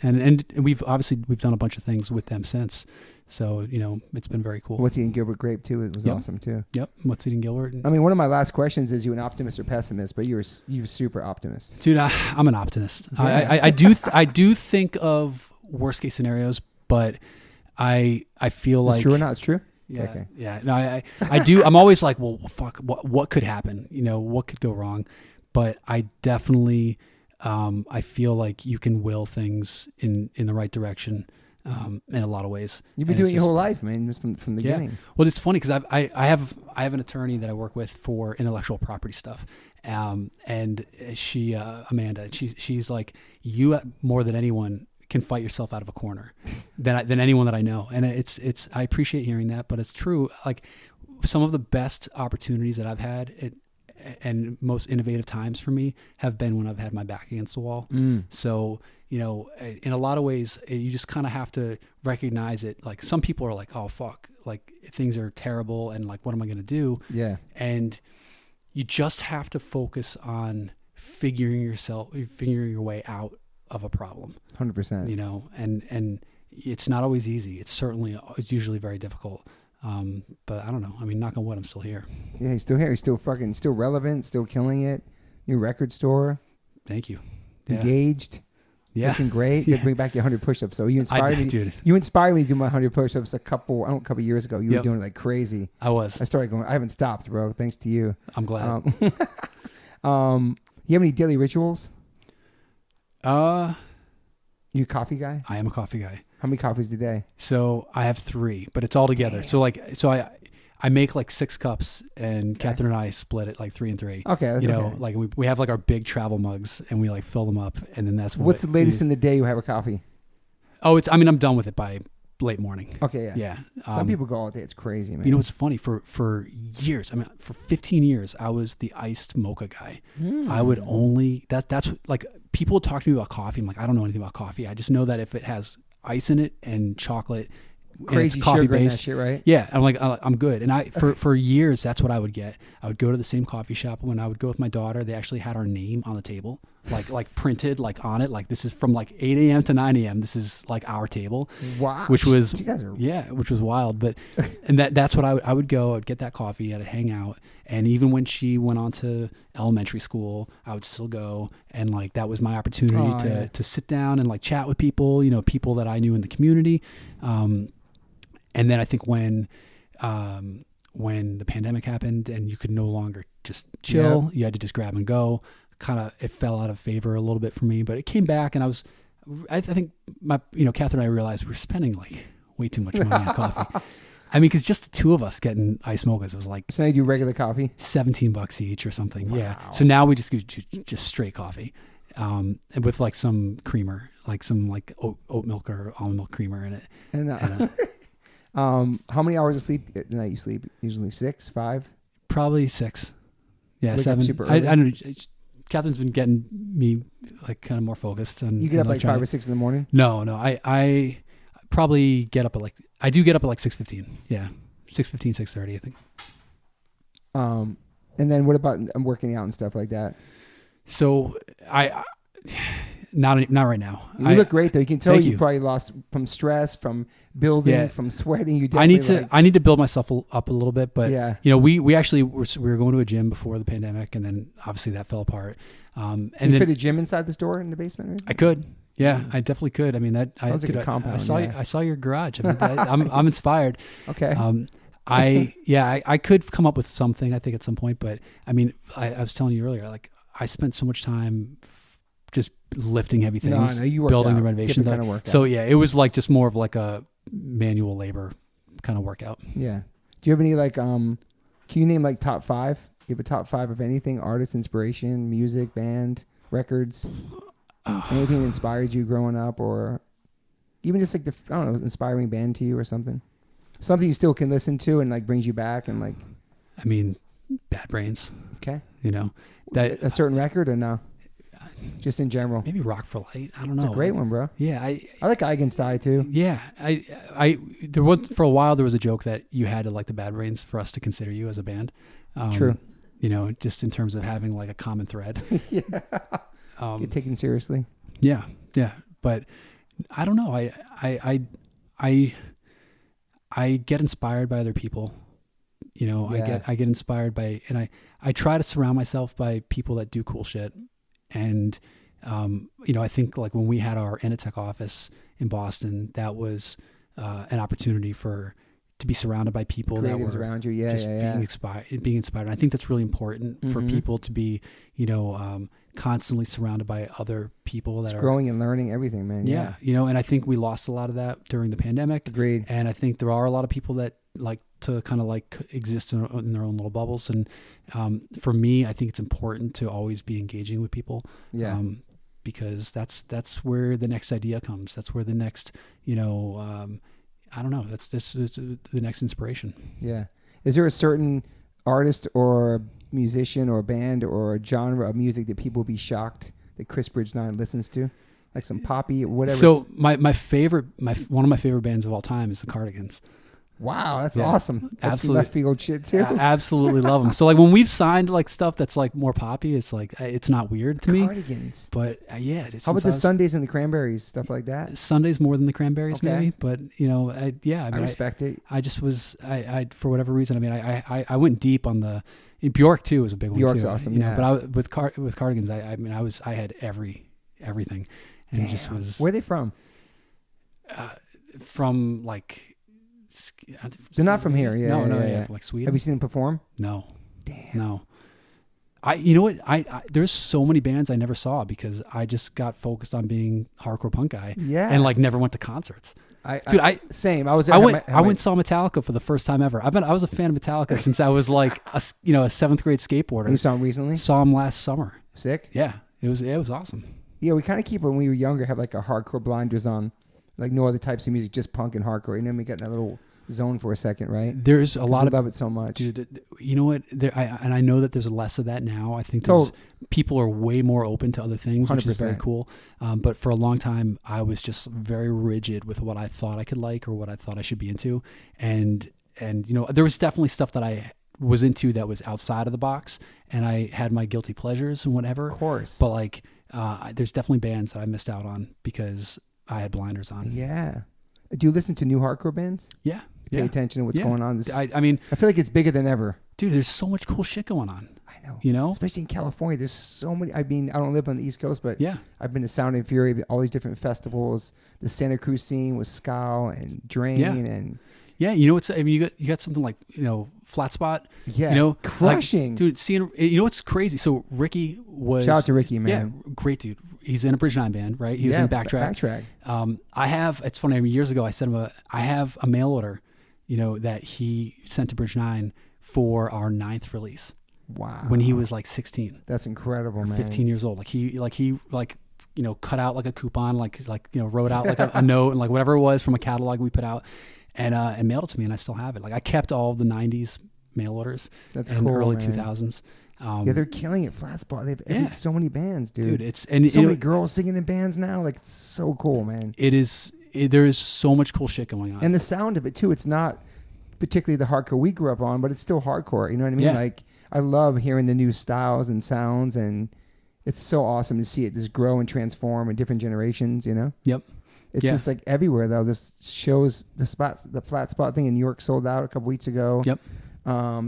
And we've done a bunch of things with them since. So, it's been very cool. What's Eating Gilbert Grape too? It was awesome too. Yep. What's Eating Gilbert? I mean, one of my last questions is, you an optimist or pessimist? But you're super optimist. Dude, I'm an optimist. Yeah. I do think of worst case scenarios, but I feel It's true or not? It's true. Yeah. Okay. Yeah. No, I do. I'm always like, well, fuck, what could happen? What could go wrong? But I definitely, I feel like you can will things in the right direction. In a lot of ways. You've been doing it your whole life, man, just from the beginning. Well, it's funny because I have an attorney that I work with for intellectual property stuff, and she Amanda, she's like, you more than anyone can fight yourself out of a corner than anyone that I know, and it's I appreciate hearing that, but it's true. Some of the best opportunities that I've had, and most innovative times for me have been when I've had my back against the wall. So, you know, in a lot of ways, you just kind of have to recognize it. Like some people are like, oh, fuck, like things are terrible. And like, what am I going to do? Yeah. And you just have to focus on figuring your way out of a problem. 100%. You know, and it's not always easy. It's usually very difficult. But I don't know. I mean, knock on wood, I'm still here. Yeah, he's still here. He's still relevant, still killing it. New record store. Thank you. Engaged. Yeah. Looking great. You bring back your 100 push-ups. So you inspired me. Dude. You inspired me to do my 100 push-ups a couple years ago. You were doing it like crazy. I was. I started going. I haven't stopped, bro. Thanks to you. I'm glad. You have any daily rituals? You a coffee guy? I am a coffee guy. How many coffees a day? So I have 3, but it's all together. Damn. So I make like 6 cups, and Catherine and I split it like 3 and 3. Okay. You know, like we have like our big travel mugs, and we like fill them up, and then that's what's the latest in the day you have a coffee? Oh, I'm done with it by late morning. Okay. Yeah. Some people go all day. It's crazy, man. You know what's funny? For years, I mean, for 15 years, I was the iced mocha guy. I would only that's like people would talk to me about coffee. I'm like, I don't know anything about coffee. I just know that if it has ice in it and chocolate, crazy coffee sugar and based that shit, right? Yeah, I'm like, I'm good. And for years, that's what I would get. I would go to the same coffee shop. When I would go with my daughter, they actually had our name on the table, like printed, like on it. Like this is from like 8 a.m. to 9 a.m. This is like our table. Wow. Which was which was wild. But and that's what I would go. I'd get that coffee. I'd hang out. And even when she went on to elementary school, I would still go. And like that was my opportunity to sit down and like chat with people. You know, people that I knew in the community. And then I think when the pandemic happened and you could no longer just chill, you had to just grab and go. Kind of, it fell out of favor a little bit for me, but it came back, and I think Catherine and I realized we were spending like way too much money on coffee. I mean, because just the 2 of us getting ice mochas was like. So you do regular coffee? $17 each or something. Wow. Yeah. So now we just do just straight coffee, and with like some creamer, like some like oat milk or almond milk creamer in it. And how many hours of sleep at night you sleep? Usually 6, 5? Probably 6. Yeah, Wake 7. Super early? I don't know. Catherine's been getting me like kind of more focused. You get up like 5 or 6 in the morning? No. I probably get up at like, I do get up at like 6:15. Yeah. 6:15, 6:30, I think. And then what about working out and stuff like that? So not right now. You look great though. You can tell you probably lost from stress, from building, from sweating. You I need to build myself up a little bit, but you know, we were going to a gym before the pandemic, and then obviously that fell apart. And you fit a gym inside the store in the basement? Right? I could. Yeah, I definitely could. I mean, Sounds like a compound. I saw your garage. I mean, I'm inspired. Okay. I could come up with something, I think, at some point, but I mean, I was telling you earlier, like I spent so much time just lifting heavy things, building the renovation. Kind of workout. So yeah, it was like just more of like a manual labor kind of workout. Yeah. Do you have any like, can you name like top 5? You have a top 5 of anything, artist, inspiration, music, band, records, anything that inspired you growing up, or even just like inspiring band to you or something you still can listen to and like brings you back and like. I mean, Bad Brains. Okay. You know, that a certain record or no? Just in general. Maybe Rock for Light. I don't know. It's a great one, bro. Yeah. I like Eigenstein too. Yeah. There was, for a while, there was a joke that you had to like the Bad Brains for us to consider you as a band. True. You know, just in terms of having like a common thread. Yeah. Get taken seriously. Yeah. Yeah. But I don't know. I get inspired by other people. You know, I get inspired by, and I try to surround myself by people that do cool shit. And, you know, I think like when we had our Initech office in Boston, that was an opportunity to be surrounded by people that were around you. Being inspired. And I think that's really important for people to be, you know, constantly surrounded by other people that are growing and learning everything, man. Yeah. You know, and I think we lost a lot of that during the pandemic. Agreed. And I think there are a lot of people that like to kind of like exist in their own little bubbles. And for me, I think it's important to always be engaging with people. Yeah. Because that's where the next idea comes. That's where the next, you know, I don't know. That's the next inspiration. Yeah. Is there a certain artist or musician or a band or a genre of music that people would be shocked that Chris Bridge9 listens to? Like some poppy, whatever. So one of my favorite bands of all time is the Cardigans. Wow, that's awesome. That's Absolutely. left field shit too. I absolutely love them. So like when we've signed like stuff that's like more poppy, it's like it's not weird to me. Cardigans. But it's how about the Sundays and the Cranberries, stuff like that? Sundays more than the Cranberries, maybe. But I respect it. I just was I for whatever reason. I mean, I went deep on the Bjork too was a big one too. Bjork's awesome. But with Cardigans, I had everything, and it just was. Where are they from? From like. They're not from here. Yeah, from like Sweden. Have you seen them perform? No. Damn. No. You know what? There's so many bands I never saw because I just got focused on being hardcore punk guy. Yeah. And like never went to concerts. Same. I was. I went and saw Metallica for the first time ever. I was a fan of Metallica since I was like a 7th grade skateboarder. You saw them recently? Saw them last summer. Sick. Yeah. It was awesome. Yeah, we kind of keep when we were younger have like a hardcore blinders on, like no other types of music, just punk and hardcore. And then we got in that little zone for a second, right? There's a lot of love it so much, dude. You know what? I know that there's less of that now. I think people are way more open to other things, 100%. Which is very cool. But for a long time, I was just very rigid with what I thought I could like or what I thought I should be into, and there was definitely stuff that I was into that was outside of the box, and I had my guilty pleasures and whatever. Of course, but like, there's definitely bands that I missed out on because I had blinders on. Yeah. Do you listen to new hardcore bands? Yeah. Pay attention to what's going on. I mean, I feel like it's bigger than ever. Dude, there's so much cool shit going on. I know. You know? Especially in California, there's so many. I mean, I don't live on the East Coast, but yeah, I've been to Sound and Fury, all these different festivals. The Santa Cruz scene with Scow and Drain and... Yeah, you know what's? I mean, you got something like Flat Spot. Yeah, crushing, like, dude. Seeing what's crazy? So Ricky was shout out to Ricky, man. Yeah, great dude. He's in a Bridge9 band, right? He was in Backtrack. It's funny. I mean, years ago, I sent him I have a mail order, that he sent to Bridge9 for our 9th release. Wow. When he was like 16. That's incredible, man. 15 years old. He cut out like a coupon, wrote out like a note and like whatever it was from a catalog we put out. And mailed it to me, and I still have it. Like I kept all of the '90s mail orders. That's and cool, early man. 2000s. Yeah, they're killing it. Flat Spot. They have so many bands, dude. It's so many girls singing in bands now. Like it's so cool, man. There is so much cool shit going on, and the sound of it too. It's not particularly the hardcore we grew up on, but it's still hardcore. You know what I mean? Yeah. Like I love hearing the new styles and sounds, and it's so awesome to see it just grow and transform in different generations. Yep. It's just like everywhere though. This shows the Flat Spot thing in New York sold out a couple weeks ago. Yep.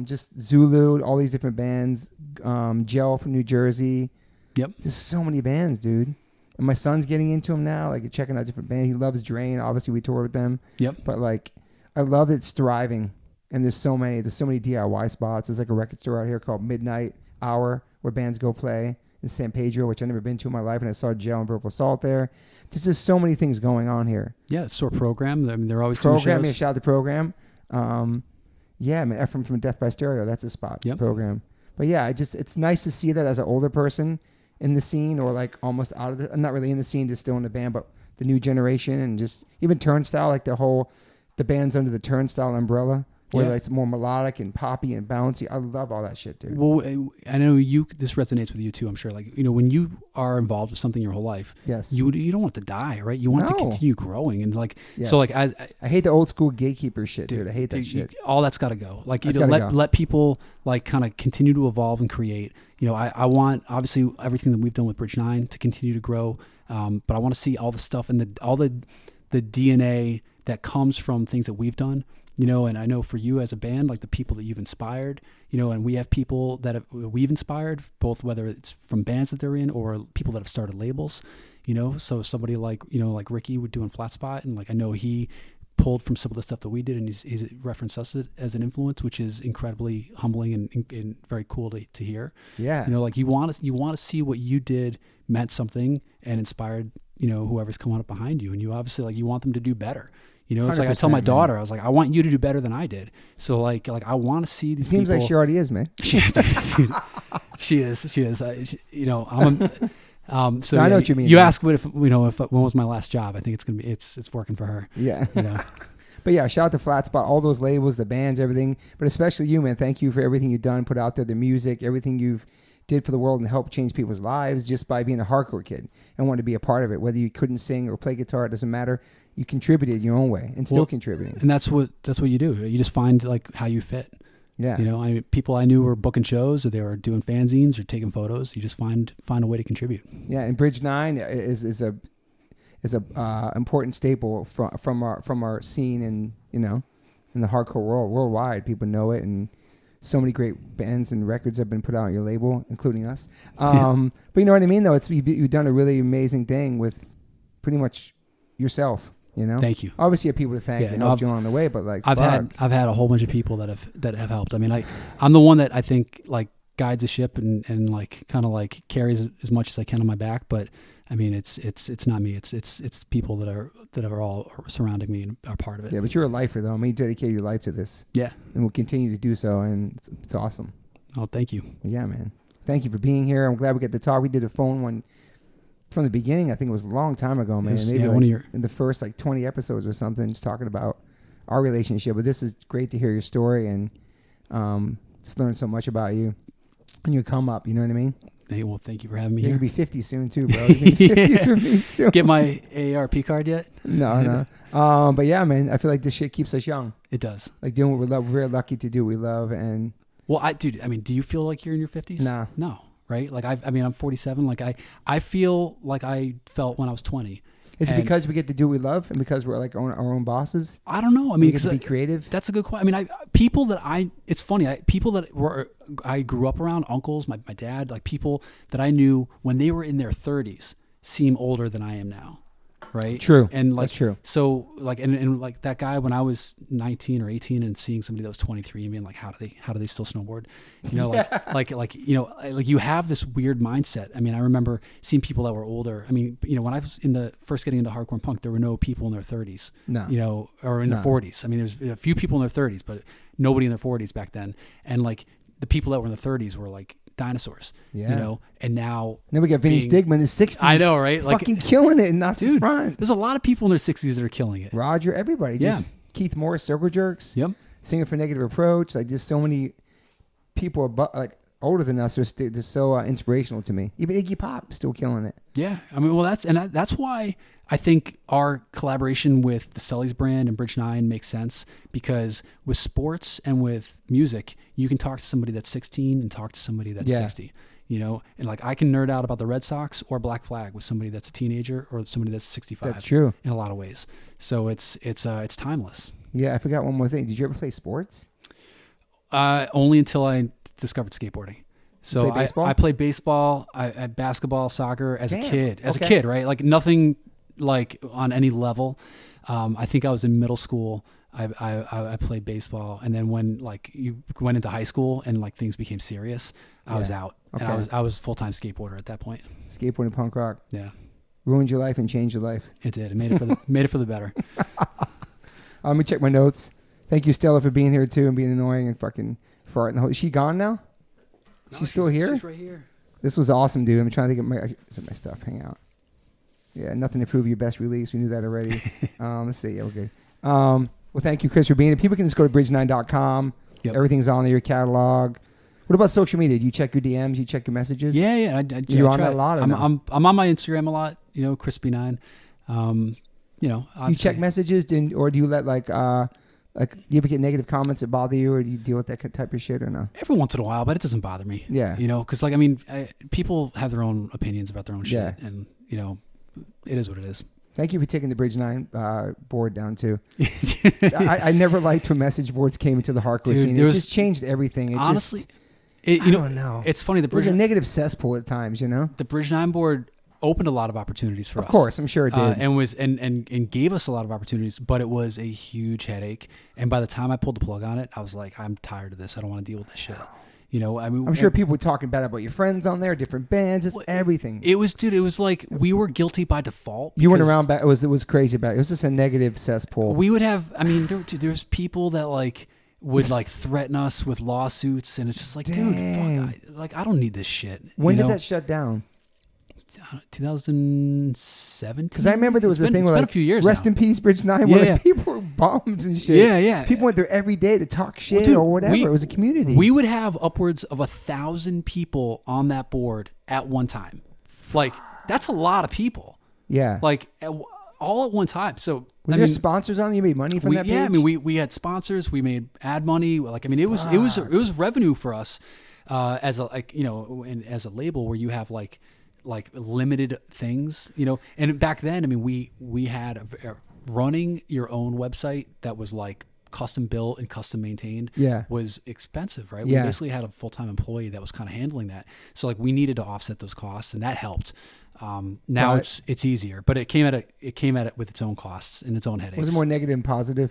Just Zulu, all these different bands. Gel from New Jersey. Yep. There's so many bands, dude. And my son's getting into them now, like checking out different bands. He loves Drain. Obviously, we toured with them. Yep. But like, I love it's thriving. And there's so many DIY spots. There's like a record store out here called Midnight Hour where bands go play in San Pedro, which I've never been to in my life. And I saw Gel and Purple Salt there. There's just so many things going on here. Yeah, it's sort of program. I mean, they're always program. Doing Yeah, shout out to Program. Yeah, I mean, Ephraim from Death by Stereo. That's a spot. Yep. Program. But yeah, it's nice to see that as an older person in the scene, or like almost out of I'm not really in the scene, just still in the band, but the new generation, and just even Turnstile, like the bands under the Turnstile umbrella, where it's more melodic and poppy and bouncy. I love all that shit, dude. Well, I know this resonates with you too, I'm sure. Like, when you are involved with something your whole life, yes, you don't want it to die, right? You want it to continue growing, and like, yes. So like, I hate the old school gatekeeper shit, dude. I hate that shit. All that's got to go. Like, either let people like kind of continue to evolve and create. I want obviously everything that we've done with Bridge9 to continue to grow, but I want to see all the stuff and all the DNA that comes from things that we've done. And I know for you as a band, like the people that you've inspired, and we have people that we've inspired, both whether it's from bands that they're in or people that have started labels, so somebody like, like Ricky would doing Flat Spot. And like, I know he pulled from some of the stuff that we did, and he's referenced us as an influence, which is incredibly humbling and very cool to hear. Yeah. Like you want to see what you did meant something and inspired, whoever's coming up behind you. And you obviously you want them to do better. It's like I tell my daughter, man. I was like, I want you to do better than I did. So like I want to see these people. Seems like she already is, man. She is. So I know what you mean. You asked when was my last job. I think it's working for her. Yeah. But yeah, shout out to Flat Spot, all those labels, the bands, everything. But especially you, man. Thank you for everything you've done, put out there, the music, everything you've did for the world and help change people's lives just by being a hardcore kid and wanted to be a part of it. Whether you couldn't sing or play guitar, it doesn't matter. You contributed your own way and still contributing. And that's what you do. You just find like how you fit. Yeah. People I knew were booking shows or they were doing fanzines or taking photos. You just find a way to contribute. Yeah, and Bridge 9 is a important staple from our scene and in the hardcore world worldwide. People know it, and so many great bands and records have been put out on your label, including us. But you know what I mean, though. You've done a really amazing thing with pretty much yourself. Thank you. Obviously, you have people to thank and help you along the way, but like I've had a whole bunch of people that have helped. I mean, I'm the one that I think like guides the ship and like kind of like carries as much as I can on my back. But I mean, it's not me. It's people that are all surrounding me and are part of it. Yeah, but you're a lifer though. I mean, you dedicated your life to this. Yeah, and we'll continue to do so, and it's awesome. Oh, thank you. Yeah, man. Thank you for being here. I'm glad we get to talk. We did a phone one from the beginning. I think it was a long time ago, man. Maybe in the first 20 episodes or something, just talking about our relationship. But this is great to hear your story and just learn so much about you and your come up. You know what I mean? Hey, well, thank you for having me You're here. going to be 50 soon, too, bro. You're going to be 50 for me soon. Get my AARP card yet? No. But yeah, man, I feel like this shit keeps us young. It does. Like doing what we love. We're very lucky to do what we love. And well, do you feel like you're in your 50s? Nah. No, right? Like, I'm 47. Like, I feel like I felt when I was 20. Is it because we get to do what we love and because we're like our own bosses? I don't know. I mean, we get to be creative. That's a good question. I mean, it's funny. People that I grew up around, uncles, my dad, like people that I knew when they were in their 30s seem older than I am now. Right. True. And like, that's true. So like, and like that guy, when I was 19 or 18 and seeing somebody that was 23, I mean, like, how do they still snowboard? Like you have this weird mindset. I mean, I remember seeing people that were older. I mean, when I was first getting into hardcore and punk, there were no people in their 30s, or in their 40s. I mean, there's a few people in their 30s, but nobody in their 40s back then. And like the people that were in the 30s were like dinosaurs, and now we got Vinny Stigma in his 60s. I know, right? Like, fucking killing it in Nazi front. There's a lot of people in their 60s that are killing it. Roger, everybody. Yeah. Just Keith Morris, Circle Jerks. Yep. Singer for Negative Approach. Like, just so many people like older than us. They're so inspirational to me. Even Iggy Pop still killing it. Yeah. I mean, well, that's why I think our collaboration with the Sully's brand and Bridge 9 makes sense, because with sports and with music, you can talk to somebody that's 16 and talk to somebody that's 60, and like I can nerd out about the Red Sox or Black Flag with somebody that's a teenager or somebody that's 65. That's true. In a lot of ways. So it's timeless. Yeah. I forgot one more thing. Did you ever play sports? Only until I discovered skateboarding. So I played baseball, I basketball, soccer as a kid, right? Like nothing like on any level. I think I was in middle school. I played baseball, and then when like you went into high school and like things became serious, I was out, and I was full-time skateboarder at that point. Skateboarding, punk rock. Yeah, ruined your life and changed your life. It did. It made it for the better. Let me check my notes. Thank you, Stella, for being here too and being annoying and fucking farting. Is she gone now? No, she's still here? She's right here. This was awesome, dude. I'm trying to think of my stuff. Hang out. Yeah, nothing to prove your best release. We knew that already. Let's see. Yeah, we're good. Well, thank you, Chris, for being here. People can just go to bridge9.com. Yep. Everything's on there, your catalog. What about social media? Do you check your DMs? Do you check your messages? Yeah. You're on that a lot? I'm on my Instagram a lot, Crispy9. You check messages, or do you let like you ever get negative comments that bother you, or do you deal with that type of shit or no? Every once in a while, but it doesn't bother me. Yeah. Because like, I mean, people have their own opinions about their own shit, and it is what it is. Thank you for taking the Bridge 9 board down too. I never liked when message boards came into the hardcore scene. It just changed everything. Honestly, I don't know. It's funny. It was a negative cesspool at times, The Bridge 9 board opened a lot of opportunities for us. Of course, I'm sure it did. And gave us a lot of opportunities, but it was a huge headache. And by the time I pulled the plug on it, I was like, I'm tired of this. I don't want to deal with this shit. I'm sure people were talking bad about your friends on there, different bands, everything. It was like we were guilty by default. You went around back. It was crazy about it. It was just a negative cesspool. We would have. I mean, there's people that like would like threaten us with lawsuits, and it's just like, dude, fuck, I don't need this shit. When did that shut down? 2017. Because I remember there was a thing where, it's been like, a few years rest now. in peace, Bridge 9, where like, people were bummed and shit. Yeah. People went there every day to talk shit dude, or whatever. It was a community. We would have upwards of 1,000 people on that board at one time. Like, that's a lot of people. Yeah. Like, all at one time. So, was there sponsors on it? You made money from that page? Yeah, I mean, we had sponsors. We made ad money. Like, I mean, it was revenue for us as a, like, you know, and as a label where you have like limited things, you know. And back then, I mean, we had running your own website that was like custom built and custom maintained was expensive, right? We basically had a full-time employee that was kind of handling that. So like we needed to offset those costs, and that helped. Now it's easier, but it came at it with its own costs and its own headaches. Was it more negative and positive?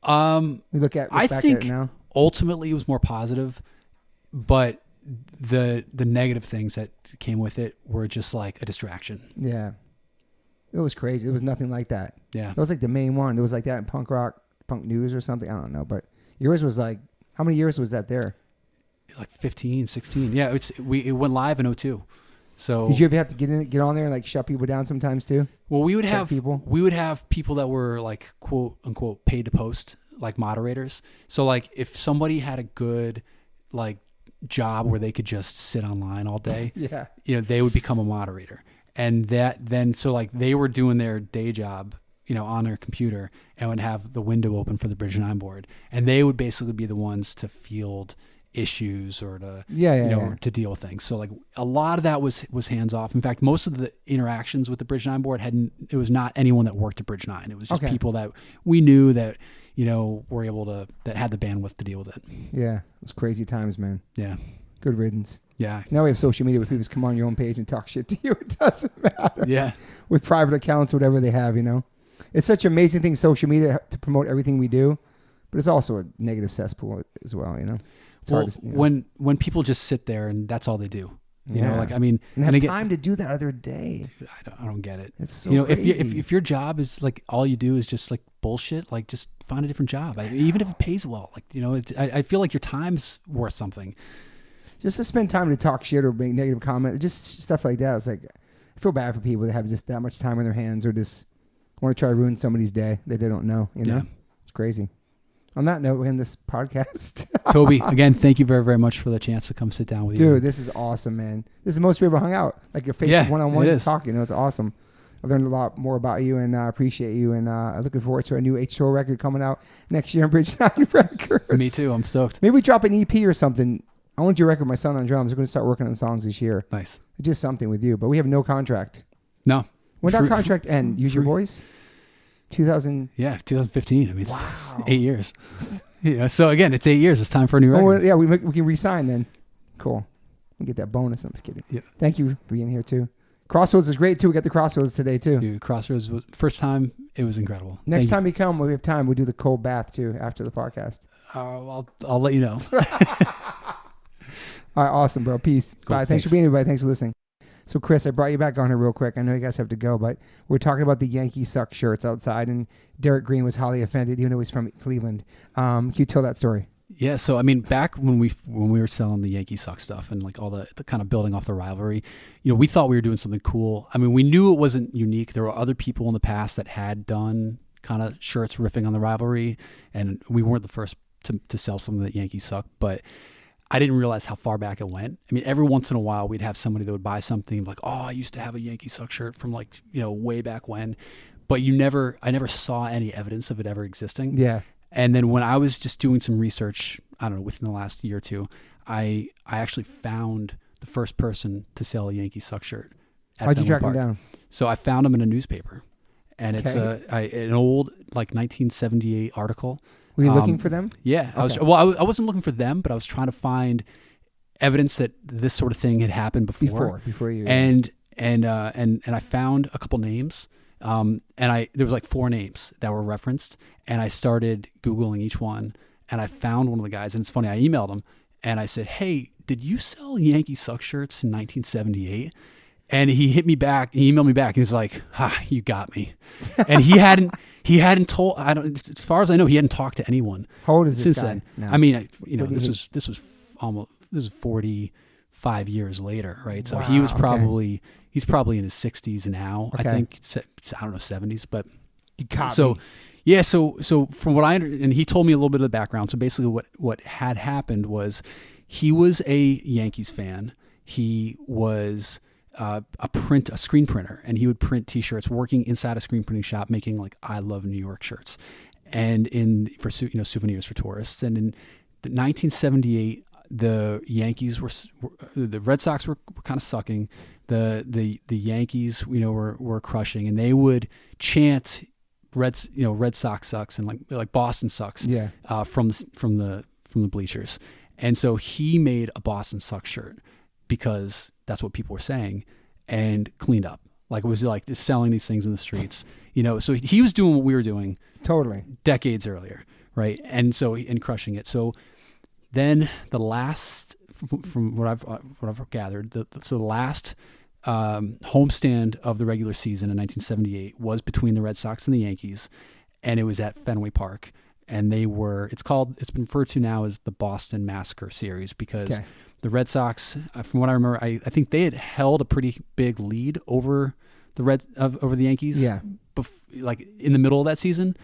We look back I think at it now. Ultimately it was more positive, but the negative things that came with it were just like a distraction. Yeah. It was crazy. It was nothing like that. Yeah. That was like the main one. It was like that in punk news or something. I don't know, but yours was like, how many years was that there? Like 15, 16. Yeah. It went live in 2002. So did you ever have to get on there and like shut people down sometimes too? Well, we would have people that were like quote unquote paid to post, like moderators. So like if somebody had a good like job where they could just sit online all day, you know, they would become a moderator. And so like they were doing their day job, you know, on their computer and would have the window open for the Bridge 9 board. And they would basically be the ones to field issues or to to deal with things. So like a lot of that was hands off. In fact, most of the interactions with the Bridge 9 board it was not anyone that worked at Bridge 9. It was just people that we knew that, you know, were able to, that had the bandwidth to deal with it. Yeah. It was crazy times, man. Yeah. Good riddance. Yeah. Now we have social media where people just come on your own page and talk shit to you. It doesn't matter. Yeah. With private accounts, whatever they have, you know. It's such an amazing thing, social media, to promote everything we do, but it's also a negative cesspool as well, you know. It's hard to, you know. When people just sit there and that's all they do, you know, like, I mean, and have time to do that other day. Dude, I don't get it. It's so, you know, crazy. if your job is like all you do is just like bullshit, like just find a different job. Even if it pays well, like, you know, I feel like your time's worth something. Just to spend time to talk shit or make negative comment, just stuff like that. It's like, I feel bad for people that have just that much time on their hands or just want to try to ruin somebody's day that they don't know, you know? It's crazy. On that note, we're in this podcast. Toby, again, thank you very, very much for the chance to come sit down with you. Dude, this is awesome, man. This is most people hung out. Like your face one-on-one talking. You know, it's awesome. I learned a lot more about you, and I appreciate you. And I'm looking forward to our new H2O record coming out next year on Bridge 9 Records. Me too. I'm stoked. Maybe we drop an EP or something. I want your record, my son on drums. We're going to start working on songs this year. Nice. Just something with you. But we have no contract. No. When did our contract end? Use Your Voice? 2000. Yeah, 2015. I mean, it's 8 years. You know, so again, it's 8 years. It's time for a new record. Oh, yeah, we can re-sign then. Cool. We get that bonus. I'm just kidding. Yeah. Thank you for being here too. Crossroads is great too. We got the Crossroads today too. Dude, Crossroads was first time. It was incredible. Next time you come, when we have time, we'll do the cold bath too after the podcast. I'll let you know. All right, awesome, bro. Peace. Cool, bye. Thanks for being here, everybody. Thanks for listening. So, Chris, I brought you back on here real quick. I know you guys have to go, but we're talking about the Yankees Suck shirts outside, and Derek Green was highly offended, even though he's from Cleveland. Can you tell that story? Yeah, so I mean, back when we were selling the Yankees Suck stuff and like all the kind of building off the rivalry, you know, we thought we were doing something cool. I mean, we knew it wasn't unique. There were other people in the past that had done kind of shirts riffing on the rivalry, and we weren't the first to sell some of the Yankees Suck, but I didn't realize how far back it went. I mean, every once in a while we'd have somebody that would buy something like, oh, I used to have a Yankees Suck shirt from like, you know, way back when, but I never saw any evidence of it ever existing. Yeah. And then when I was just doing some research, I don't know, within the last year or two, I actually found the first person to sell a Yankees Suck shirt. How'd you track him down? So I found him in a newspaper, and it's an old like 1978 article. Were you looking for them? Yeah. Okay. I wasn't looking for them, but I was trying to find evidence that this sort of thing had happened before you. And I found a couple names. And there was like 4 names that were referenced, and I started Googling each one, and I found one of the guys, and it's funny, I emailed him and I said, hey, did you sell Yankee Suck shirts in 1978? And he hit me back, he emailed me back, and he's like, you got me. And he hadn't told, as far as I know, he hadn't talked to anyone. How old is this since guy then. now? I mean, this was 40 5 years later, right? So he was probably he's probably in his 60s now. I think I don't know 70s, but you caught so me. yeah. So from what and he told me a little bit of the background. So basically, what had happened was he was a Yankees fan. He was a screen printer, and he would print T-shirts, working inside a screen printing shop, making like "I Love New York" shirts, and for souvenirs for tourists. And in 1978, the Yankees the Red Sox were kind of sucking. The Yankees were crushing, and they would chant Red Sox sucks and like Boston sucks from the bleachers. And so he made a Boston Sucks shirt because that's what people were saying, and cleaned up. Like it was like just selling these things in the streets, so he was doing what we were doing totally decades earlier. Right. And crushing it. So then the last, from what I've gathered, the last homestand of the regular season in 1978 was between the Red Sox and the Yankees, and it was at Fenway Park. And it's been referred to now as the Boston Massacre series because the Red Sox, from what I remember, I think they had held a pretty big lead over over the Yankees, like in the middle of that season,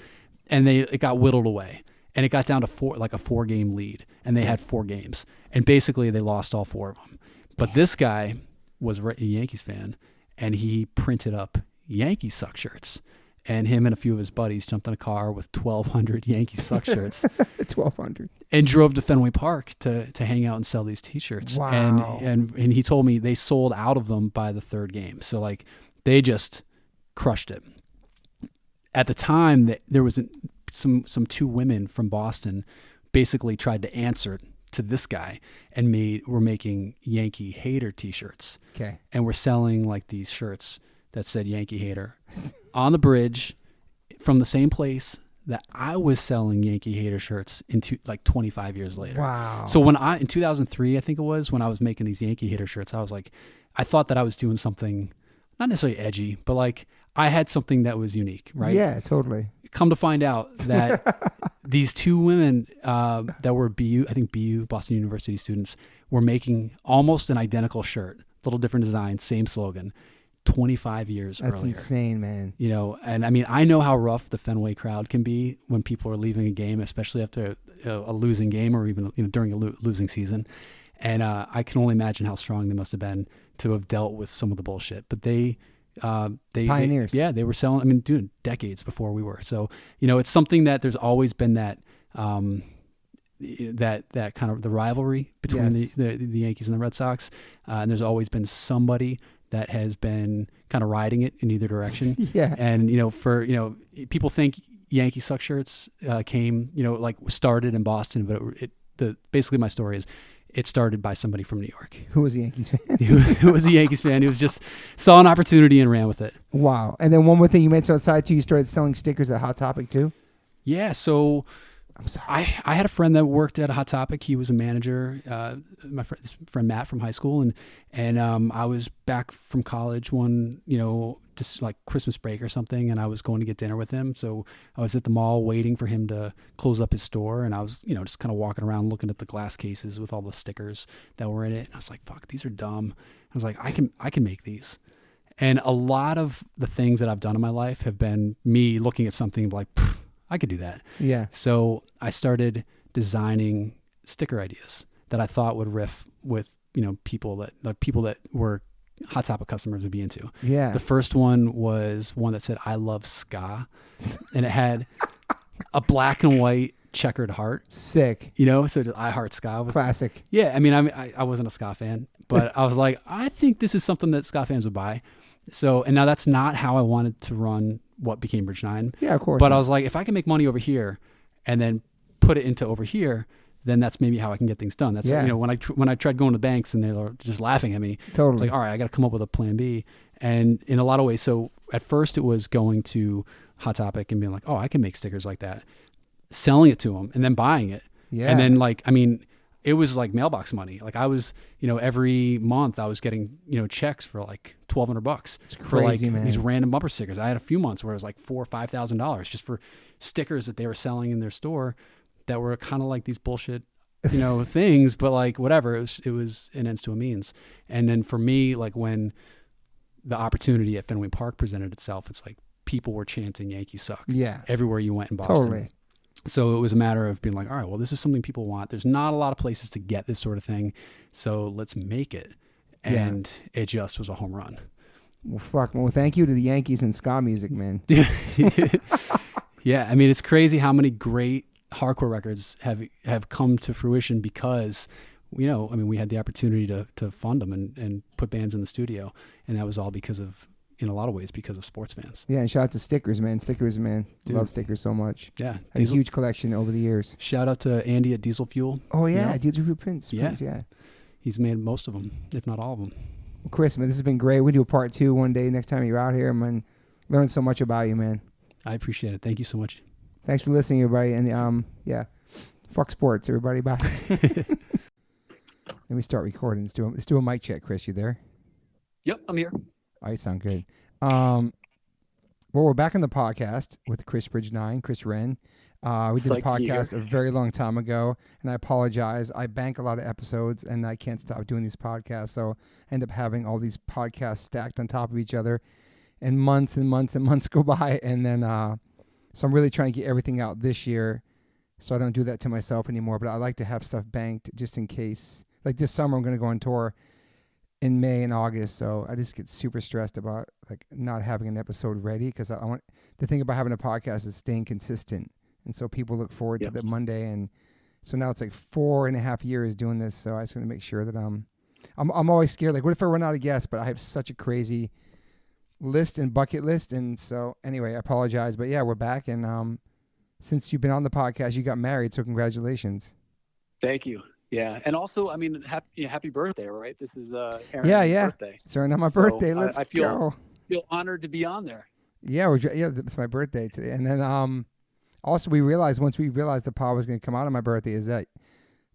and it got whittled away, and it got down to 4-game lead, and they had 4 games, and basically they lost all 4 of them. But this guy was a Yankees fan, and he printed up Yankees Suck shirts. And him and a few of his buddies jumped in a car with 1,200 Yankees Suck shirts. 1,200. And drove to Fenway Park to hang out and sell these T-shirts. Wow. And he told me they sold out of them by the 3rd game. So like they just crushed it. At the time, there was some 2 women from Boston basically tried to answer to this guy and were making Yankee Hater T-shirts. Okay. And we're selling like these shirts that said Yankee Hater on the bridge from the same place that I was selling Yankee Hater shirts like 25 years later. Wow. So in 2003, I think it was, when I was making these Yankee Hater shirts, I was like, I thought that I was doing something not necessarily edgy, but like I had something that was unique, right? Yeah, totally. Come to find out that these 2 women that were BU, Boston University students, were making almost an identical shirt, little different design, same slogan, 25 years earlier. That's insane, man. And I mean, I know how rough the Fenway crowd can be when people are leaving a game, especially after a losing game or even during a losing season. And I can only imagine how strong they must have been to have dealt with some of the bullshit. But they pioneers. They were selling. I mean, dude, decades before we were. So it's something that there's always been that that kind of the rivalry between the Yankees and the Red Sox, and there's always been somebody that has been kind of riding it in either direction. Yeah. And people think Yankee Suck shirts started in Boston, but basically my story is it started by somebody from New York. Who was a Yankees fan? Who was a Yankees fan. Who was just saw an opportunity and ran with it. Wow. And then one more thing you mentioned outside too, you started selling stickers at Hot Topic too? Yeah. So I'm sorry. I had a friend that worked at a Hot Topic. He was a manager, my friend Matt from high school. And I was back from college just like Christmas break or something. And I was going to get dinner with him. So I was at the mall waiting for him to close up his store. And I was, just kind of walking around looking at the glass cases with all the stickers that were in it. And I was like, fuck, these are dumb. I was like, I can make these. And a lot of the things that I've done in my life have been me looking at something like, I could do that. Yeah. So I started designing sticker ideas that I thought would riff with, people that were Hot Topic customers would be into. Yeah. The first one was one that said, I love ska. And it had a black and white checkered heart. Sick. So I heart ska. Classic. Yeah. I mean, I wasn't a ska fan, but I was like, I think this is something that ska fans would buy. So, and now that's not how I wanted to run what became Bridge 9. Yeah, of course. But I was like, if I can make money over here and then put it into over here, then that's maybe how I can get things done. That's when I tried going to banks and they were just laughing at me. Totally. It's like, all right, I got to come up with a plan B. And in a lot of ways, so at first it was going to Hot Topic and being like, oh, I can make stickers like that, selling it to them and then buying it. Yeah. And then it was like mailbox money. Like I was, every month I was getting, checks for like $1,200 for like man. These random bumper stickers. I had a few months where it was like $4,000 or $5,000 just for stickers that they were selling in their store that were kind of like these bullshit things, but like whatever, it was an ends to a means. And then for me, like when the opportunity at Fenway Park presented itself, it's like people were chanting Yankees Suck. Yeah. Everywhere you went in Boston. Totally. So it was a matter of being like, all right, well, this is something people want. There's not a lot of places to get this sort of thing. So let's make it. And it just was a home run. Well, fuck. Well, thank you to the Yankees and ska music, man. Yeah. I mean, it's crazy how many great hardcore records have come to fruition because, we had the opportunity to fund them and put bands in the studio. And that was all because of, in a lot of ways, because of sports fans. Yeah, and shout out to Stickers, man. Stickers, man. Dude. Love Stickers so much. Yeah. Had a huge collection over the years. Shout out to Andy at Diesel Fuel. Oh, yeah. Diesel Fuel Prince. Yeah. He's made most of them, if not all of them. Well, Chris, man, this has been great. We do a part 2 one day next time you're out here, man. Learn so much about you, man. I appreciate it. Thank you so much. Thanks for listening, everybody. And fuck sports, everybody. Bye. Let me start recording. Let's do a mic check, Chris. You there? Yep, I'm here. All right, sound good. Well, we're back on the podcast with Chris Bridge9, Chris Wrenn. We did a podcast a very long time ago, and I apologize. I bank a lot of episodes, and I can't stop doing these podcasts, so I end up having all these podcasts stacked on top of each other, and months and months and months go by, and then so I'm really trying to get everything out this year, so I don't do that to myself anymore, but I like to have stuff banked just in case. Like this summer, I'm going to go on tour in May and August, so I just get super stressed about like not having an episode ready, because I want, the thing about having a podcast is staying consistent, and so people look forward to the Monday, and so now it's like 4.5 years doing this, so I just want to make sure that I'm always scared, like what if I run out of guests, but I have such a crazy list and bucket list, and so anyway, I apologize, but yeah, we're back, and since you've been on the podcast, you got married, so congratulations. Thank you. Yeah, and also, I mean, happy birthday, right? This is Aaron's birthday. Sorry, not my birthday. Let's I go. Feel honored to be on there. Yeah, it's my birthday today, and then also once we realized the pod was going to come out on my birthday, is that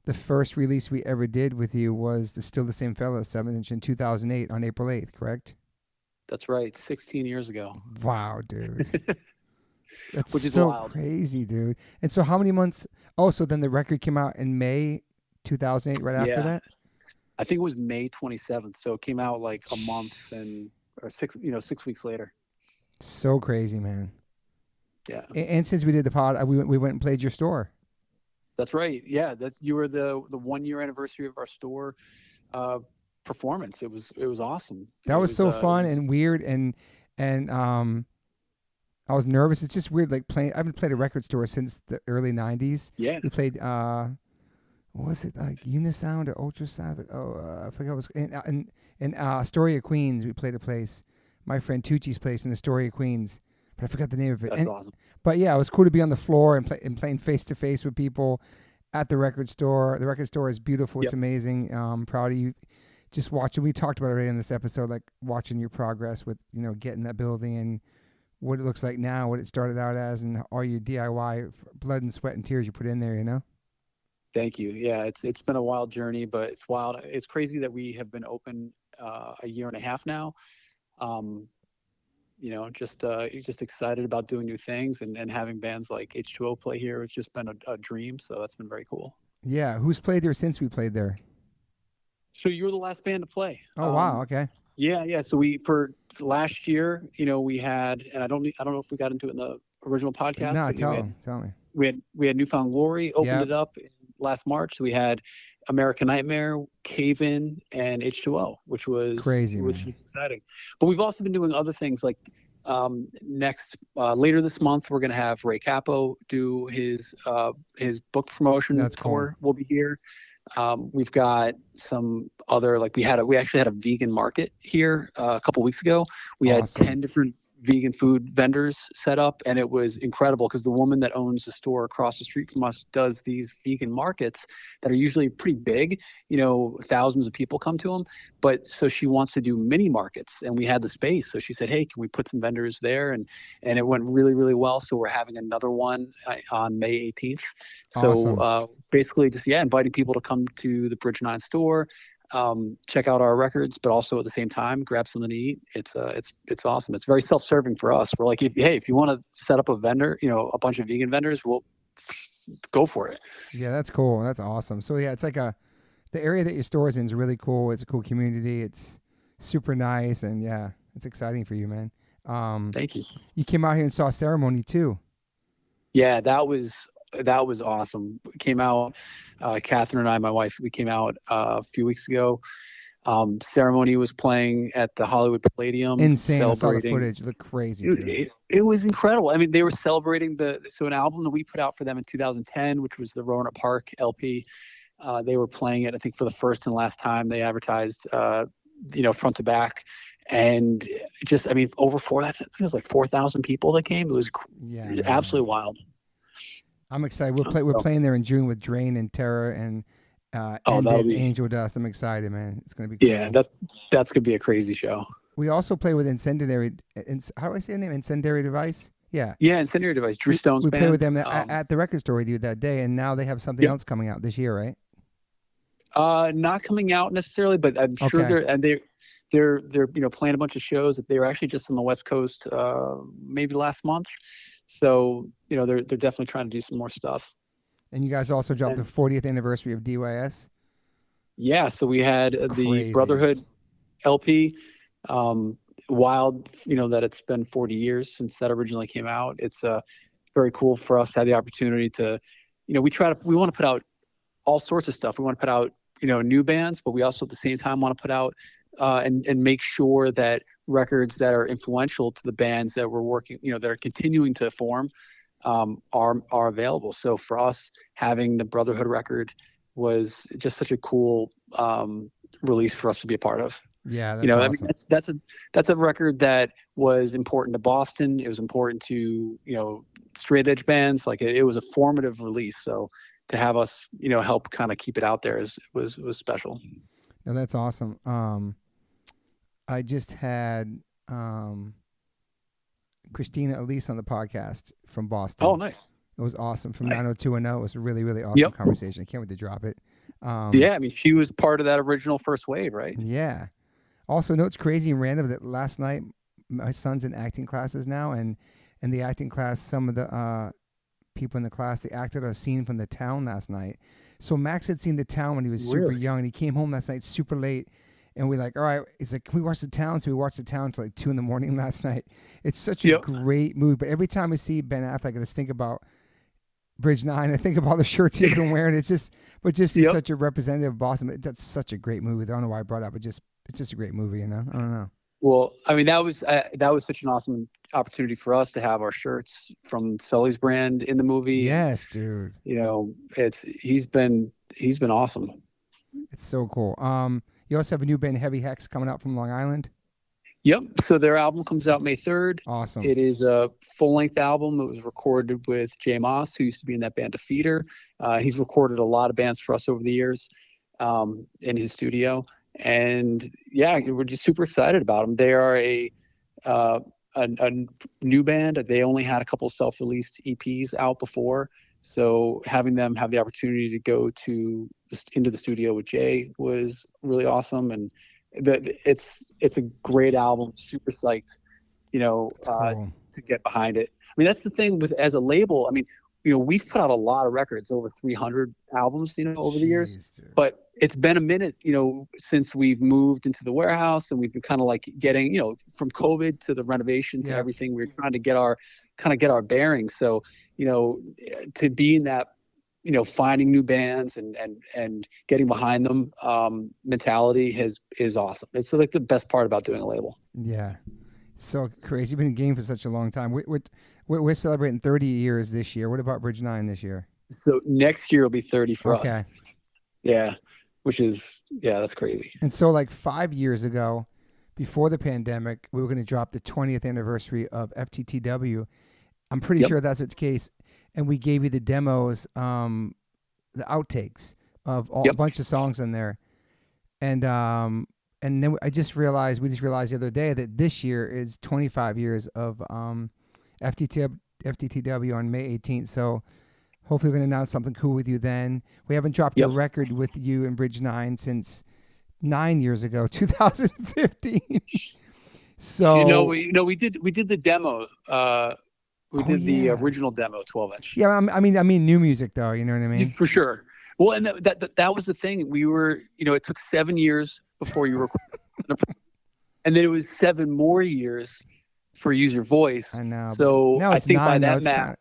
the first release we ever did with you was Still the Same Fella 7-inch in 2008 on April 8th, correct? That's right, 16 years ago. Wow, dude. That's Which is so wild. Crazy, dude. And so how many months? Oh, so then the record came out in May 2008, right after that? I think it was May 27th. So it came out like a month or 6 weeks later. So crazy, man. Yeah. And since we did the pod, we went and played your store. That's right. Yeah. You were the 1 year anniversary of our store performance. It was awesome. That was so fun and weird, and I was nervous. It's just weird, like playing. I haven't played a record store since the early 90s. Yeah. We played what was it, like Unisound or Ultrasound? I forgot what it was. In Astoria, Queens, we played a place. My friend Tucci's place in Astoria, Queens. But I forgot the name of it. That's awesome. But yeah, it was cool to be on the floor and playing face to face with people at the record store. The record store is beautiful. It's amazing. Proud of you. Just watching. We talked about it already in this episode, like watching your progress with getting that building and what it looks like now, what it started out as, and all your DIY blood and sweat and tears you put in there. Thank you. Yeah, it's been a wild journey, but it's wild. It's crazy that we have been open a year and a half now. Just excited about doing new things and having bands like H2O play here. It's just been a dream. So that's been very cool. Yeah. Who's played there since we played there? So you were the last band to play. Oh, wow. Okay. Yeah. So for last year, we had, and I don't know if we got into it in the original podcast. No, tell me. We had Newfound Glory, opened it up last March. So we had American Nightmare, Cave In, and H2O, which was crazy, which was exciting. But we've also been doing other things like later this month we're going to have Ray Capo do his book promotion tour. Cool. Will be here. We've got some other, like we actually had a vegan market here a couple weeks ago. We had 10 different vegan food vendors set up, and it was incredible because the woman that owns the store across the street from us does these vegan markets that are usually pretty big, thousands of people come to them, but so she wants to do mini markets, and we had the space, so she said, hey, can we put some vendors there? And it went really, really well. So we're having another one on May 18th. So basically just inviting people to come to the Bridge 9 store, check out our records, but also at the same time grab something to eat. It's awesome. It's very self-serving for us. We're like, if you want to set up a vendor, a bunch of vegan vendors, we'll go for it. Yeah, that's cool. That's awesome. So yeah, it's like the area that your store is in is really cool. It's a cool community. It's super nice, and yeah, it's exciting for you, man. Thank you. You came out here and saw Ceremony too. Yeah, that was awesome. We came out, Catherine and I, my wife, we came out a few weeks ago. Ceremony was playing at the Hollywood Palladium. Insane. I saw the footage. It looked crazy, dude. It was incredible. I mean, they were celebrating an album that we put out for them in 2010, which was the Roanoke Park LP. They were playing it, I think, for the first and last time. They advertised, front to back. And just, I mean, I think it was like 4,000 people that came. It was absolutely wild. I'm excited. We're playing there in June with Drain and Terror and Angel Dust. I'm excited, man. It's gonna be cool. Yeah, that's gonna be a crazy show. We also play with Incendiary. How do I say the name? Incendiary Device. Yeah, Incendiary Device. Drew Stone's band. We played with them at the record store with you that day, and now they have something else coming out this year, right? Not coming out necessarily, but I'm sure they're playing a bunch of shows. They were actually just on the West Coast maybe last month, so they're definitely trying to do some more stuff. And you guys also dropped the 40th anniversary of DYS. Yeah, so we had the Brotherhood LP. Wild, that it's been 40 years since that originally came out. It's very cool for us to have the opportunity to, we want to put out all sorts of stuff. We want to put out, new bands, but we also at the same time want to put out and make sure that records that are influential to the bands that we're working, that are continuing to form are available. So for us, having the Brotherhood record was just such a cool release for us to be a part of. Yeah, that's awesome. I mean, that's a record that was important to Boston. It was important to straight edge bands. Like it was a formative release. So to have us help kind of keep it out there was special. No, that's awesome. I just had Christina Elise on the podcast from Boston. Oh, nice. It was awesome. From 90210. It was a really, really awesome conversation. I can't wait to drop it. I mean, she was part of that original first wave, right? Yeah. Also, it's crazy and random that last night my son's in acting classes now, and in the acting class, some of the people in the class, they acted a scene from The Town last night. So Max had seen The Town when he was super young, and he came home last night super late, and we're like, all right, he's like, can we watch The Town? So we watched The Town till like 2 a.m. last night. It's such a great movie, but every time I see Ben Affleck, I just think about Bridge 9. I think about the shirts he's been wearing. It's just he's such a representative of Boston. That's such a great movie. I don't know why I brought it up, but it's just a great movie, I don't know. Well, I mean, that was such an awesome opportunity for us to have our shirts from Sully's brand in the movie. Yes, dude. He's been awesome. It's so cool. You also have a new band, Heavy Hex, coming out from Long Island. Yep. So their album comes out May 3rd. Awesome. It is a full-length album. It was recorded with Jay Moss, who used to be in that band Defeater. He's recorded a lot of bands for us over the years in his studio. And we're just super excited about them. They are a new band. They only had a couple of self-released EPs out before. So having them have the opportunity to go into the studio with Jay was really awesome. And it's a great album. Super psyched, cool. To get behind it. I mean, that's the thing as a label. I mean, we've put out a lot of records, over 300 albums, over the years. Dude. But it's been a minute, since we've moved into the warehouse, and we've been kind of like getting, from COVID to the renovation to everything. We're trying to get our bearings. So, to be in that, finding new bands and getting behind them mentality is awesome. It's like the best part about doing a label. Yeah. So crazy. You've been in the game for such a long time. We're celebrating 30 years this year. What about Bridge 9 this year? So next year will be 30 for us. Okay. Yeah. Which is, that's crazy. And so like 5 years ago, before the pandemic, we were going to drop the 20th anniversary of FTTW. I'm pretty sure that's what's the case. And we gave you the demos, the outtakes of a bunch of songs in there. And then we just realized the other day that this year is 25 years of FTTW on May 18th. So hopefully we're going to announce something cool with you then. We haven't dropped a record with you in Bridge 9 since 9 years ago, 2015. So we did the demo We did the original demo, 12-inch. Yeah, I mean new music though. You know what I mean? For sure. Well, and that was the thing. We were, it took 7 years before you recorded, and then it was 7 more years for Use Your Voice. I know. So I think by that math,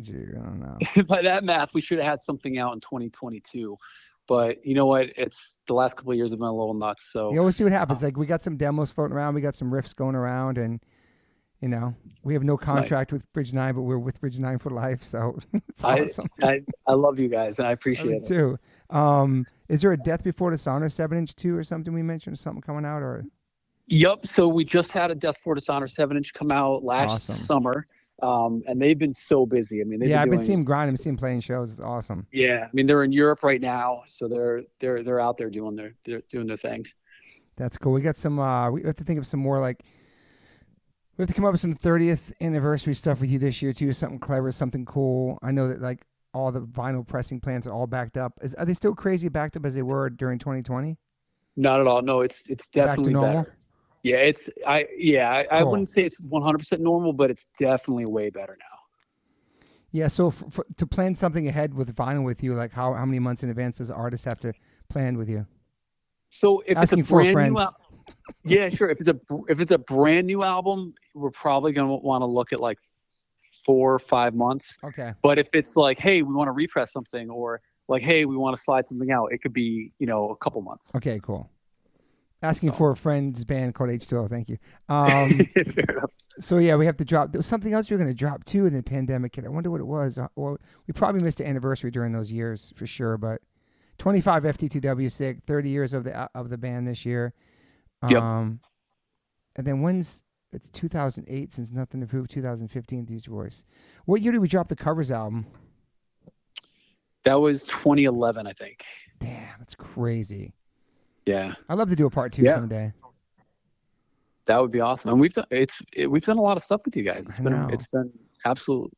by that math, we should have had something out in 2022. But you know what? It's the last couple of years have been a little nuts. So we'll see what happens. Like we got some demos floating around, we got some riffs going around, and we have no contract with Bridge 9, but we're with Bridge 9 for life. So it's awesome. I love you guys, and I appreciate it too. Is there a Death Before Dishonor 7-inch too, or something we mentioned, or something coming out, or? Yep. So we just had a Death Before Dishonor 7-inch come out last summer. And they've been so busy. I mean, I've been seeing them grinding, I've seen playing shows. It's awesome. Yeah, I mean, they're in Europe right now, so they're out there doing their thing. That's cool. We got some. We have to think of some more we have to come up with some 30th anniversary stuff with you this year too. Something clever, something cool. I know that all the vinyl pressing plants are all backed up. Are they still crazy backed up as they were during 2020? Not at all. No, it's definitely better. Yeah, I Cool. wouldn't say it's 100% normal, but it's definitely way better now. Yeah, so to plan something ahead with vinyl with you, like how many months in advance does the artist have to plan with you? So if Asking it's a for a brand friend. new yeah, sure. If it's a brand new album, we're probably going to want to look at 4 or 5 months. Okay. But if it's hey, we want to repress something, or hey, we want to slide something out, it could be, a couple months. Okay, cool. Asking for a friend's band called H2O. Thank you. Fair enough. So yeah, we have to drop. There was something else we were going to drop too in the pandemic hit. I wonder what it was. Or we probably missed the anniversary during those years for sure. But 25 FT2W SIG, 30 years of the band this year. Yep. And then it's 2008 since Nothing to Prove. 2015 Use Your Voice. What year did we drop the Covers album? That was 2011, I think. Damn, that's crazy. Yeah, I'd love to do a part 2 someday. That would be awesome. And we've done a lot of stuff with you guys. It's been absolutely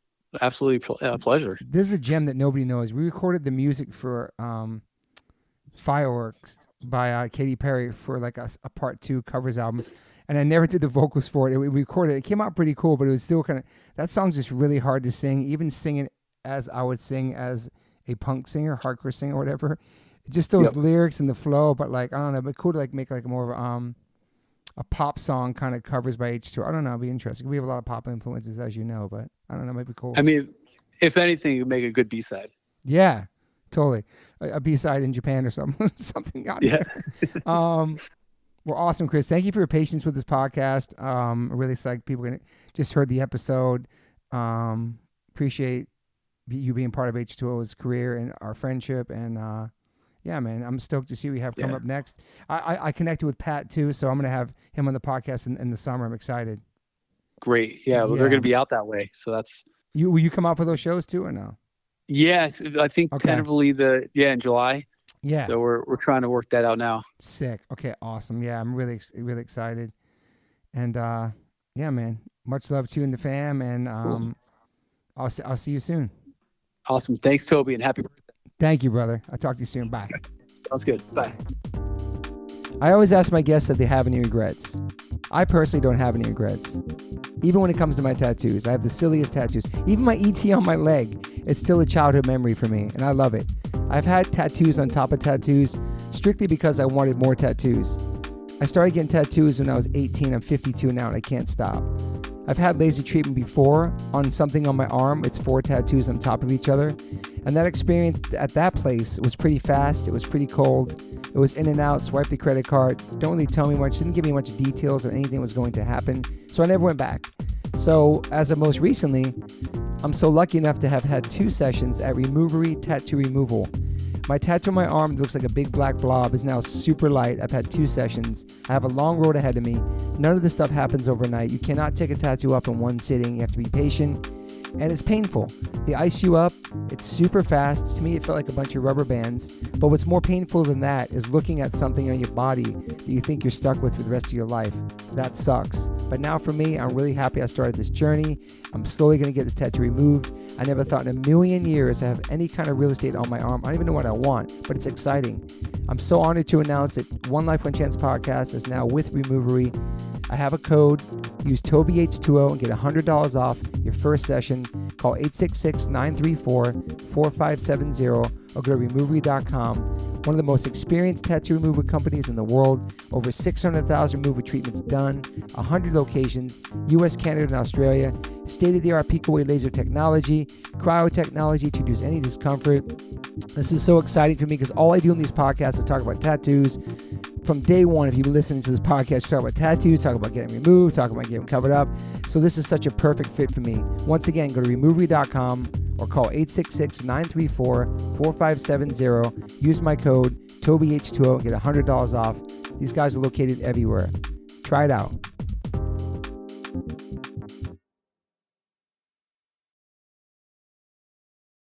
a pleasure. This is a gem that nobody knows. We recorded the music for Fireworks by Katy Perry for a part 2 covers album, and I never did the vocals for it. We recorded it. It came out pretty cool, but it was still that song's just really hard to sing. Even singing as I would sing as a punk singer, hardcore singer, or whatever. Just those lyrics and the flow, but I don't know, but cool to make more of a pop song kind of covers by H2O. I don't know, it'd be interesting. We have a lot of pop influences, as you know, but I don't know, it might be cool. I mean, if anything, it would make a good B-side. Yeah, totally. A B-side in Japan or something. Something out there. Well, awesome, Chris. Thank you for your patience with this podcast. I'm really psyched people just heard the episode. Appreciate you being part of H2O's career and our friendship, and yeah, man, I'm stoked to see what we have coming up next. I connected with Pat too, so I'm going to have him on the podcast in the summer. I'm excited. Great. Yeah, well, they're going to be out that way, so that's. Will you come out for those shows too, or no? Yeah, I think tentatively in July. Yeah. So we're trying to work that out now. Sick. Okay, awesome. Yeah, I'm really excited, and yeah, man, much love to you and the fam, and cool. I'll see you soon. Awesome. Thanks, Toby, and happy birthday. Thank you, brother. I'll talk to you soon. Bye. Sounds good. Bye. I always ask my guests if they have any regrets. I personally don't have any regrets. Even when it comes to my tattoos, I have the silliest tattoos. Even my ET on my leg, it's still a childhood memory for me, and I love it. I've had tattoos on top of tattoos strictly because I wanted more tattoos. I started getting tattoos when I was 18. I'm 52 now, and I can't stop. I've had laser treatment before on something on my arm. It's 4 tattoos on top of each other. And that experience at that place was pretty fast. It was pretty cold. It was in and out, swipe the credit card. Don't really tell me much, didn't give me much details or anything was going to happen. So I never went back. So as of most recently, I'm so lucky enough to have had 2 sessions at Removery Tattoo Removal. My tattoo on my arm that looks like a big black blob is now super light. I've had 2 sessions. I have a long road ahead of me. None of this stuff happens overnight. You cannot take a tattoo up in one sitting. You have to be patient. And it's painful. They ice you up. It's super fast. To me, it felt like a bunch of rubber bands. But what's more painful than that is looking at something on your body that you think you're stuck with for the rest of your life. That sucks. But now for me, I'm really happy I started this journey. I'm slowly going to get this tattoo removed. I never thought in a million years I have any kind of real estate on my arm. I don't even know what I want, but it's exciting. I'm so honored to announce that One Life One Chance podcast is now with Removery. I have a code. Use TobyH2O and get $100 off your first session. Call 866-934-4570 or go to removery.com. One of the most experienced tattoo removal companies in the world. Over 600,000 removal treatments done, 100 locations, US, Canada, and Australia. State-of-the-art Pico-Way laser technology, cryotechnology to reduce any discomfort. This is so exciting for me because all I do in these podcasts is talk about tattoos. From day one, if you've been listening to this podcast, we talk about tattoos, talk about getting removed, talk about getting covered up. So this is such a perfect fit for me. Once again, go to removery.com or call 866-934-4570. Use my code TobyH20 and get $100 off. These guys are located everywhere. Try it out.